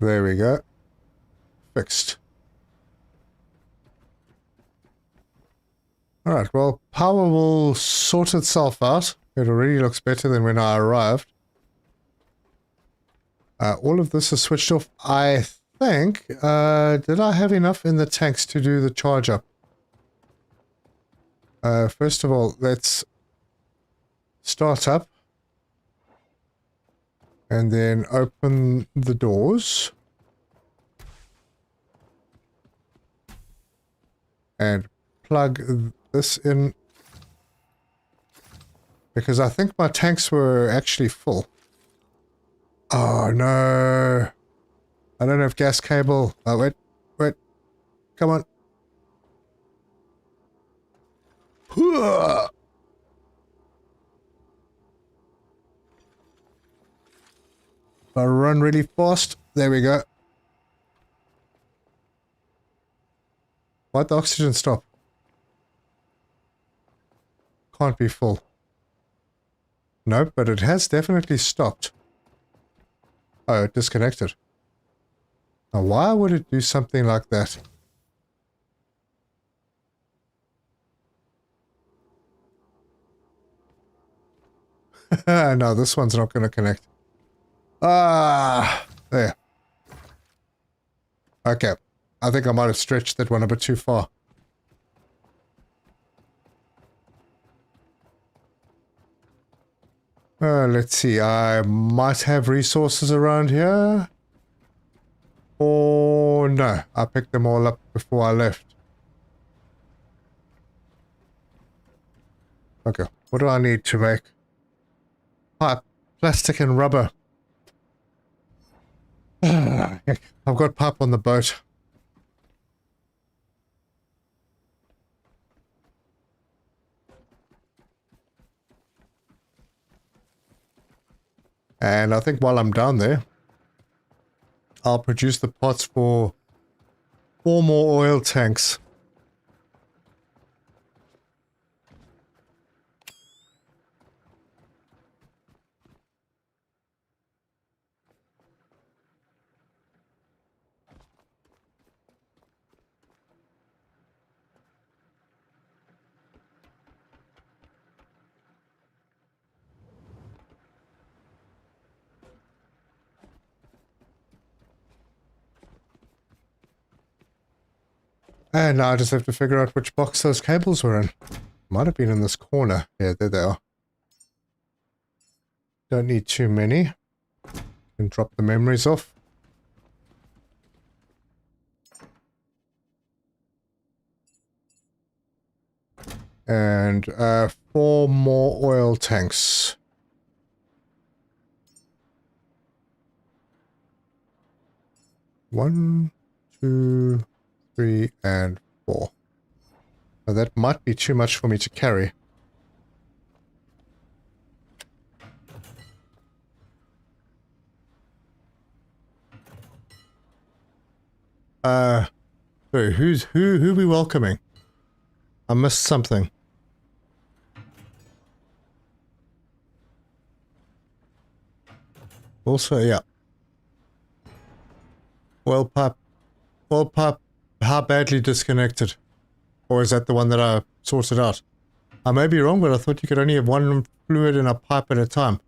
B: There we go. Fixed. Alright, well, power will sort itself out. It already looks better than when I arrived. All of this is switched off. I think, did I have enough in the tanks to do the charge up? First of all, let's start up. And then open the doors. And plug this in. Because I think my tanks were actually full. Oh no. I don't have gas cable. Oh, wait. Come on. If I run really fast. There we go. Why'd the oxygen stop? Can't be full. Nope, but it has definitely stopped. Oh, it disconnected. Now, why would it do something like that? No, this one's not going to connect. Ah, there. Okay. I think I might have stretched that one a bit too far. Let's see. I might have resources around here. Or no, I picked them all up before I left. Okay, what do I need to make? Pipe, plastic and rubber. I've got pipe on the boat. And I think while I'm down there, I'll produce the pots for 4 more oil tanks. And now I just have to figure out which box those cables were in. Might have been in this corner. Yeah, there they are. Don't need too many. Can drop the memories off. And 4 more oil tanks. 1, 2, 3, and 4. Now that might be too much for me to carry. Sorry, who are we welcoming? I missed something. Also, yeah. Oil pipe, how badly disconnected? Or is that the one that I sorted out? I may be wrong, but I thought you could only have one fluid in a pipe at a time.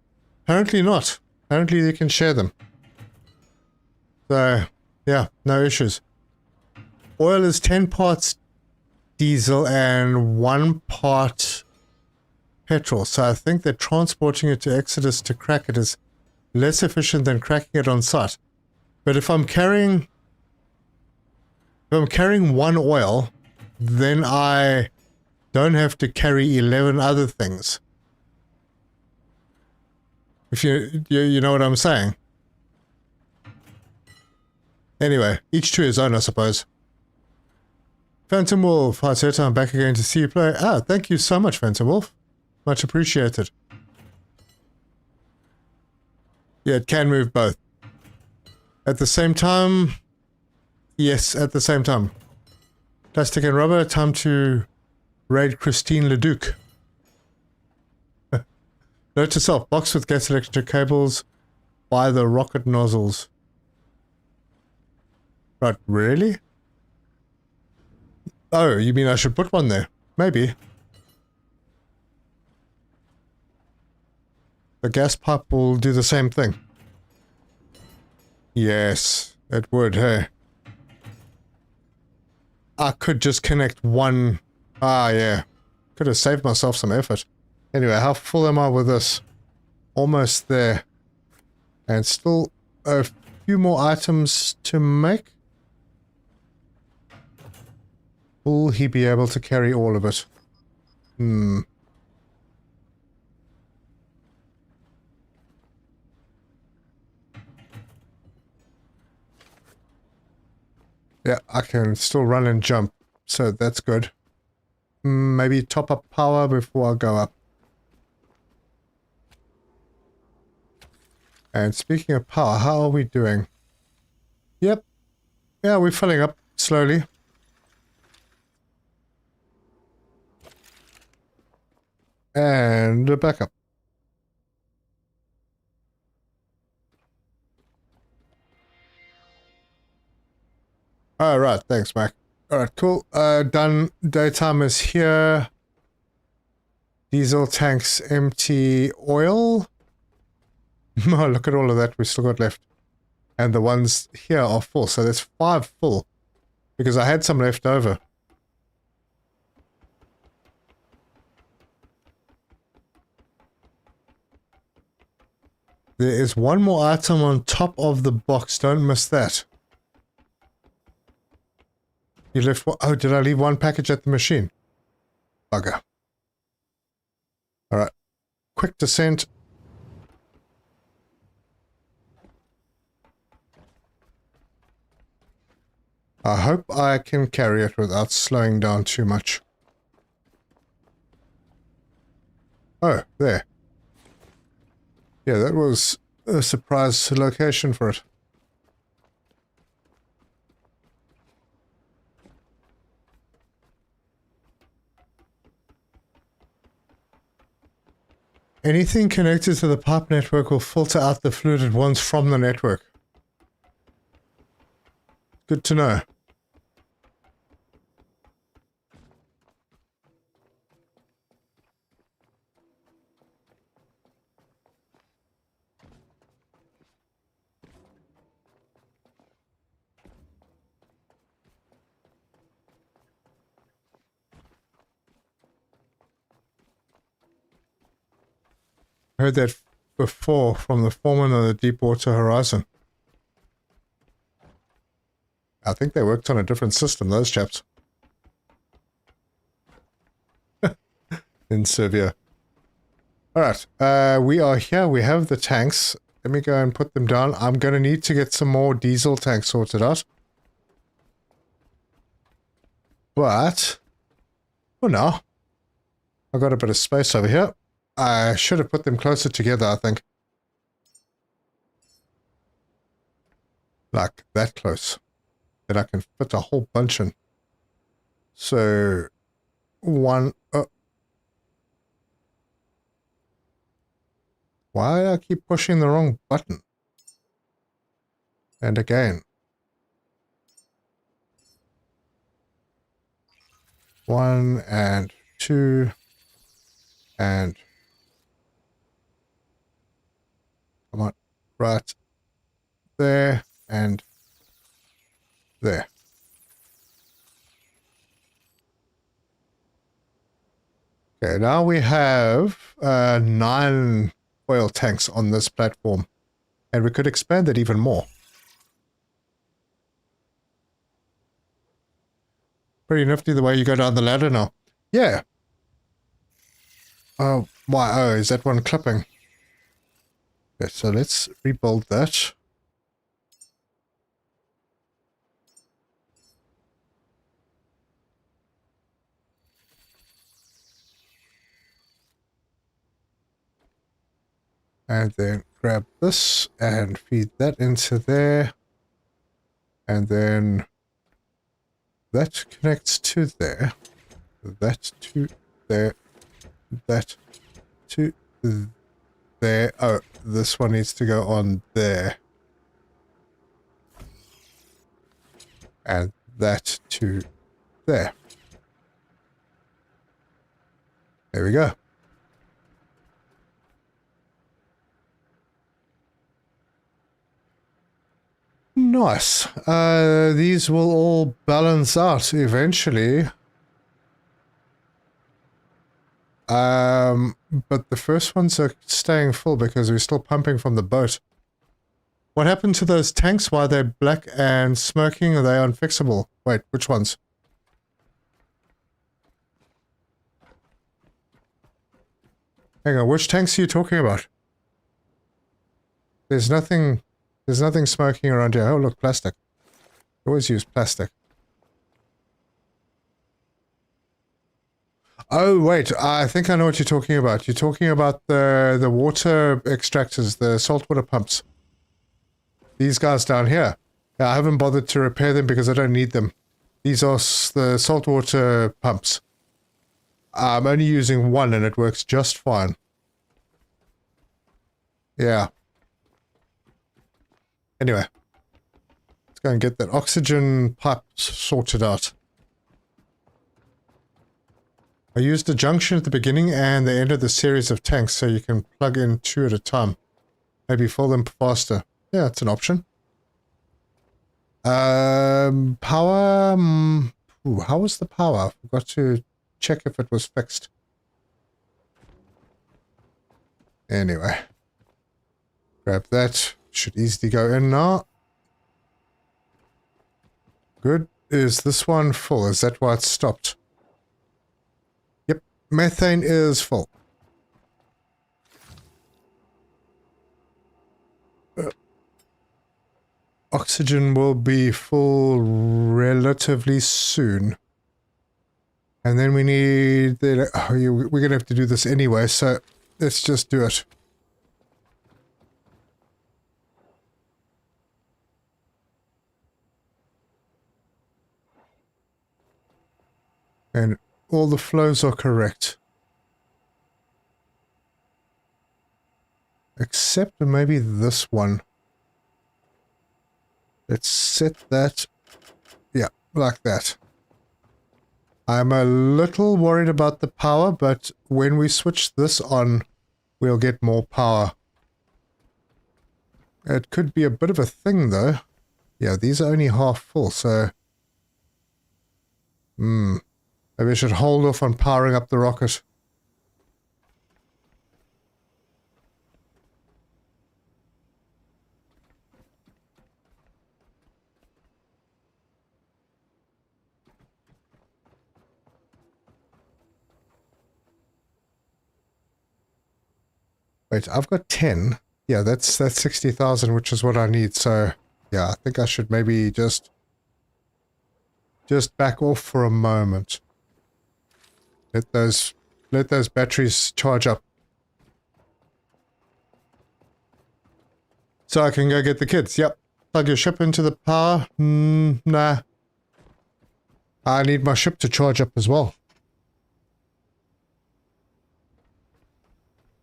B: Apparently not. Apparently they can share them. So, yeah, no issues. Oil is 10 parts diesel and 1 part petrol. So I think that transporting it to Exodus to crack it is less efficient than cracking it on site. But if I'm carrying 1 oil, then I don't have to carry 11 other things. If you know what I'm saying. Anyway, each to his own, I suppose. Phantom Wolf, hi Seta, I'm back again to see you play. Ah, thank you so much, Phantom Wolf. Much appreciated. Yeah, it can move both. At the same time, yes, at the same time. Plastic and rubber, time to raid Christine Leduc. Note to self, box with gas electric cables by the rocket nozzles. Right, really? Oh, you mean I should put one there? Maybe. The gas pipe will do the same thing. Yes, it would, hey. I could just connect one. Ah, yeah. Could have saved myself some effort. Anyway, how full am I with this? Almost there. And still a few more items to make. Will he be able to carry all of it? Yeah, I can still run and jump, so that's good. Maybe top up power before I go up. And speaking of power, how are we doing? Yep. Yeah, we're filling up slowly. And back up. Oh, right. Thanks, Mac. All right, cool. Done. Daytime is here. Diesel tanks empty. Oil. Oh, look at all of that we still got left. And the ones here are full. So there's 5 full. Because I had some left over. There is one more item on top of the box. Don't miss that. You left one. Oh, did I leave one package at the machine? Bugger. Alright. Quick descent. I hope I can carry it without slowing down too much. Oh, there. Yeah, that was a surprise location for it. Anything connected to the pipe network will filter out the fluid at once from the network. Good to know. Heard that before from the foreman of the Deepwater Horizon. I think they worked on a different system, those chaps. In Serbia. Alright, we are here. We have the tanks. Let me go and put them down. I'm going to need to get some more diesel tanks sorted out. But, for now, I've got a bit of space over here. I should have put them closer together, I think. Like that close. Then I can fit a whole bunch in. So, one... Why do I keep pushing the wrong button? And again. 1 and 2 and... Come on, right there and there. Okay, now we have 9 oil tanks on this platform, and we could expand it even more. Pretty nifty the way you go down the ladder now. Yeah. Oh, why? Oh, is that one clipping? Okay, so let's rebuild that. And then grab this and feed that into there. And then that connects to there. That to there. That to there. Oh, this one needs to go on there. And that to there. There we go. Nice. These will all balance out eventually. But the first ones are staying full because we're still pumping from the boat. What happened to those tanks? Why are they black and smoking? Are they unfixable? Wait, which ones? Hang on, which tanks are you talking about? There's nothing smoking around here. Oh, look, plastic. Always use plastic. Oh, wait, I think I know what you're talking about. You're talking about the water extractors, the saltwater pumps. These guys down here. Yeah, I haven't bothered to repair them because I don't need them. These are the saltwater pumps. I'm only using one and it works just fine. Yeah. Anyway. Let's go and get that oxygen pipe sorted out. I used a junction at the beginning and the end of the series of tanks so you can plug in 2 at a time. Maybe fill them faster. Yeah, it's an option. Power... Ooh, how was the power? I forgot to check if it was fixed. Anyway. Grab that. Should easily go in now. Good. Is this one full? Is that why it stopped? Yep. Methane is full. Oxygen will be full relatively soon. And then we need... we're going to have to do this anyway, so let's just do it. And all the flows are correct. Except maybe this one. Let's set that, yeah, like that. I'm a little worried about the power, but when we switch this on, we'll get more power. It could be a bit of a thing, though. Yeah, these are only half full, so... maybe I should hold off on powering up the rocket. Wait, I've got 10. Yeah, that's 60,000, which is what I need. So, yeah, I think I should maybe just back off for a moment. Let those batteries charge up. So I can go get the kids. Yep. Plug your ship into the power. Nah. I need my ship to charge up as well.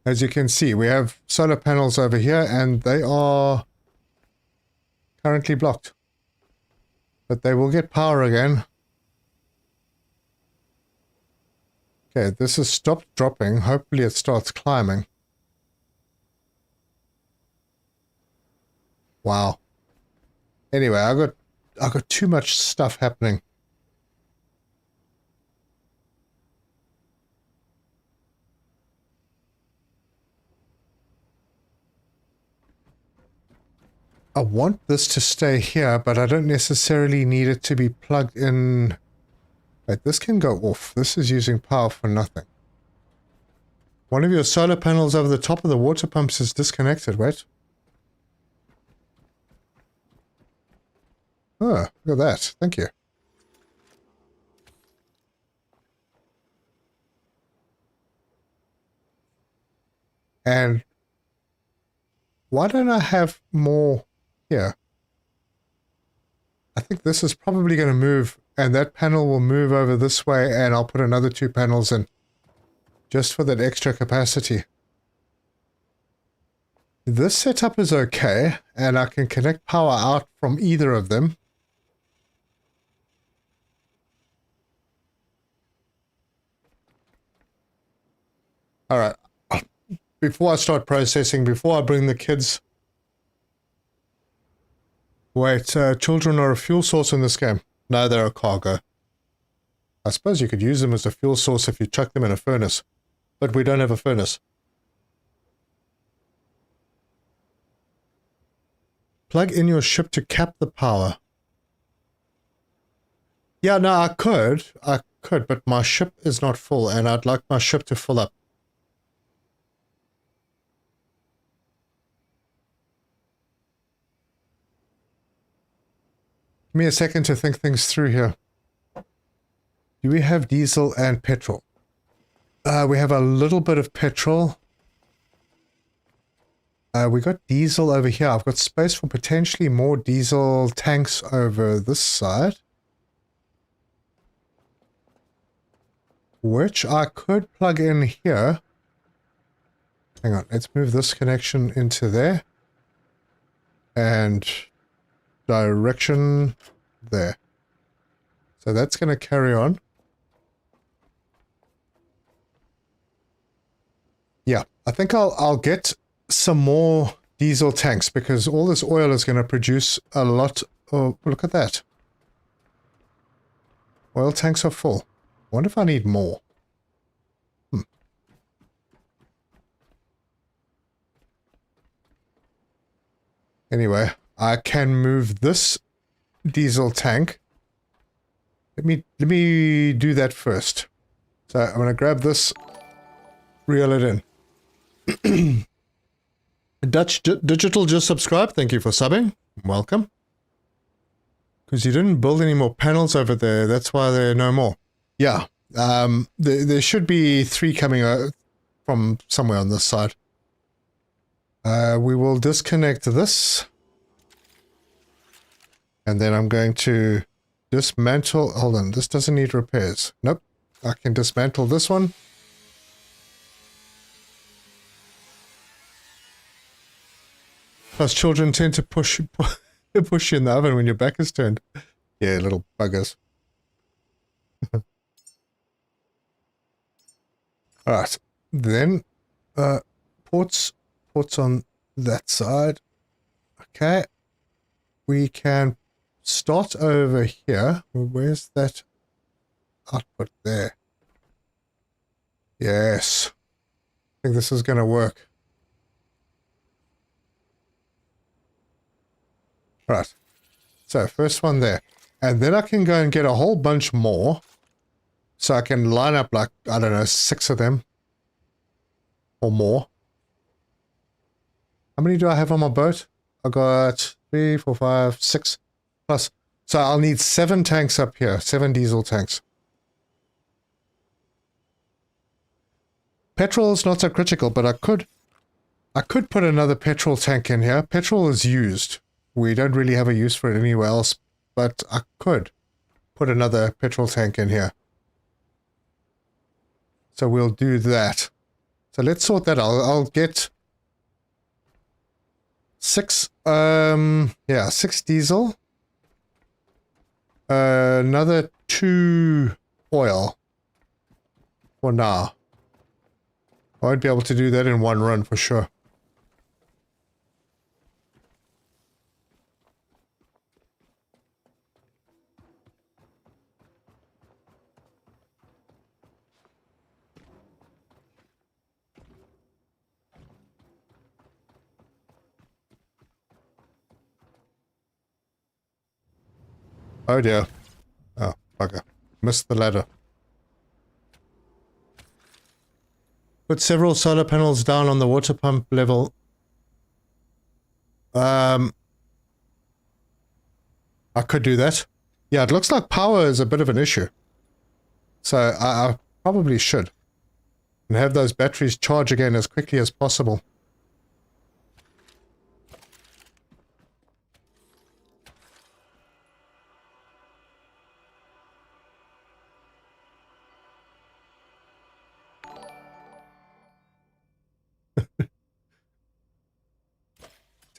B: As you can see, we have solar panels over here, and they are currently blocked. But they will get power again. Okay, this has stopped dropping. Hopefully it starts climbing. Wow. Anyway, I got too much stuff happening. I want this to stay here, but I don't necessarily need it to be plugged in. Wait, this can go off. This is using power for nothing. One of your solar panels over the top of the water pumps is disconnected. Wait. Oh, look at that. Thank you. And why don't I have more here? I think this is probably going to move, and that panel will move over this way, and I'll put another 2 panels in just for that extra capacity. This setup is okay, and I can connect power out from either of them. Alright, before I start processing, before I bring the kids... Wait, children are a fuel source in this game. No, they're a cargo. I suppose you could use them as a fuel source if you chuck them in a furnace. But we don't have a furnace. Plug in your ship to cap the power. Yeah, no, I could, but my ship is not full, and I'd like my ship to fill up. Give me a second to think things through here. Do we have diesel and petrol? We have a little bit of petrol. We got diesel over here. I've got space for potentially more diesel tanks over this side. Which I could plug in here. Hang on, let's move this connection into there. And direction there. So that's going to carry on. Yeah, I think I'll get some more diesel tanks because all this oil is going to produce a lot of... Look at that. Oil tanks are full. I wonder if I need more. Anyway, I can move this diesel tank. Let me do that first. So I'm going to grab this, reel it in. Dutch Digital just subscribed. Thank you for subbing. Welcome. Because you didn't build any more panels over there. That's why there are no more. Yeah. There should be 3 coming from somewhere on this side. We will disconnect this. And then I'm going to dismantle... Hold on, this doesn't need repairs. Nope. I can dismantle this one. Plus children tend to push you in the oven when your back is turned. Yeah, little buggers. Alright. Then, ports on that side. Okay. We can start over here. Where's that output there? Yes. I think this is going to work. Right. So, first one there. And then I can go and get a whole bunch more. So I can line up like, I don't know, 6 of them. Or more. How many do I have on my boat? I got 3, 4, 5, 6 plus. So I'll need 7 tanks up here. 7 diesel tanks. Petrol is not so critical, but I could put another petrol tank in here. Petrol is used. We don't really have a use for it anywhere else, but I could put another petrol tank in here. So we'll do that. So let's sort that out. I'll get 6, 6 diesel. Another 2 oil for now. I won't be able to do that in one run for sure. Oh dear. Oh, bugger. Missed the ladder. Put several solar panels down on the water pump level. I could do that. Yeah, it looks like power is a bit of an issue. So I probably should. And have those batteries charge again as quickly as possible.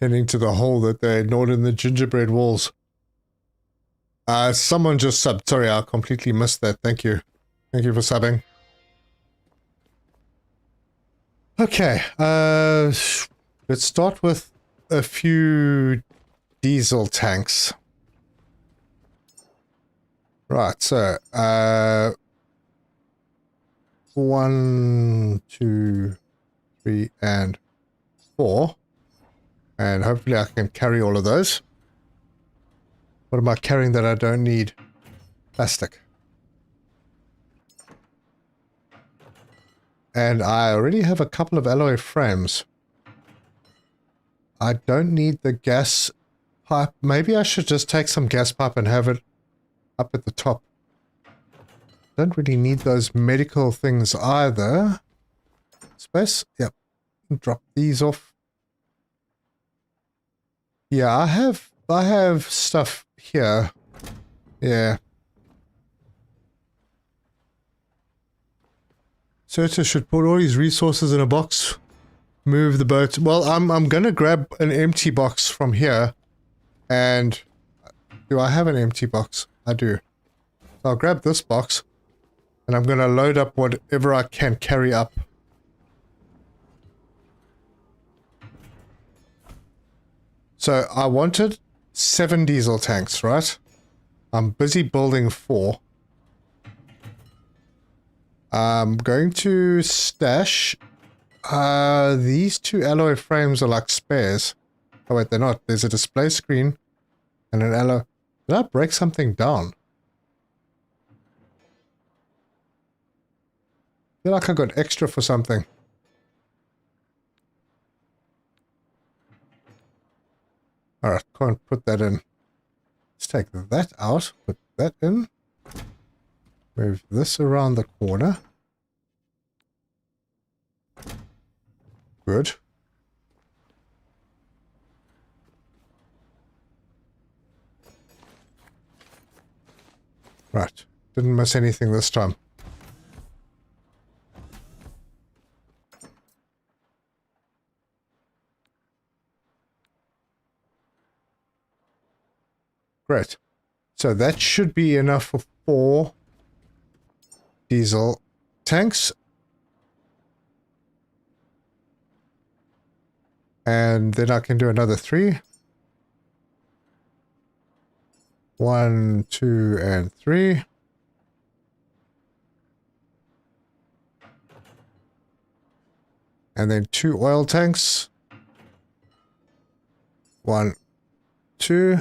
B: Tending to the hole that they ignored in the gingerbread walls. Someone just subbed. Sorry, I completely missed that. Thank you. Thank you for subbing. Okay. Let's start with a few diesel tanks. Right, so, 1, 2, 3, and 4. And hopefully I can carry all of those. What am I carrying that I don't need? Plastic. And I already have a couple of alloy frames. I don't need the gas pipe. Maybe I should just take some gas pipe and have it up at the top. Don't really need those medical things either. Space? Yep. Drop these off. Yeah, I have stuff here. Yeah. Serta should put all his resources in a box. Move the boat. Well, I'm gonna grab an empty box from here and Do I have an empty box? I do. So I'll grab this box. And I'm going to load up whatever I can carry up. So I wanted 7 diesel tanks, right? I'm busy building 4. I'm going to stash... these 2 alloy frames are like spares. Oh wait, they're not. There's a display screen and an alloy... Did I break something down? I feel like I got extra for something. Alright, can't put that in. Let's take that out, put that in. Move this around the corner. Good. Right, didn't miss anything this time. Great. So that should be enough for 4 diesel tanks. And then I can do another 3. 1, 2, and 3. And then 2 oil tanks. 1, 2.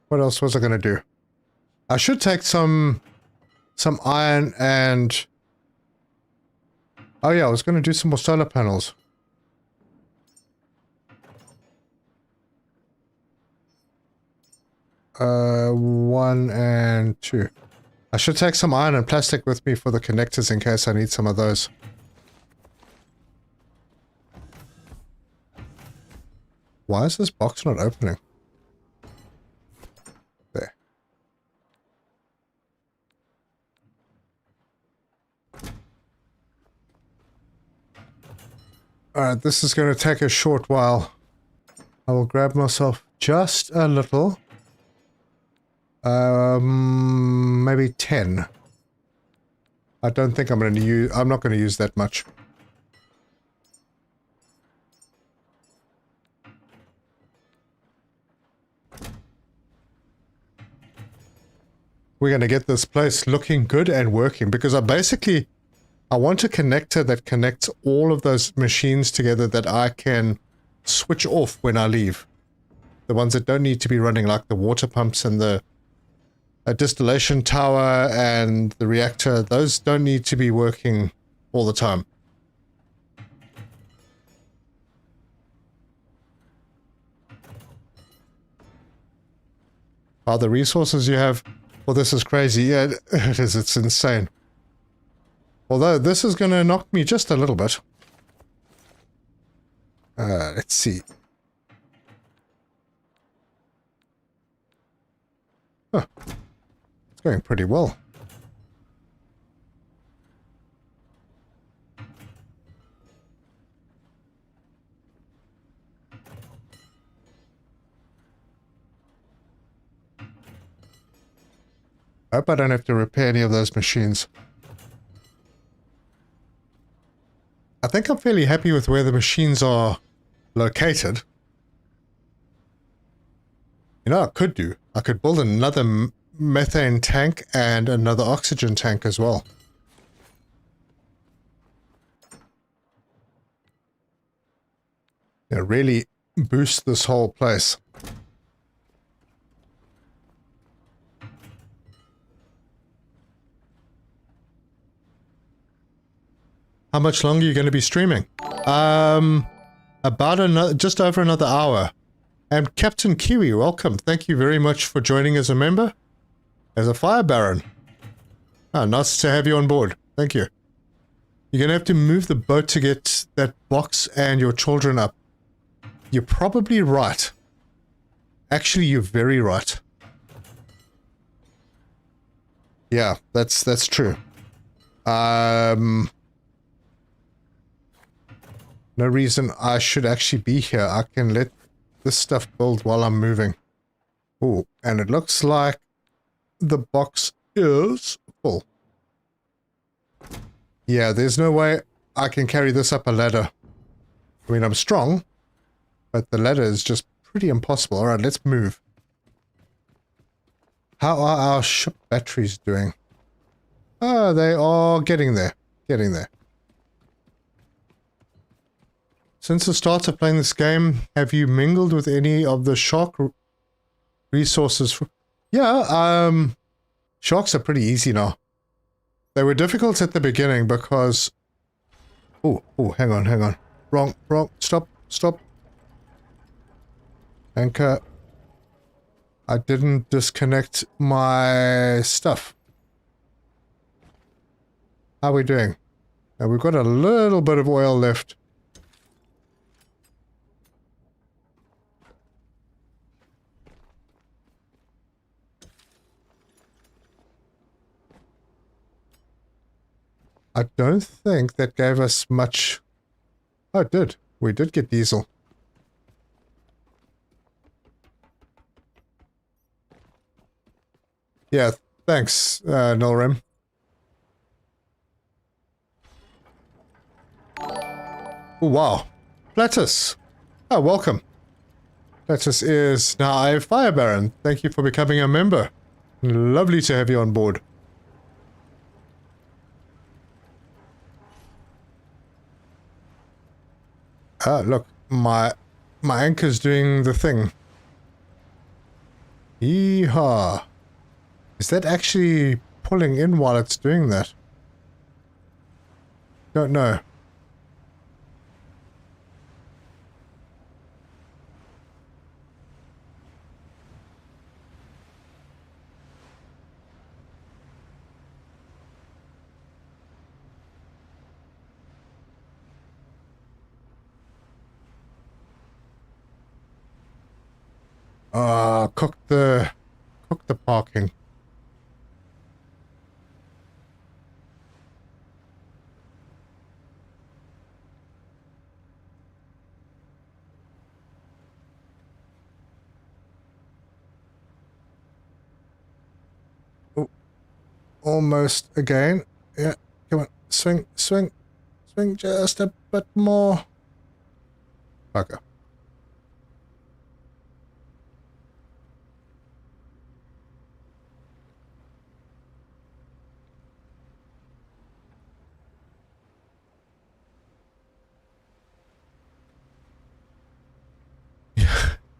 B: What else was I going to do? I should take some iron and... Oh yeah, I was going to do some more solar panels. One and 2. I should take some iron and plastic with me for the connectors in case I need some of those. Why is this box not opening? There. Alright, this is going to take a short while. I will grab myself just a little. Maybe 10. I don't think I'm going to use... I'm not going to use that much. We're going to get this place looking good and working because I want a connector that connects all of those machines together that I can switch off when I leave. The ones that don't need to be running, like the water pumps and the distillation tower and the reactor, those don't need to be working all the time. Are the resources you have? Well, this is crazy. Yeah, it is. It's insane. Although this is going to knock me just a little bit. Let's see. Huh. It's going pretty well. I hope I don't have to repair any of those machines. I think I'm fairly happy with where the machines are located. You know what I could do? I could build another methane tank and another oxygen tank as well. Yeah, really boost this whole place. How much longer are you going to be streaming? Just over another hour. And Captain Kiwi, welcome. Thank you very much for joining as a member. As a fire baron. Ah, nice to have you on board. Thank you. You're going to have to move the boat to get that box and your children up. You're probably right. Actually, you're very right. Yeah, that's true. No reason I should actually be here. I can let this stuff build while I'm moving. Oh, and it looks like the box is full. Yeah, there's no way I can carry this up a ladder. I mean, I'm strong, but the ladder is just pretty impossible. All right, let's move. How are our ship batteries doing? Oh, they are getting there. Getting there. Since the start of playing this game, have you mingled with any of the shark resources? Yeah, sharks are pretty easy now. They were difficult at the beginning because... Oh, hang on. Wrong, stop. Anchor. I didn't disconnect my stuff. How are we doing? Now we've got a little bit of oil left. I don't think that gave us much... Oh, it did. We did get diesel. Yeah, thanks, Nolrim. Oh, wow. Platus. Oh, welcome. Platus is now a Fire Baron. Thank you for becoming a member. Lovely to have you on board. Ah, look, my anchor's doing the thing. Yeehaw. Is that actually pulling in while it's doing that? Don't know. Cook the parking. Oh, almost again. Yeah, come on, swing just a bit more. Okay.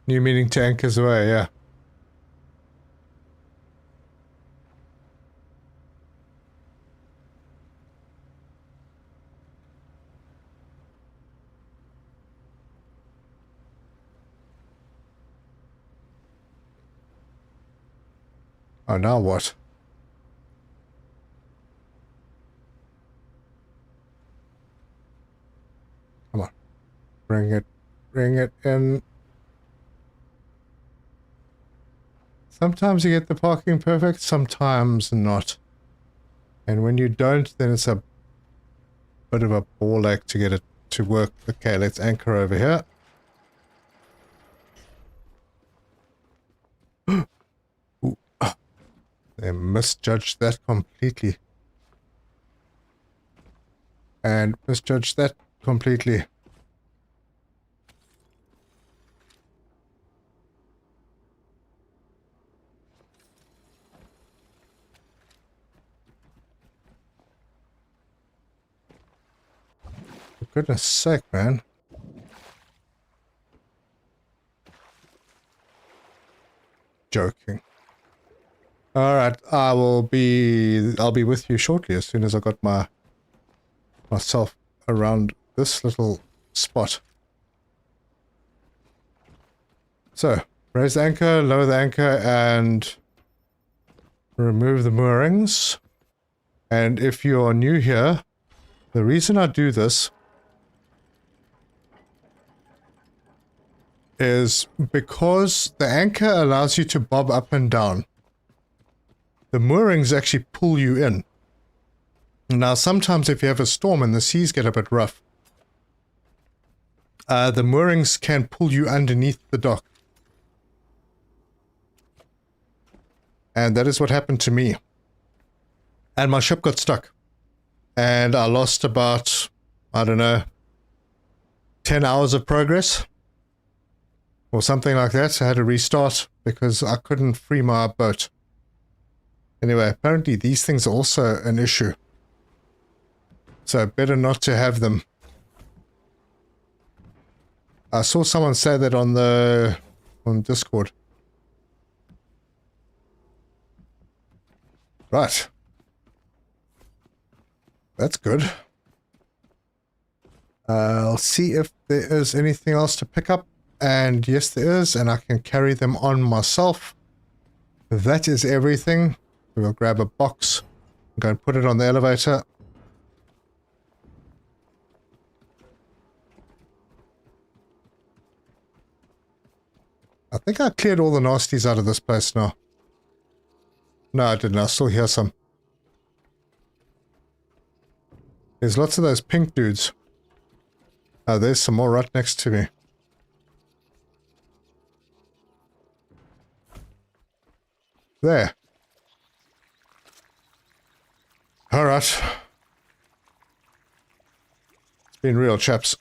B: New meaning to anchors away, yeah. Oh, now what? Come on. Bring it in. Sometimes you get the parking perfect, sometimes not. And when you don't, then it's a bit of a ball ache to get it to work. Okay, let's anchor over here. Ooh, they misjudged that completely. And misjudged that completely. For goodness sake, man. Joking. Alright, I'll be with you shortly as soon as I got myself around this little spot. So, raise the anchor, lower the anchor, and remove the moorings. And if you're new here, the reason I do this is because the anchor allows you to bob up and down. The moorings actually pull you in. Now, sometimes if you have a storm and the seas get a bit rough, the moorings can pull you underneath the dock. And that is what happened to me. And my ship got stuck. And I lost about, I don't know, 10 hours of progress. Or something like that. I had to restart because I couldn't free my boat. Anyway, apparently these things are also an issue. So better not to have them. I saw someone say that on Discord. Right. That's good. I'll see if there is anything else to pick up. And yes, there is, and I can carry them on myself. That is everything. We'll grab a box and go and put it on the elevator. I think I cleared all the nasties out of this place now. No, I didn't. I still hear some. There's lots of those pink dudes. Oh, there's some more right next to me. There. Alright. It's been real, chaps.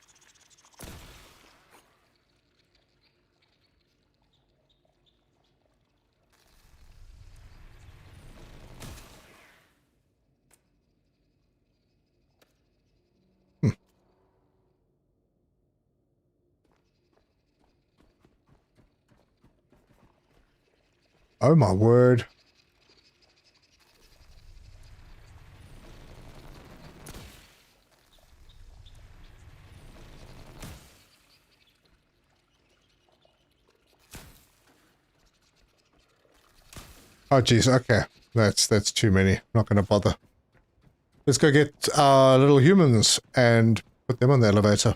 B: Oh my word. Oh geez, okay. That's too many. Not gonna bother. Let's go get our little humans and put them on the elevator.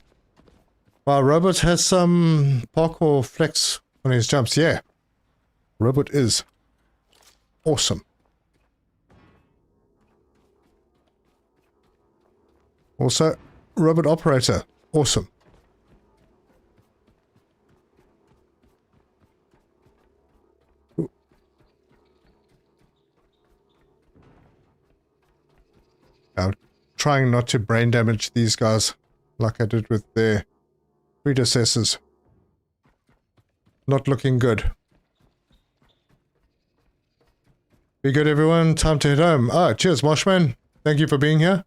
B: Wow, Robot has some parkour flex on his jumps. Yeah. Robot is awesome. Also, robot operator, awesome. Ooh. I'm trying not to brain damage these guys like I did with their predecessors. Not looking good. Be good, everyone. Time to head home. Ah, cheers, Moshman. Thank you for being here.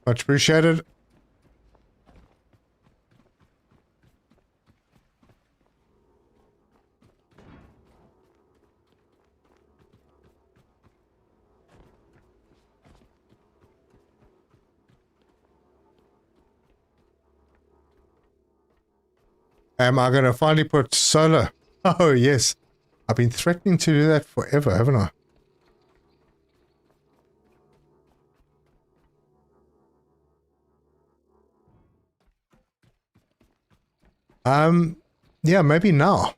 B: Much appreciated. Am I going to finally put solar? Oh, yes. I've been threatening to do that forever, haven't I? Yeah, maybe now.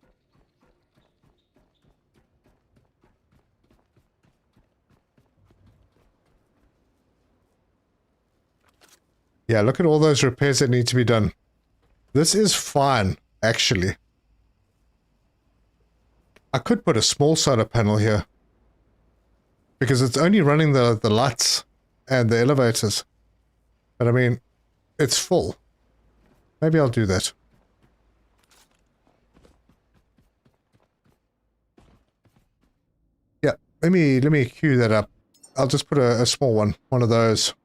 B: Yeah, look at all those repairs that need to be done. This is fine, actually. I could put a small solar panel here. Because it's only running the lights and the elevators. But I mean, it's full. Maybe I'll do that. Yeah, let me queue that up. I'll just put a small one of those.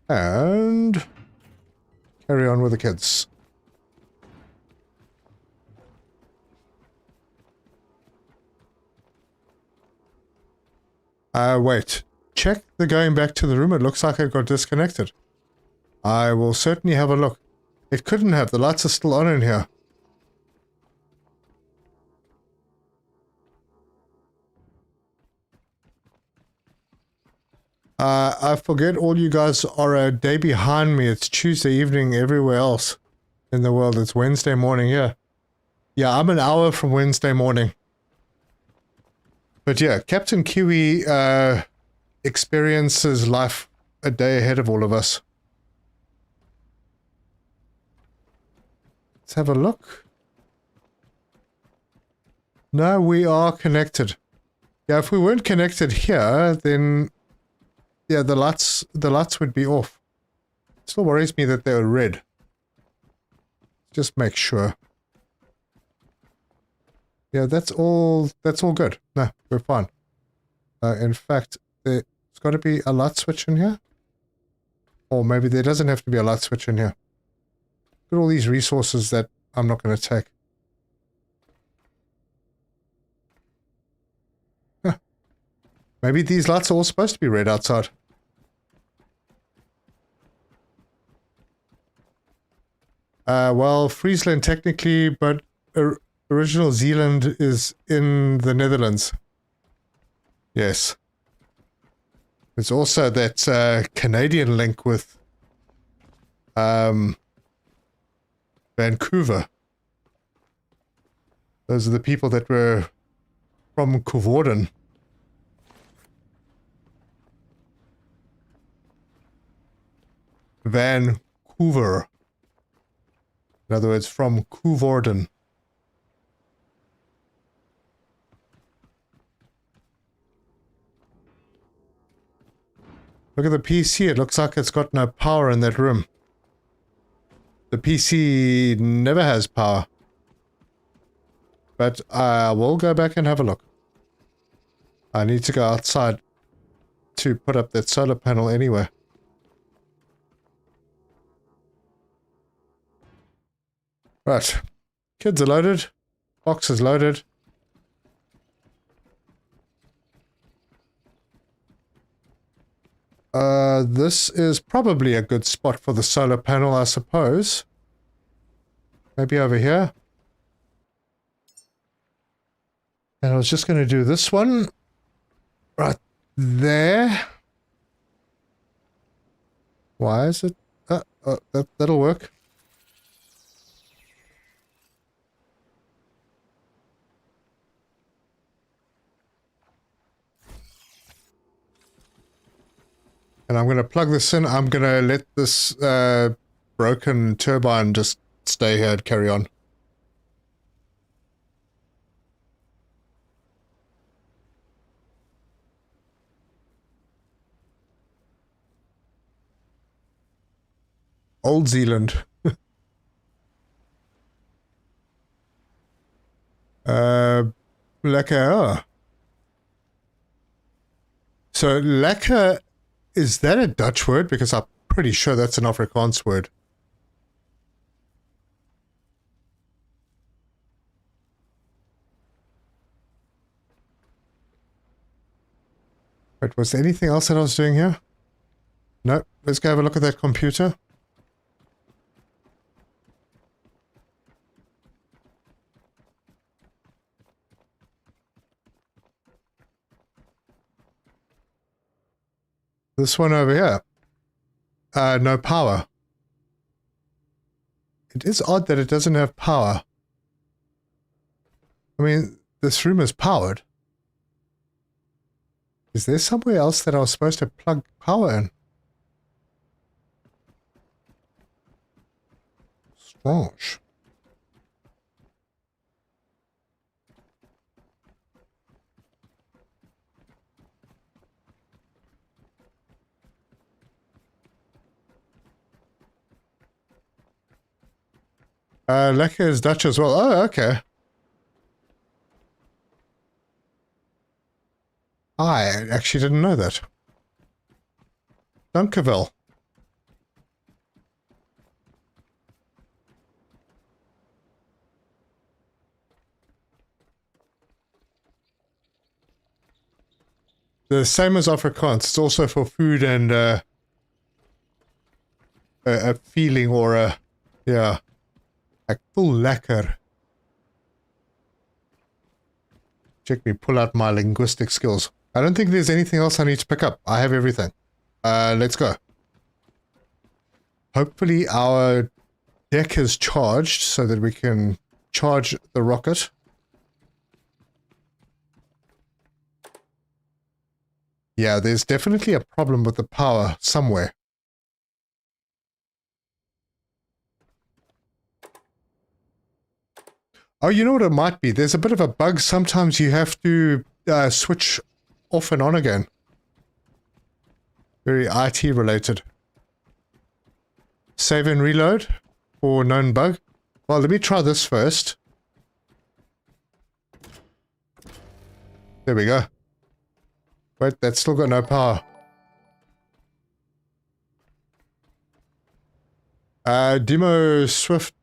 B: And carry on with the kids. Wait. Check the going back to the room. It looks like it got disconnected. I will certainly have a look. It couldn't have. The lights are still on in here. I forget all you guys are a day behind me. It's Tuesday evening everywhere else in the world. It's Wednesday morning here. Yeah, I'm an hour from Wednesday morning. But yeah, Captain Kiwi experiences life a day ahead of all of us. Let's have a look. No, we are connected. Yeah, if we weren't connected here, then yeah, the lights would be off. Still worries me that they're red. Just make sure. Yeah, that's all good. No, we're fine. In fact, there's got to be a light switch in here. Or maybe there doesn't have to be a light switch in here. Look at all these resources that I'm not going to take. Huh. Maybe these lights are all supposed to be red outside. Well, Friesland technically, but original Zealand is in the Netherlands. Yes. There's also that Canadian link with Vancouver. Those are the people that were from Coevorden. Vancouver. In other words, from Coevorden. Look at the PC. It looks like it's got no power in that room. The PC never has power. But I will go back and have a look. I need to go outside to put up that solar panel anyway. Right. Kids are loaded. Box is loaded. This is probably a good spot for the solar panel, I suppose. Maybe over here. And I was just going to do this one. Right there. Why is it? That'll work. And I'm going to plug this in. I'm going to let this broken turbine just stay here and carry on. Old Zealand. Lekker. So lekker, is that a Dutch word? Because I'm pretty sure that's an Afrikaans word. Wait, was there anything else that I was doing here? No. Let's go have a look at that computer. This one over here. No power. It is odd that it doesn't have power. I mean, this room is powered. Is there somewhere else that I was supposed to plug power in? Strange. Lekker is Dutch as well. Oh, okay. I actually didn't know that. Dunkerville. The same as Afrikaans. It's also for food and a feeling or a, yeah. Ek voel lekker. Check me, pull out my linguistic skills. I don't think there's anything else I need to pick up. I have everything. Let's go. Hopefully our deck is charged so that we can charge the rocket. Yeah, there's definitely a problem with the power somewhere. Oh, you know what it might be? There's a bit of a bug. Sometimes you have to switch off and on again. Very IT related. Save and reload for known bug. Well, let me try this first. There we go. Wait, that's still got no power. Demo Swift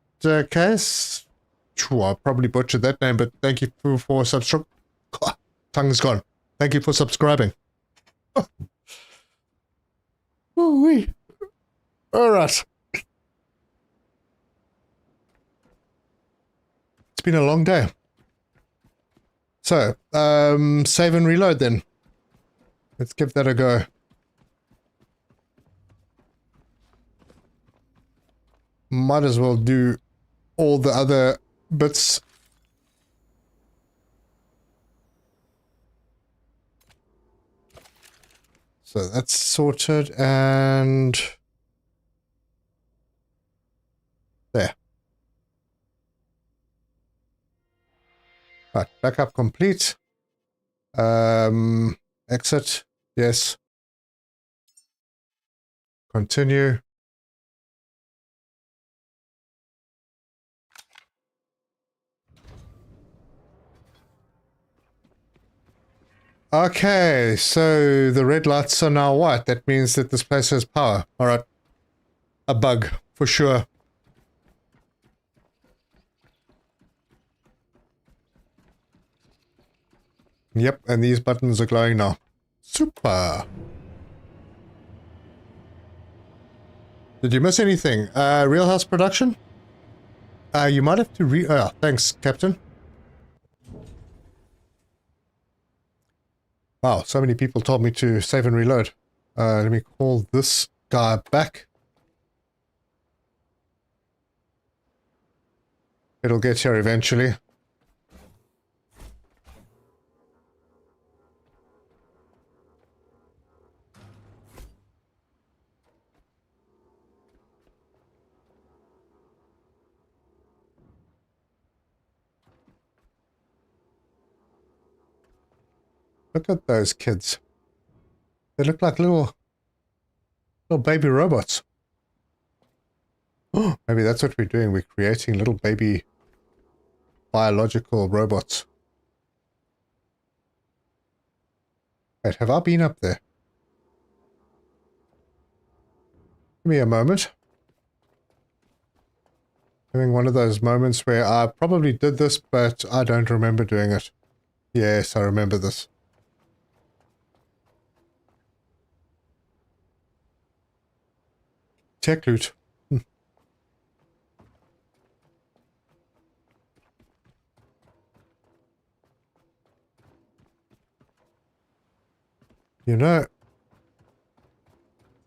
B: case. Sure, I probably butchered that name, but thank you for subscribing. Tongue's gone. Thank you for subscribing. Oh. Ooh-wee. All right. It's been a long day. So, save and reload then. Let's give that a go. Might as well do all the other bits. So that's sorted and there. Right, backup complete. Exit. Yes. Continue. Okay, so the red lights are now white. That means that this place has power. Alright. A bug, for sure. Yep, and these buttons are glowing now. Super. Did you miss anything? Real House production? You might have to oh, thanks, Captain. Wow, so many people told me to save and reload. Let me call this guy back. It'll get here eventually. Look at those kids. They look like little baby robots. Oh, maybe that's what we're doing. We're creating little baby biological robots. Wait, have I been up there? Give me a moment. Having one of those moments where I probably did this, but I don't remember doing it. Yes, I remember this. Tech loot. You know,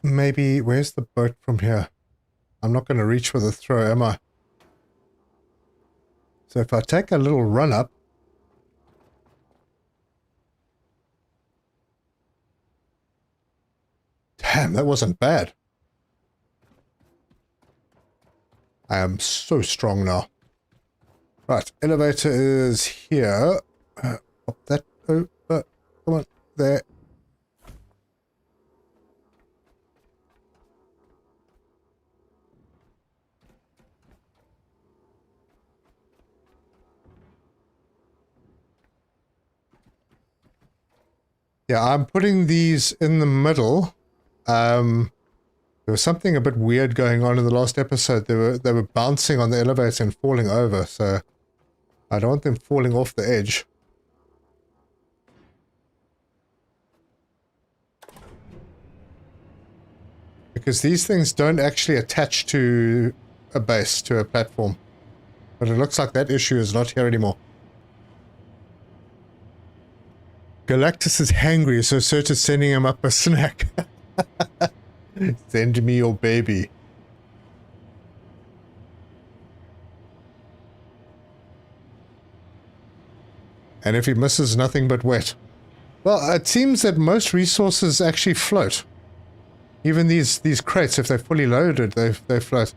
B: maybe, where's the boat from here? I'm not going to reach for the throw, am I? So if I take a little run up, damn, that wasn't bad. I am so strong now. Right, elevator is here. Up that, oh, come on, there. Yeah, I'm putting these in the middle. There was something a bit weird going on in the last episode. They were bouncing on the elevator and falling over, so I don't want them falling off the edge. Because these things don't actually attach to a base, to a platform. But it looks like that issue is not here anymore. Galactus is hangry, so Surt is sending him up a snack. Send me your baby. And if he misses, nothing but wet. Well, it seems that most resources actually float. Even these crates, if they're fully loaded, they float.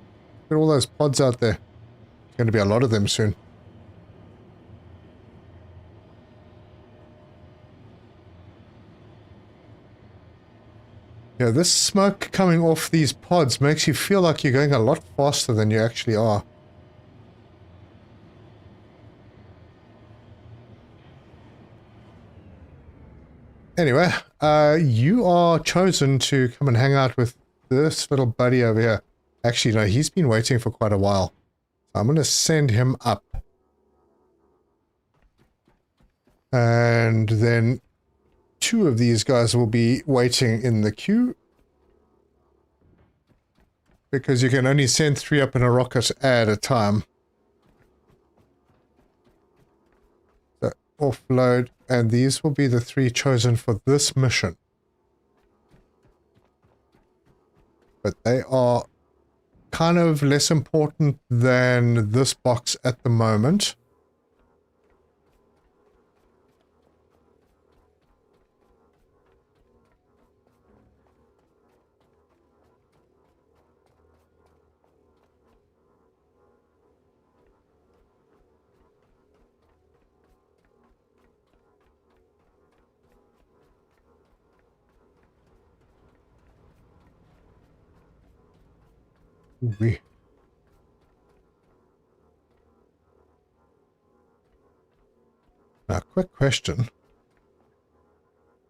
B: Look at all those pods out there. There's going to be a lot of them soon. Yeah, this smoke coming off these pods makes you feel like you're going a lot faster than you actually are. Anyway, you are chosen to come and hang out with this little buddy over here. Actually, no, he's been waiting for quite a while. So I'm going to send him up. And then 2 of these guys will be waiting in the queue. Because you can only send 3 up in a rocket at a time. So offload, and these will be the 3 chosen for this mission. But they are kind of less important than this box at the moment. Ooh-wee. Now, quick question.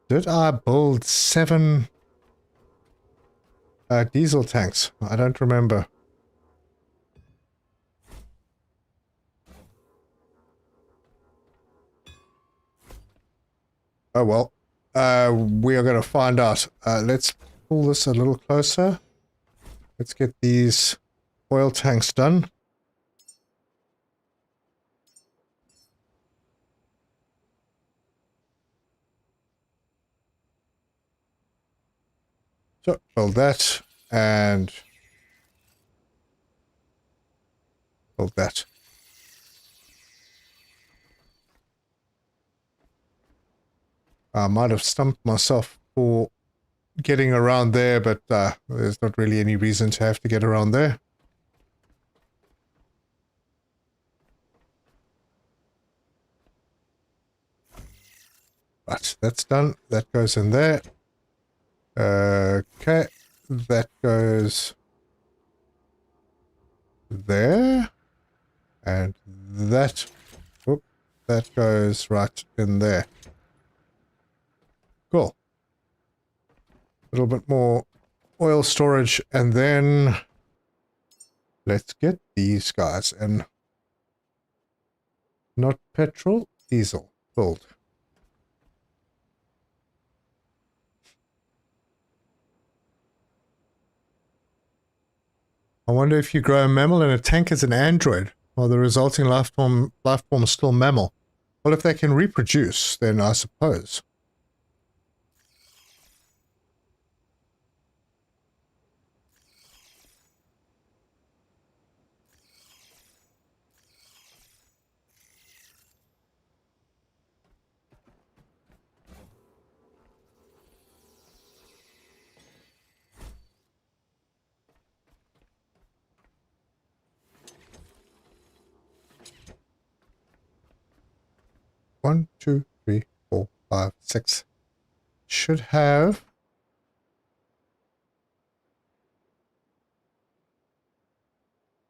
B: Did I build 7 diesel tanks? I don't remember. Oh well. We are going to find out. Let's pull this a little closer. Let's get these oil tanks done. So, build that, and build that. I might have stumped myself for getting around there, but there's not really any reason to have to get around there. But that's done. That goes in there. Okay, that goes there, and that, whoop, that goes right in there. Cool. A little bit more oil storage, and then let's get these guys in. Not petrol, diesel. Build. I wonder if you grow a mammal in a tank as an android, or the resulting life form is still mammal. Well, if they can reproduce, then I suppose. One, two, three, 4, 5, 6. Should have.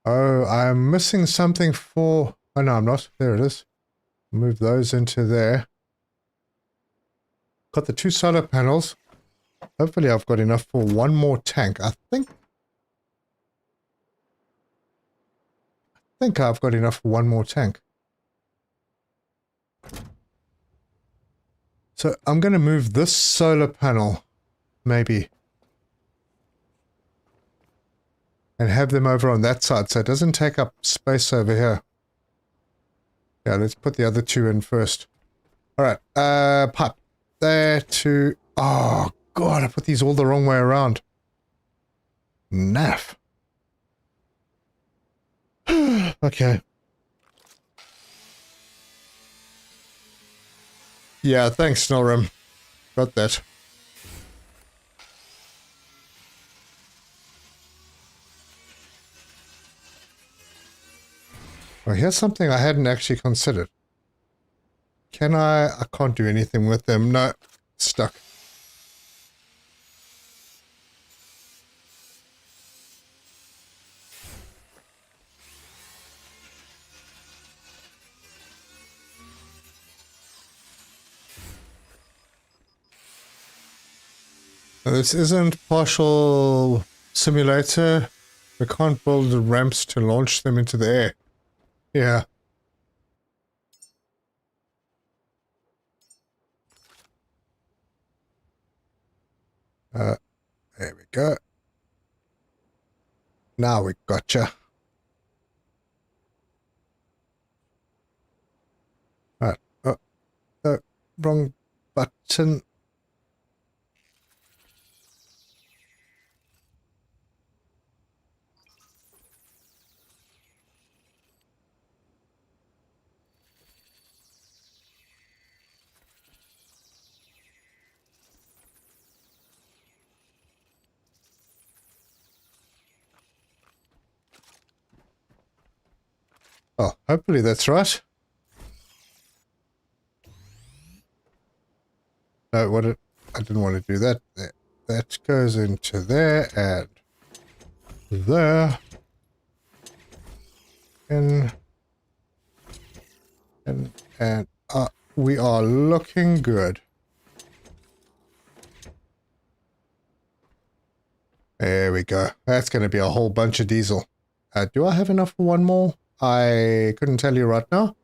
B: Oh, I'm missing something for. Oh no, I'm not. There it is. Move those into there. Got the 2 solar panels. Hopefully I've got enough for 1 more tank. I think I've got enough for 1 more tank. So I'm going to move this solar panel, maybe, and have them over on that side so it doesn't take up space over here. Yeah, let's put the other 2 in first. Alright, pipe. There to... Oh, God, I put these all the wrong way around. Naff. Okay. Yeah, thanks, Snorum. Got that. Oh, here's something I hadn't actually considered. Can I can't do anything with them. No, stuck. This isn't partial simulator. We can't build the ramps to launch them into the air. Yeah. There we go. Now we gotcha. Right. Oh, no, wrong button. Oh, hopefully that's right. No, I didn't want to do that. That goes into there and there. And we are looking good. There we go. That's going to be a whole bunch of diesel. Do I have enough for one more? I couldn't tell you right now.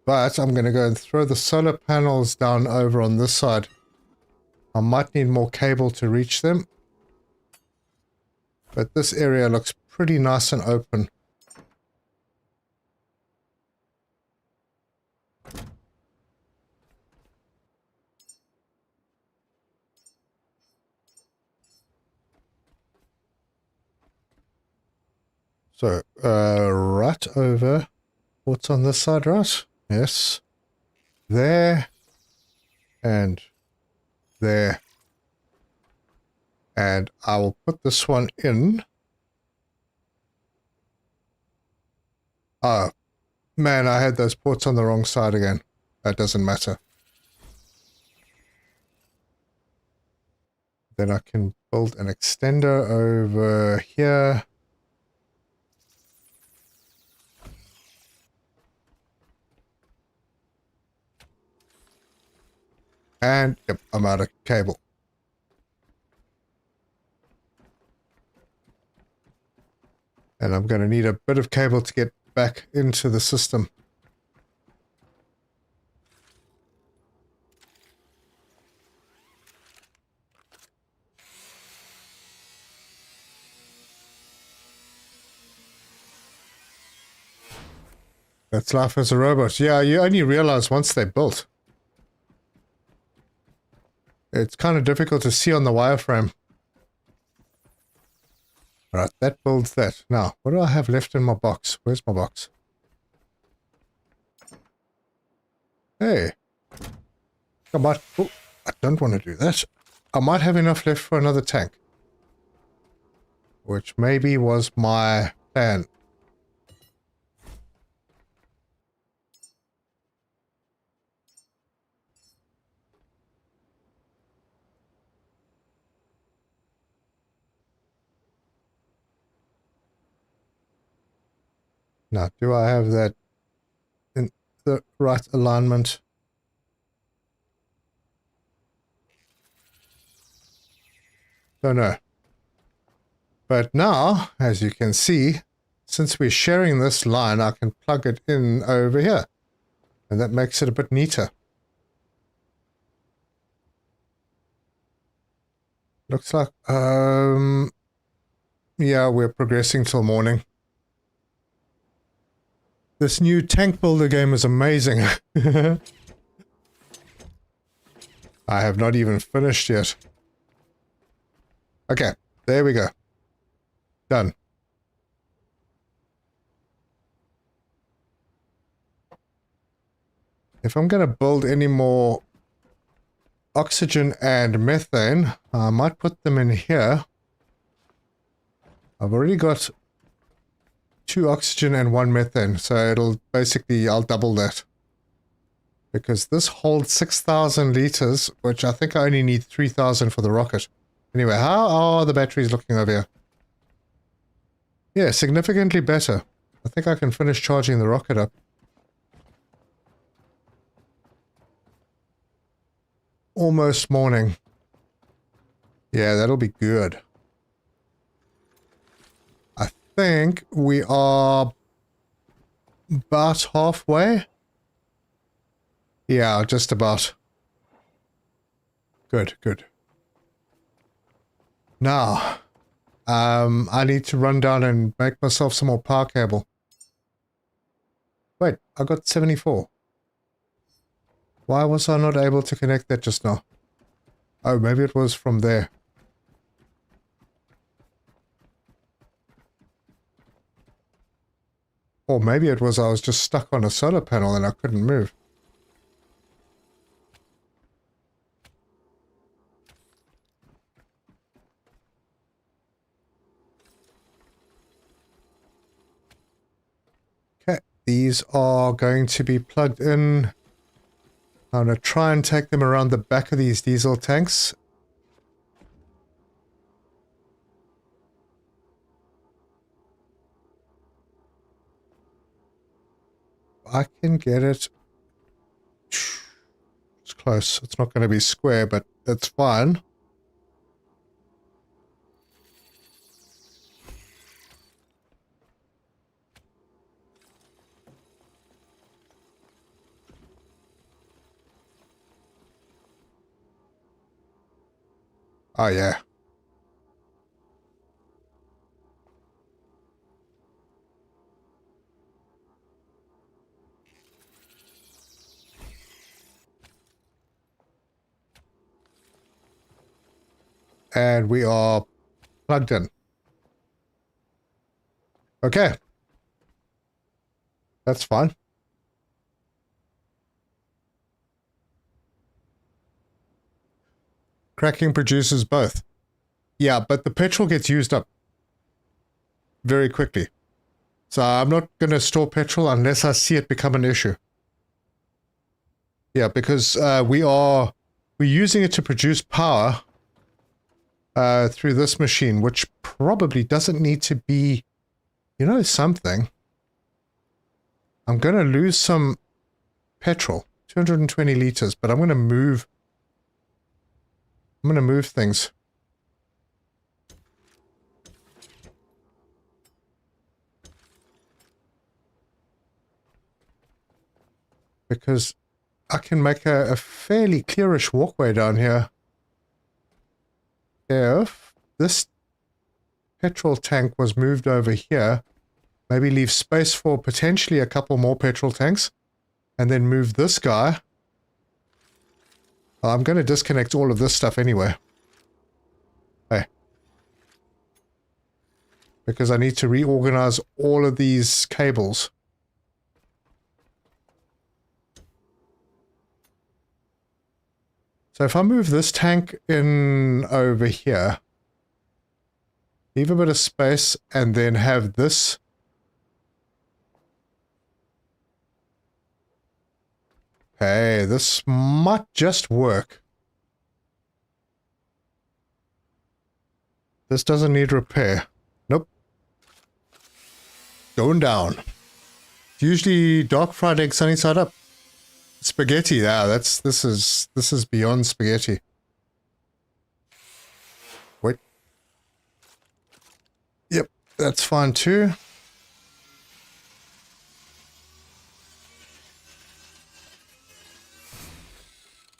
B: But I'm going to go and throw the solar panels down over on this side. I might need more cable to reach them. But this area looks pretty nice and open. So, right over. What's on this side, right? Yes. There. And there. And I will put this one in. Oh, man, I had those ports on the wrong side again. That doesn't matter. Then I can build an extender over here. And, yep, I'm out of cable. And I'm going to need a bit of cable to get back into the system. That's life as a robot. Yeah, you only realize once they're built. It's kind of difficult to see on the wireframe. Right, that builds that. Now, what do I have left in my box? Where's my box? Hey. I might... Oh, I don't want to do that. I might have enough left for another tank. Which maybe was my plan. Now, do I have that in the right alignment? Don't know. But now, as you can see, since we're sharing this line, I can plug it in over here. And that makes it a bit neater. Looks like, yeah, we're progressing till morning. This new tank builder game is amazing. I have not even finished yet. Okay, there we go. Done. If I'm going to build any more oxygen and methane, I might put them in here. I've already got 2 oxygen and 1 methane, so it'll basically, I'll double that. Because this holds 6,000 liters, which I think I only need 3,000 for the rocket. Anyway, how are the batteries looking over here? Yeah, significantly better. I think I can finish charging the rocket up. Almost morning. Yeah, that'll be good. I think we are about halfway. Yeah, just about. Good, good. Now, I need to run down and make myself some more power cable. Wait, I got 74. Why was I not able to connect that just now? Oh, maybe it was from there. Or maybe it was I was just stuck on a solar panel and I couldn't move. Okay, these are going to be plugged in. I'm going to try and take them around the back of these diesel tanks. I can get it. It's close. It's not going to be square, but that's fine. Oh, yeah. And we are plugged in. Okay. That's fine. Cracking produces both. Yeah, but the petrol gets used up very quickly. So I'm not going to store petrol unless I see it become an issue. Yeah, because we're using it to produce power through this machine, which probably doesn't need to be, you know, something. I'm going to lose some petrol, 220 liters, but I'm going to move things. Because I can make a fairly clearish walkway down here. If this petrol tank was moved over here, maybe leave space for potentially a couple more petrol tanks, and then move this guy. I'm going to disconnect all of this stuff anyway. Hey. Because I need to reorganize all of these cables. So if I move this tank in over here, leave a bit of space, and then have this. Hey, this might just work. This doesn't need repair. Nope. Going down. It's usually dark fried egg sunny side up. Spaghetti, yeah, this is beyond spaghetti. Wait. Yep, that's fine too.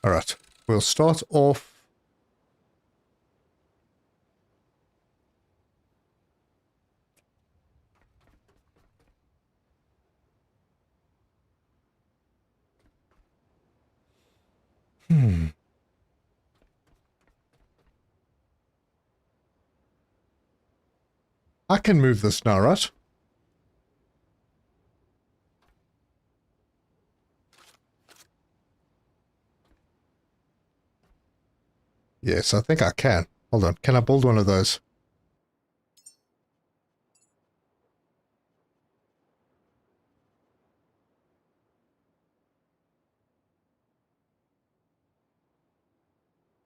B: All right, we'll start off. I can move this now, right? Yes, I think I can. Hold on, can I build one of those?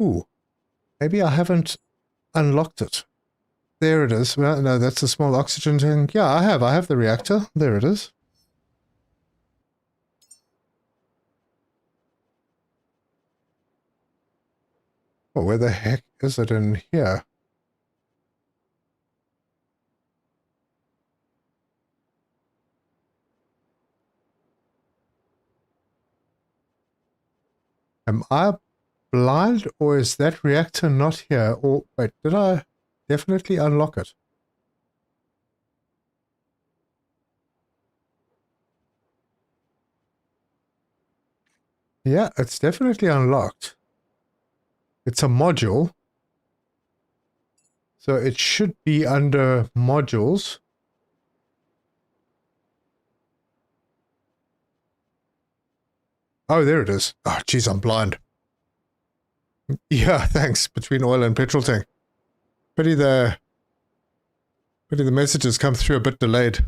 B: Ooh, maybe I haven't unlocked it. There it is. Well, no, that's a small oxygen tank. Yeah, I have the reactor. There it is. Oh, where the heck is it in here? Am I blind, or is that reactor not here? Or wait, did I definitely unlock it? Yeah, it's definitely unlocked. It's a module. So it should be under modules. Oh, there it is. Oh, geez, I'm blind. Yeah, thanks. Between oil and petrol tank. Pity the messages come through a bit delayed.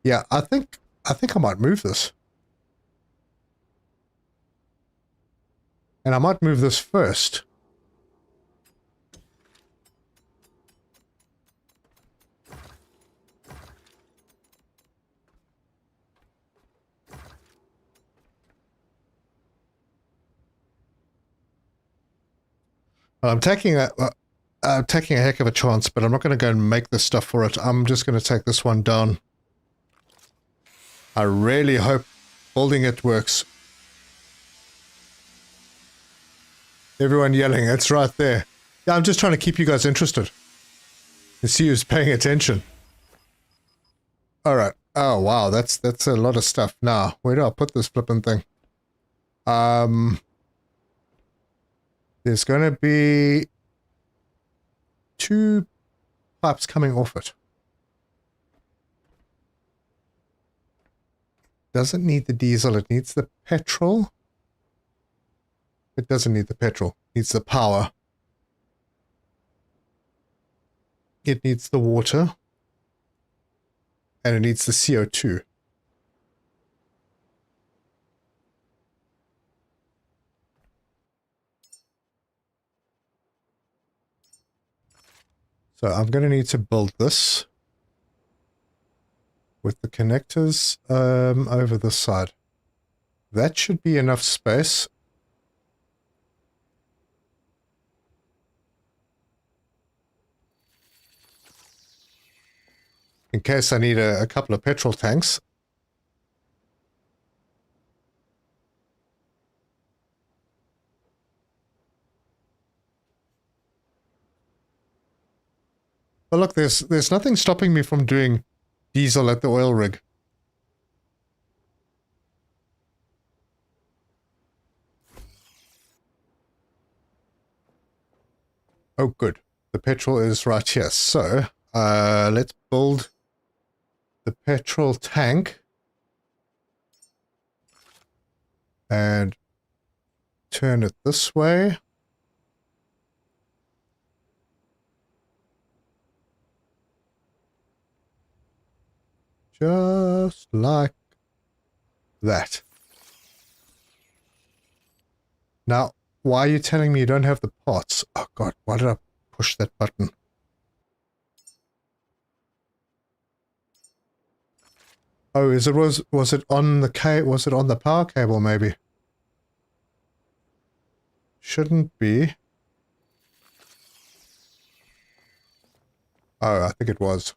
B: Yeah, I think I might move this. And I might move this first. I'm taking a heck of a chance, but I'm not going to go and make this stuff for it. I'm just going to take this one down. I really hope building it works. Everyone yelling, it's right there. Yeah, I'm just trying to keep you guys interested. And see who's paying attention. Alright. Oh, wow, that's a lot of stuff. Now, where do I put this flipping thing? There's going to be 2 pipes coming off it. Doesn't need the diesel, it needs the petrol. It doesn't need the petrol, it needs the power. It needs the water. And it needs the CO2. So I'm going to need to build this with the connectors over this side. That should be enough space. In case I need a couple of petrol tanks. But look, there's nothing stopping me from doing diesel at the oil rig. Oh, good. The petrol is right here. So, let's build the petrol tank. And turn it this way. Just like that. Now, why are you telling me you don't have the parts? Oh god, why did I push that button? Oh, was it on the power cable maybe? Shouldn't be. Oh, I think it was.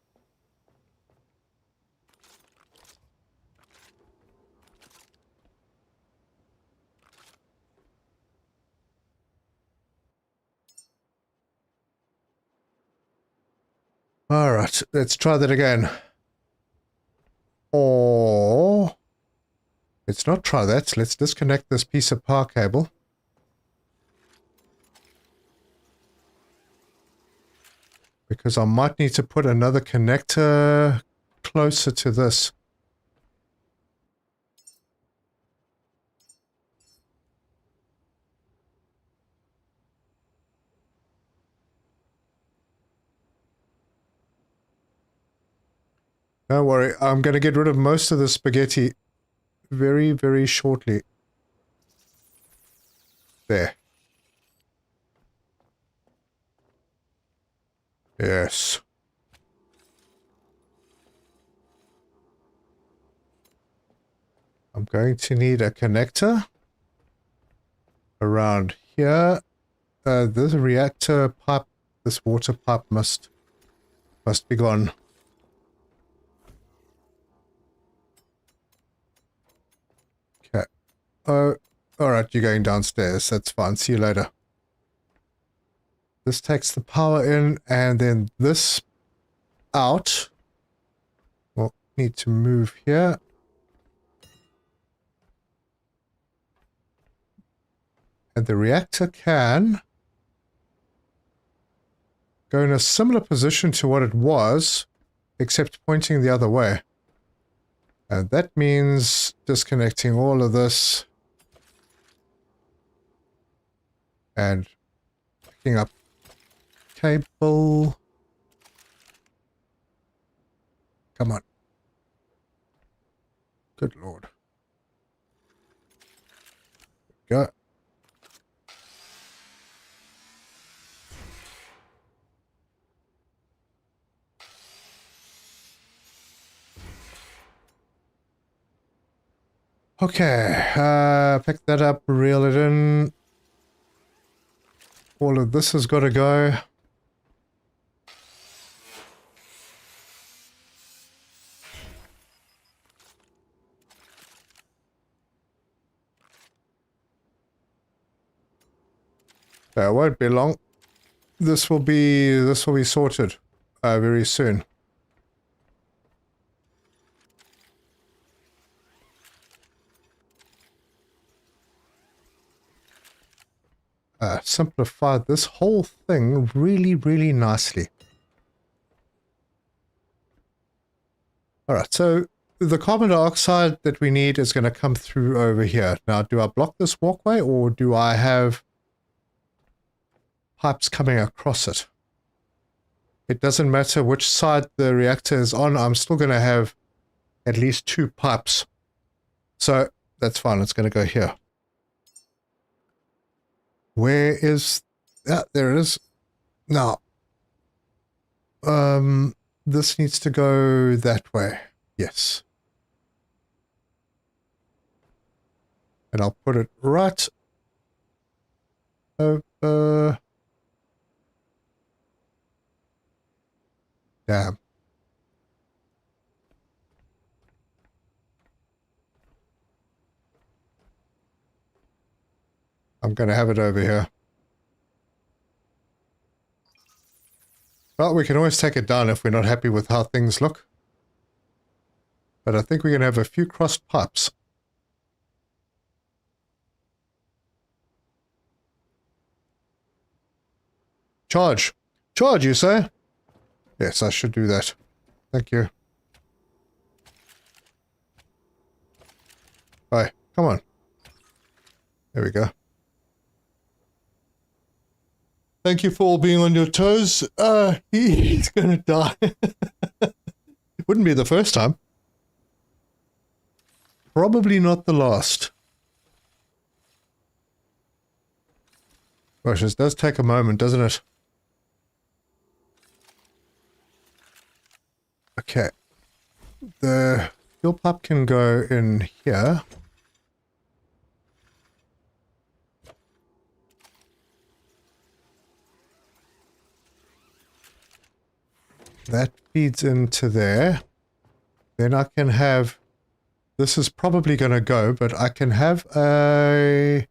B: Alright, let's try that again. Or... let's not try that. Let's disconnect this piece of power cable. Because I might need to put another connector closer to this. Don't worry, I'm going to get rid of most of the spaghetti very, very shortly. There. Yes. I'm going to need a connector around here, this reactor pipe, this water pipe must be gone. Okay. Oh, alright, you're going downstairs. That's fine. See you later. This takes the power in, and then this out. We'll need to move here. And the reactor can go in a similar position to what it was, except pointing the other way. And that means disconnecting all of this and picking up cable. Come on. Good Lord. Go. Okay, pick that up, reel it in. All of this has got to go. It won't be long. This will be sorted very soon. Simplify this whole thing really, really nicely. Alright, so the carbon dioxide that we need is going to come through over here. Now, do I block this walkway, or do I have pipes coming across it? It doesn't matter which side the reactor is on, I'm still going to have at least 2 pipes. So that's fine, it's going to go here. Where is... Ah, there it is. Now, this needs to go that way. Yes. And I'll put it right over... Damn. I'm going to have it over here. Well, we can always take it down if we're not happy with how things look. But I think we're going to have a few crossed pipes. Charge. Charge, you say? Yes, I should do that. Thank you. Bye. Come on. There we go. Thank you for all being on your toes. He's gonna die. Wouldn't be the first time. Probably not the last. Gosh, this does take a moment, doesn't it? Okay. The fuel pipe can go in here. That feeds into there. Then I can have... This is probably going to go, but I can have a...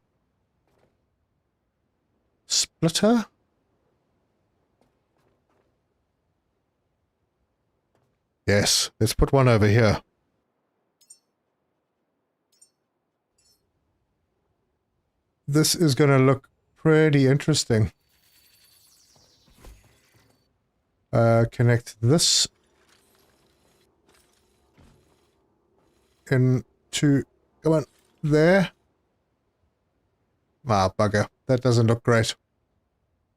B: splitter? Yes, let's put one over here. This is going to look pretty interesting. Connect this into, come on, there. Ah, bugger. That doesn't look great.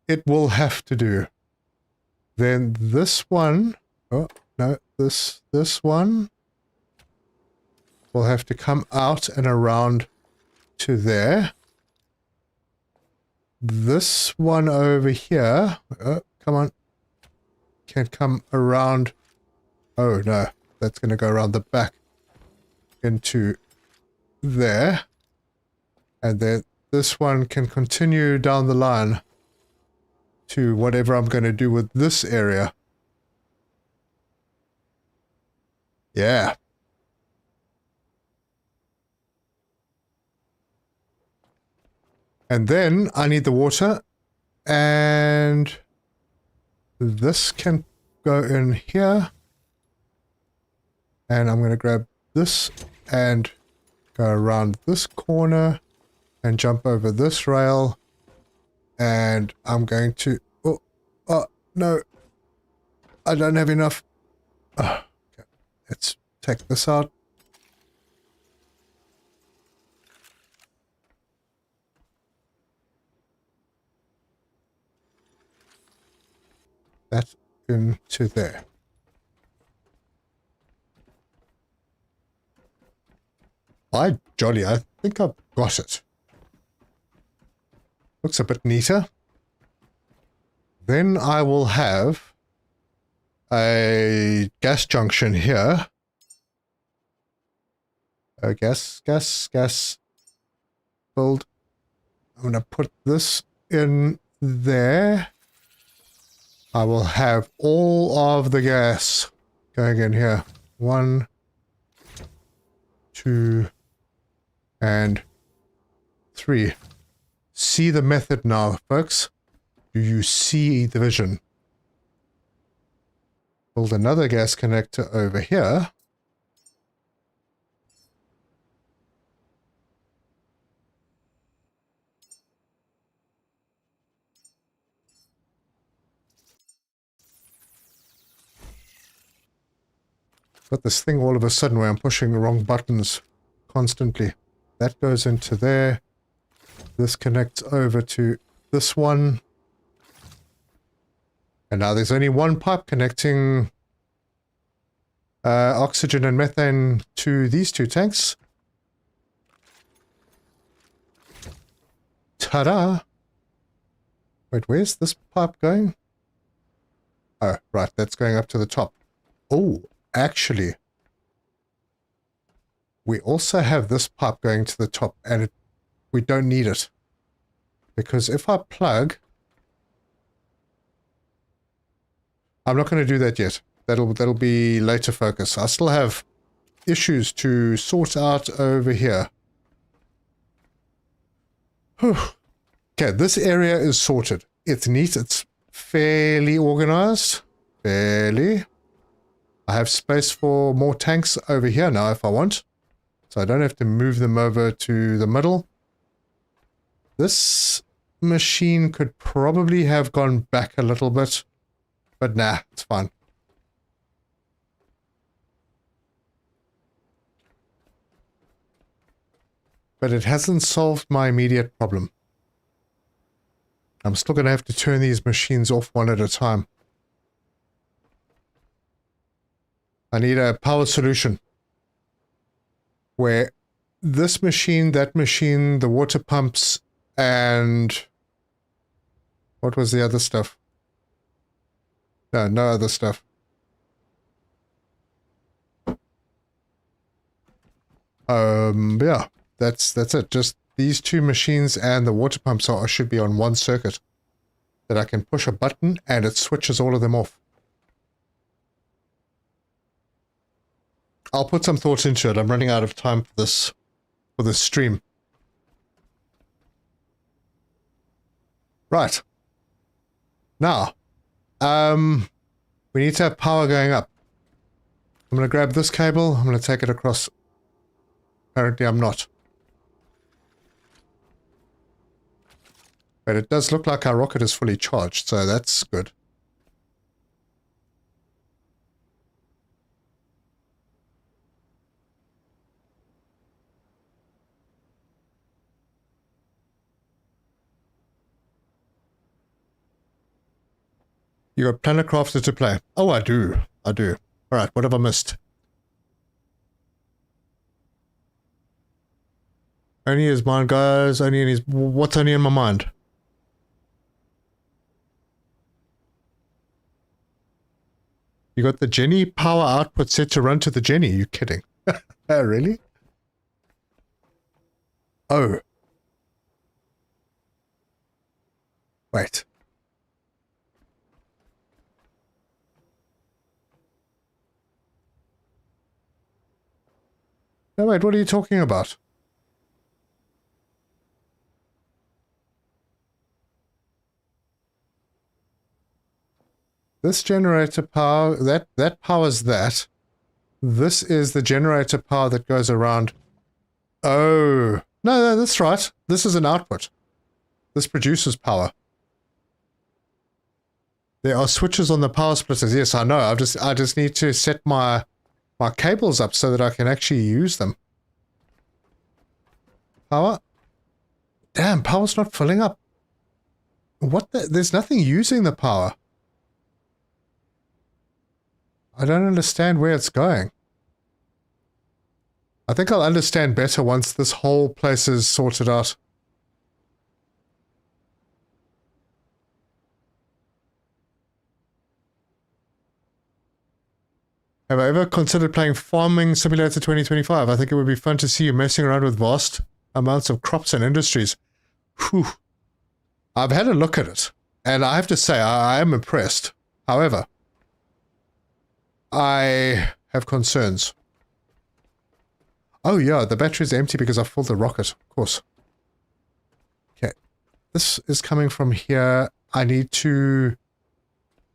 B: It will have to do. Then this one, oh, no, this one will have to come out and around to there. This one over here, oh, come on. Can come around. Oh no, that's going to go around the back into there. And then this one can continue down the line to whatever I'm going to do with this area. Yeah. And then I need the water, and this can go in here. And I'm going to grab this and go around this corner and jump over this rail. And I'm going to... Oh, no. I don't have enough. Oh, okay. Let's take this out. That into there. By jolly, I think I've got it. Looks a bit neater. Then I will have a gas junction here. Gas. Build. I'm going to put this in there. I will have all of the gas going in here. 1, 2, and 3. See the method now, folks. Do you see the vision? Build another gas connector over here. Got this thing all of a sudden where I'm pushing the wrong buttons constantly. That goes into there. This connects over to this one. And now there's only one pipe connecting oxygen and methane to these two tanks. Ta-da! Wait, where's this pipe going? Oh, right, that's going up to the top. Oh, actually, we also have this pipe going to the top, and we don't need it. Because if I plug... I'm not going to do that yet. That'll be later focus. I still have issues to sort out over here. Whew. Okay, this area is sorted. It's neat. It's fairly organized. Fairly. I have space for more tanks over here now if I want. So I don't have to move them over to the middle. This machine could probably have gone back a little bit. But nah, it's fine. But it hasn't solved my immediate problem. I'm still going to have to turn these machines off one at a time. I need a power solution. Where this machine, that machine, the water pumps, and... what was the other stuff? No other stuff. Yeah, that's it. Just these two machines and the water pumps should be on one circuit. That I can push a button and it switches all of them off. I'll put some thought into it. I'm running out of time for this stream. Right. Now, we need to have power going up. I'm going to grab this cable. I'm going to take it across. Apparently I'm not. But it does look like our rocket is fully charged, so that's good. You got Planet Crafter to play. Oh, I do. Alright, what have I missed? Only his mind, guys. Only in his... What's only in my mind? You got the Jenny power output set to run to the Jenny. You kidding? Really? Oh. Wait. No, wait, what are you talking about? This generator power, that powers that. This is the generator power that goes around. Oh, no, that's right. This is an output. This produces power. There are switches on the power splitters. Yes, I know. I just need to set my cables up so that I can actually use them. Power. Damn, power's not filling up. What the? There's nothing using the power. I don't understand where it's going. I think I'll understand better once this whole place is sorted out. Have I ever considered playing Farming Simulator 2025? I think it would be fun to see you messing around with vast amounts of crops and industries. Whew. I've had a look at it, and I have to say I am impressed. However, I have concerns. Oh yeah, the battery's empty because I filled the rocket, of course. Okay, this is coming from here. I need to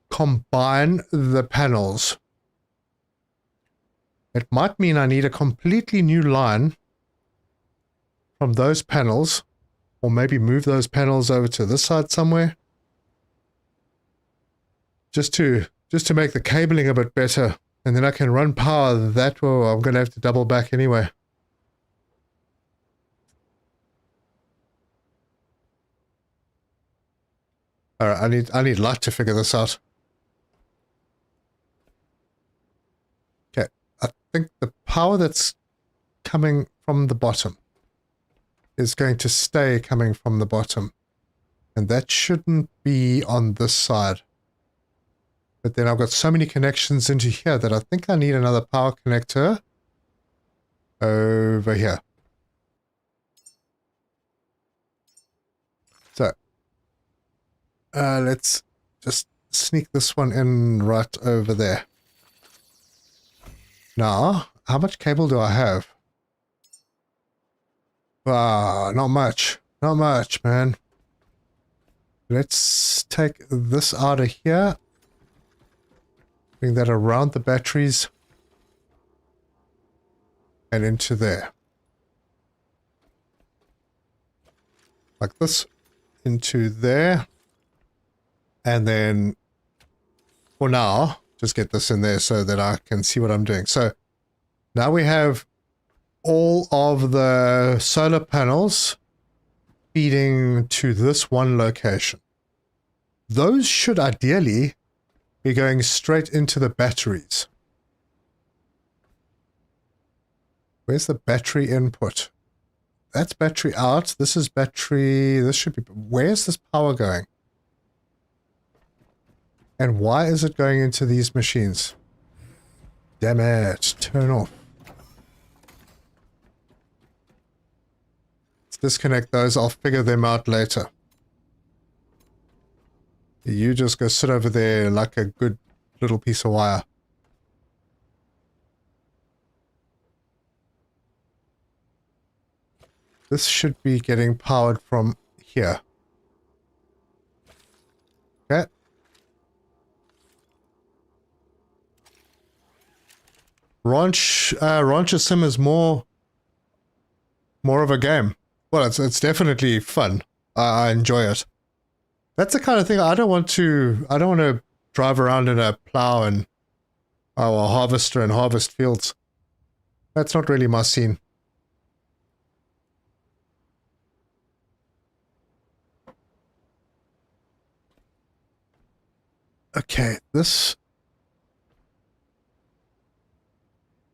B: combine the panels. It might mean I need a completely new line from those panels, or maybe move those panels over to this side somewhere. Just to make the cabling a bit better, and then I can run power that way. I'm going to have to double back anyway. Alright, I need light to figure this out. Okay, I think the power that's coming from the bottom is going to stay coming from the bottom. And that shouldn't be on this side. But then I've got so many connections into here that I think I need another power connector over here. So, let's just sneak this one in right over there. Now, how much cable do I have? Ah, not much. Not much, man. Let's take this out of here. Bring that around the batteries. And into there. Like this. Into there. And then, for now, just get this in there so that I can see what I'm doing. So, now we have all of the solar panels feeding to this one location. Those should ideally be going straight into the batteries. Where's the battery input? That's battery out. This is battery. This should be... Where's this power going? And why is it going into these machines? Damn it. Turn off. Let's disconnect those. I'll figure them out later. You just go sit over there like a good little piece of wire. This should be getting powered from here. Okay. Rancher Sim is more of a game. Well, it's definitely fun. I enjoy it. That's the kind of thing I don't want to drive around in a plow and a harvester and harvest fields. That's not really my scene. Okay, this...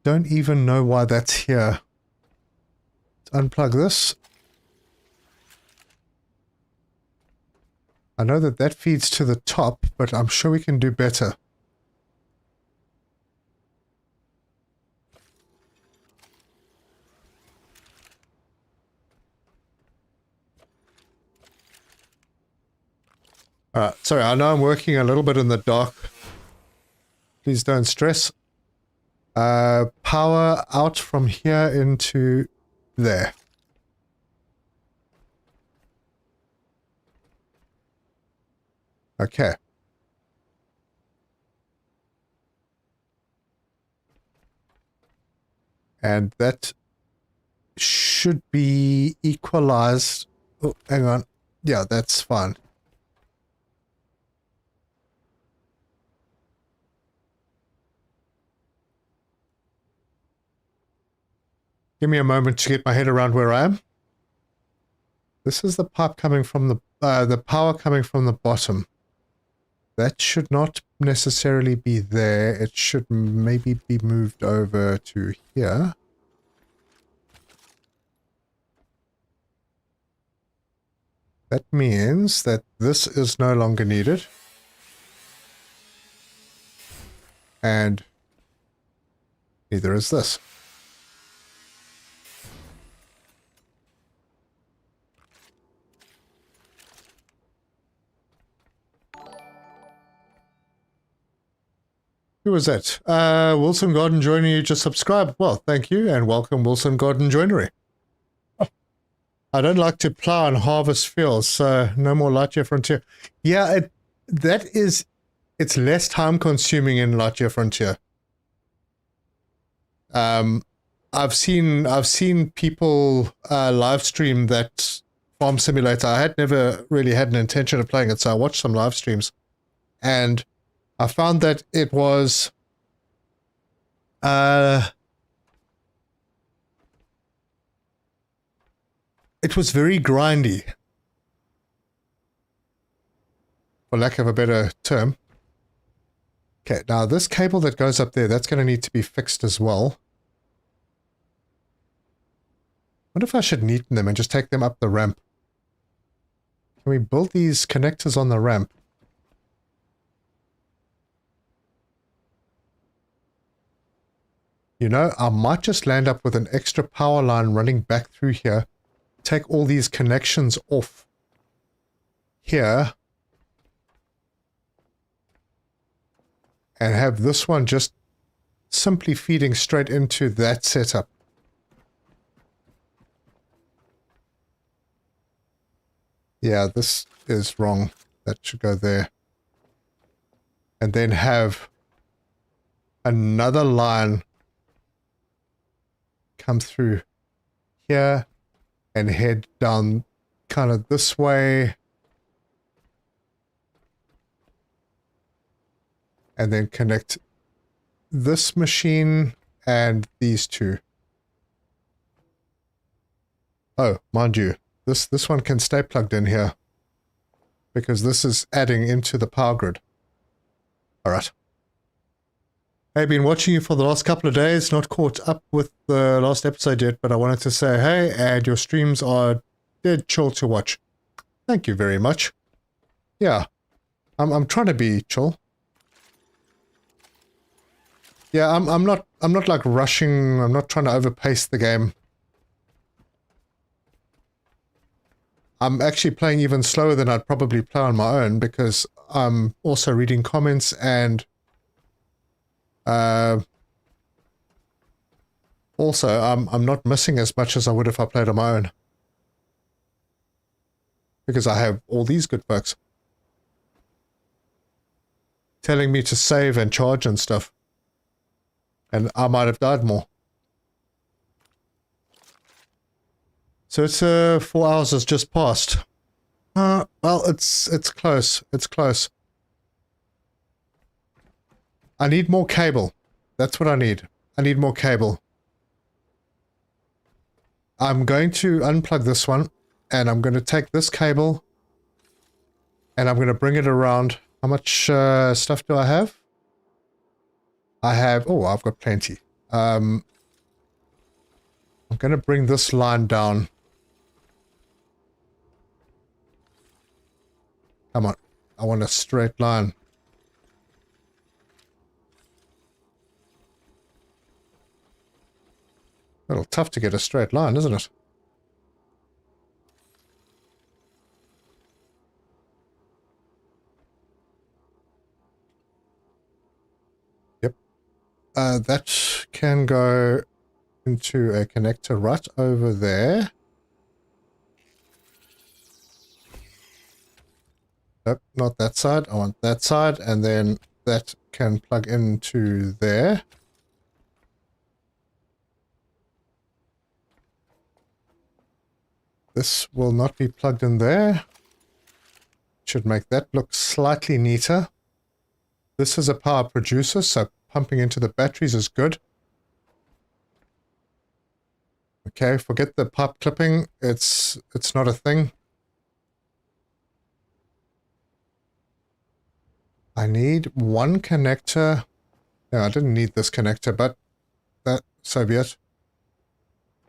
B: Don't even know why that's here. Let's unplug this. I know that feeds to the top, but I'm sure we can do better. Alright, sorry, I know I'm working a little bit in the dark. Please don't stress. Power out from here into there. Okay. And that should be equalized. Oh, hang on. Yeah, that's fine. Give me a moment to get my head around where I am. This is the pipe coming from the power coming from the bottom. That should not necessarily be there. It should maybe be moved over to here. That means that this is no longer needed. And neither is this. Who was that? Wilson Garden Joinery, you just subscribed. Well, thank you and welcome, Wilson Garden Joinery. I don't like to plow and harvest fields, so no more Lightyear Frontier. Yeah, it's less time consuming in Lightyear Frontier. I've seen people live stream that farm simulator. I had never really had an intention of playing it, so I watched some live streams, and I found that it was very grindy, for lack of a better term. Okay, now this cable that goes up there, that's going to need to be fixed as well. What if I should neaten them and just take them up the ramp? Can we build these connectors on the ramp? You know, I might just land up with an extra power line running back through here. Take all these connections off here. And have this one just simply feeding straight into that setup. Yeah, this is wrong. That should go there. And then have another line come through here and head down kind of this way. And then connect this machine and these two. Oh, mind you, this one can stay plugged in here because this is adding into the power grid. All right. I've been watching you for the last couple of days, not caught up with the last episode yet, but I wanted to say hey, and your streams are dead chill to watch. Thank you very much. Yeah, I'm trying to be chill. Yeah, I'm not like rushing. I'm not trying to overpace the game. I'm actually playing even slower than I'd probably play on my own because I'm also reading comments and also I'm not missing as much as I would if I played on my own. Because I have all these good folks telling me to save and charge and stuff. And I might have died more. So it's 4 hours has just passed. Well, it's close. It's close. I need more cable. That's what I need. I need more cable. I'm going to unplug this one, and I'm going to take this cable, and I'm going to bring it around. How much stuff do I have? I have, oh, I've got plenty. I'm going to bring this line down. Come on. I want a straight line. A little tough to get a straight line, isn't it? Yep. That can go into a connector right over there. Nope, not that side. I want that side, and then that can plug into there. This will not be plugged in there. Should make that look slightly neater. This is a power producer, so pumping into the batteries is good. Okay, forget the pipe clipping. It's not a thing. I need one connector. No, I didn't need this connector, but that, so be it.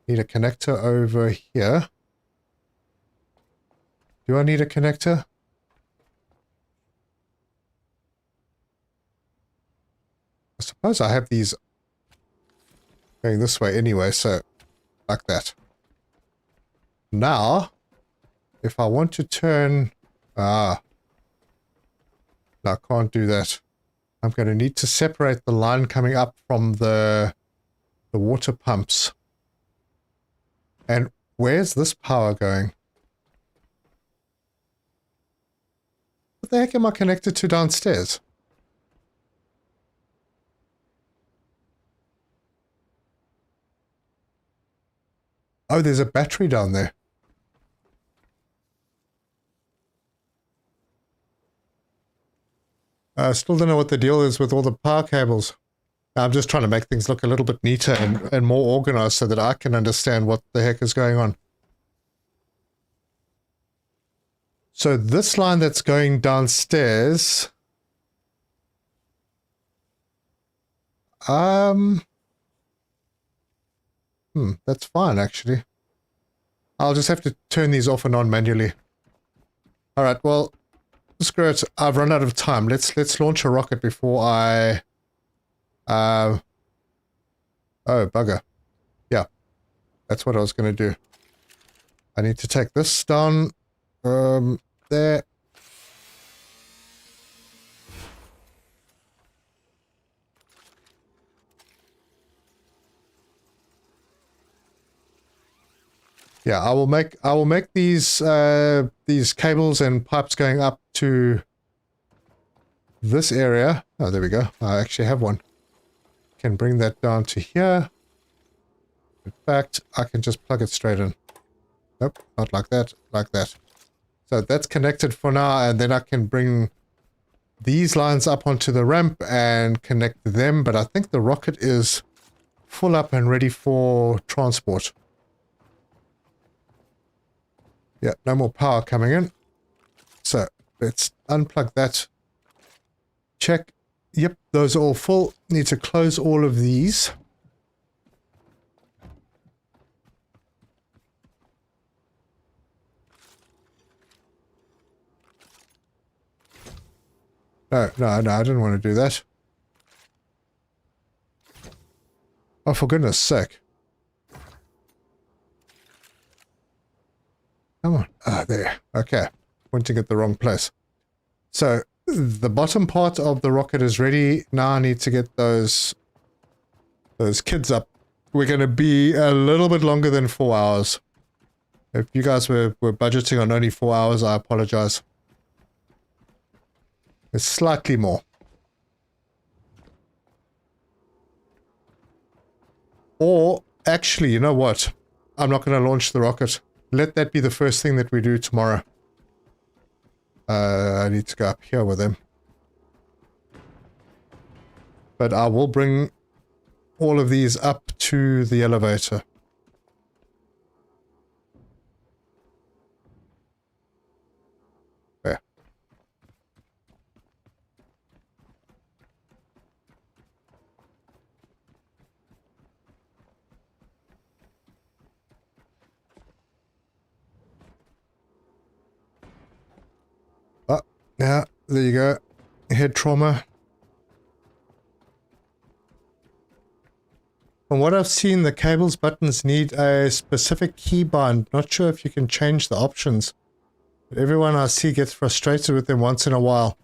B: Need a connector over here. Do I need a connector? I suppose I have these going this way anyway, so like that. Now, if I want to turn... no, I can't do that. I'm going to need to separate the line coming up from the water pumps. And where's this power going? What the heck am I connected to downstairs? Oh, there's a battery down there. I still don't know what the deal is with all the power cables. I'm just trying to make things look a little bit neater and more organized so that I can understand what the heck is going on. So this line that's going downstairs... that's fine, actually. I'll just have to turn these off and on manually. Alright, well, screw it. I've run out of time. Let's launch a rocket before I... oh, bugger. Yeah, that's what I was going to do. I need to take this down. There. Yeah, I will make these cables and pipes going up to this area. Oh, there we go. I actually have one. Can bring that down to here. In fact, I can just plug it straight in. Nope, not like that, like that. So that's connected for now, and then I can bring these lines up onto the ramp and connect them, but I think the rocket is full up and ready for transport. Yeah, no more power coming in. So let's unplug that. Check. Yep, those are all full. Need to close all of these. No, I didn't want to do that. Oh, for goodness sake. Come on. Ah, there. Okay. Pointing at the wrong place. So, the bottom part of the rocket is ready. Now I need to get those kids up. We're going to be a little bit longer than 4 hours. If you guys were budgeting on only 4 hours, I apologize. It's slightly more. Or, actually, you know what? I'm not going to launch the rocket. Let that be the first thing that we do tomorrow. I need to go up here with them. But I will bring all of these up to the elevator. There. Oh, yeah, there you go. Head trauma. From what I've seen, the cables buttons need a specific keybind. Not sure if you can change the options. But everyone I see gets frustrated with them once in a while.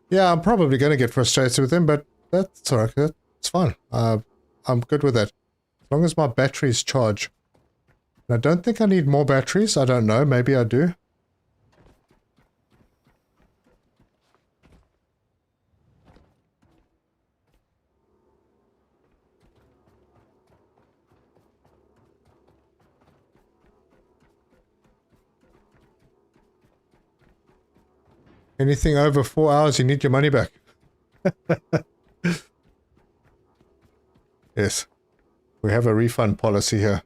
B: Yeah, I'm probably going to get frustrated with them, but that's alright. That's fine. I I'm good with that. As long as my batteries charge. And I don't think I need more batteries. I don't know. Maybe I do. Anything over 4 hours, you need your money back. Yes. We have a refund policy here.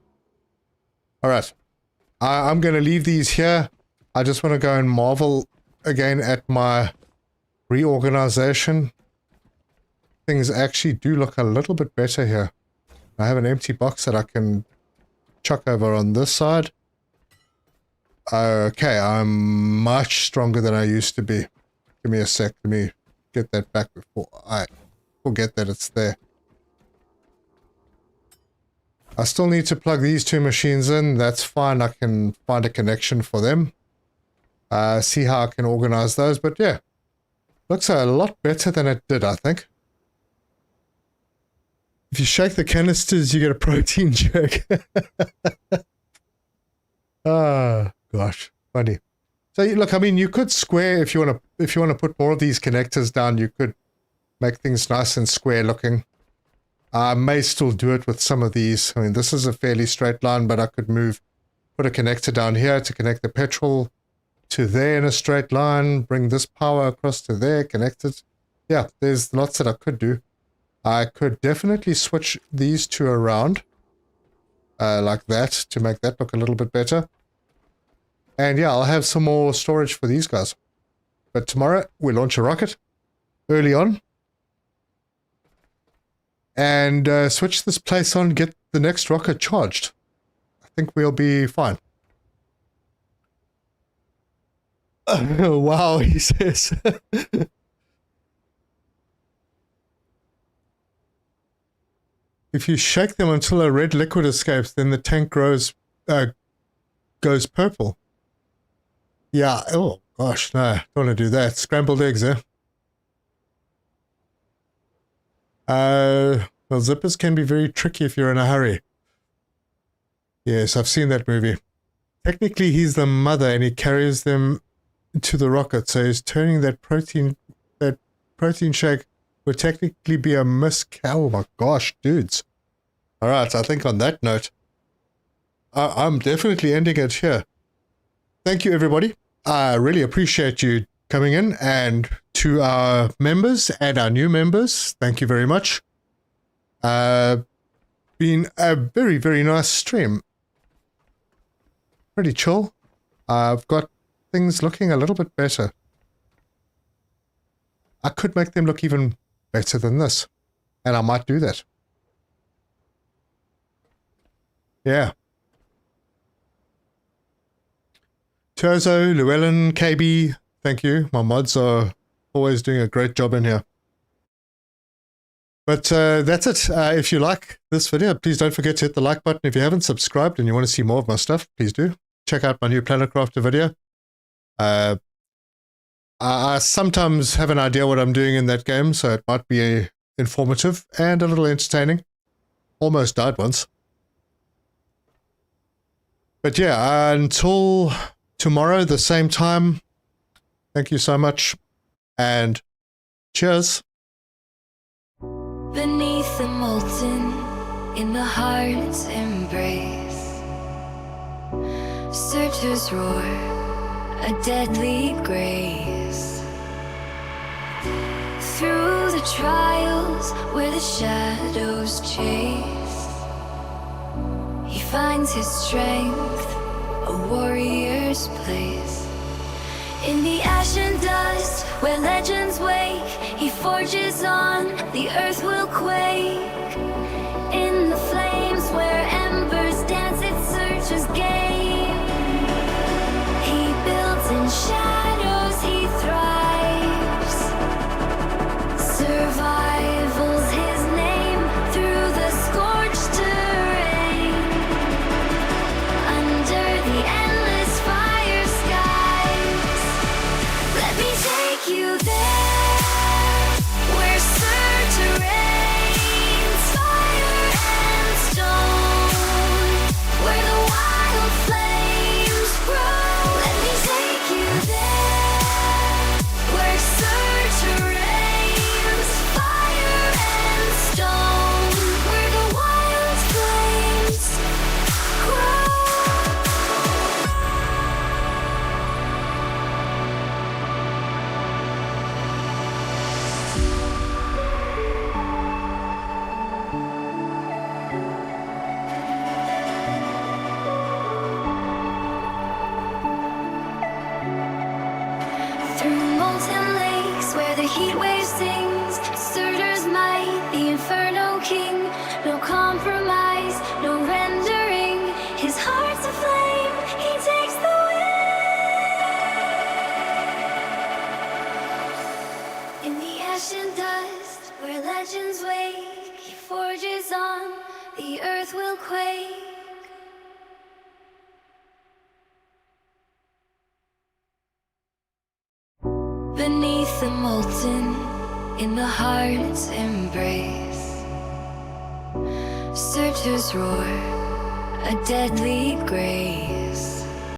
B: Alright. I'm going to leave these here. I just want to go and marvel again at my reorganization. Things actually do look a little bit better here. I have an empty box that I can chuck over on this side. Okay, I'm much stronger than I used to be. Give me a sec. Let me get that back before I forget that it's there. I still need to plug these two machines in. That's fine. I can find a connection for them. See how I can organize those. But yeah, looks a lot better than it did, I think. If you shake the canisters, you get a protein shake. Ah, gosh, funny. So look, I mean, you could square if you want to put more of these connectors down. You could make things nice and square looking. I may still do it with some of these. I mean, this is a fairly straight line, but I could put a connector down here to connect the petrol to there in a straight line, bring this power across to there, connect it. Yeah, there's lots that I could do. I could definitely switch these two around like that to make that look a little bit better. And yeah, I'll have some more storage for these guys. But tomorrow we launch a rocket early on. And switch this place on, get the next rocket charged. I think we'll be fine. Wow, he says. If you shake them until a red liquid escapes, then the tank goes purple. Yeah, oh gosh, no, don't want to do that. Scrambled eggs, eh? Well, zippers can be very tricky if you're in a hurry. Yes, I've seen that movie. Technically, he's the mother and he carries them to the rocket, so he's turning that protein shake would technically be a oh my gosh, dudes. Alright, I think on that note, I'm definitely ending it here. Thank you, everybody. I really appreciate you coming in, and to our members and our new members, thank you very much. Been a very, very nice stream. Pretty chill. I've got things looking a little bit better. I could make them look even better than this, and I might do that. Yeah. Terzo, Llewellyn, KB, thank you. My mods are always doing a great job in here. But that's it. If you like this video, please don't forget to hit the like button. If you haven't subscribed and you want to see more of my stuff, please do. Check out my new Planet Crafter video. I sometimes have an idea what I'm doing in that game, so it might be informative and a little entertaining. Almost died once. But yeah, until tomorrow, the same time, thank you so much, and cheers.
A: Beneath the molten, in the heart's embrace, searchers roar, a deadly grace. Through the trials where the shadows chase, he finds his strength, a warrior's place. In the ash and dust where legends wake, he forges on, the earth will quake. In the flames where embers dance, it searches game. He builds in shadows, he thrives. Survival's his name through the scorched terrain. Under the endless fire skies, let me take you there, where Surtur reigns. Fire dust, where legends wake, he forges on, the earth will quake. Beneath the molten, in the heart's embrace, searchers roar, a deadly grace.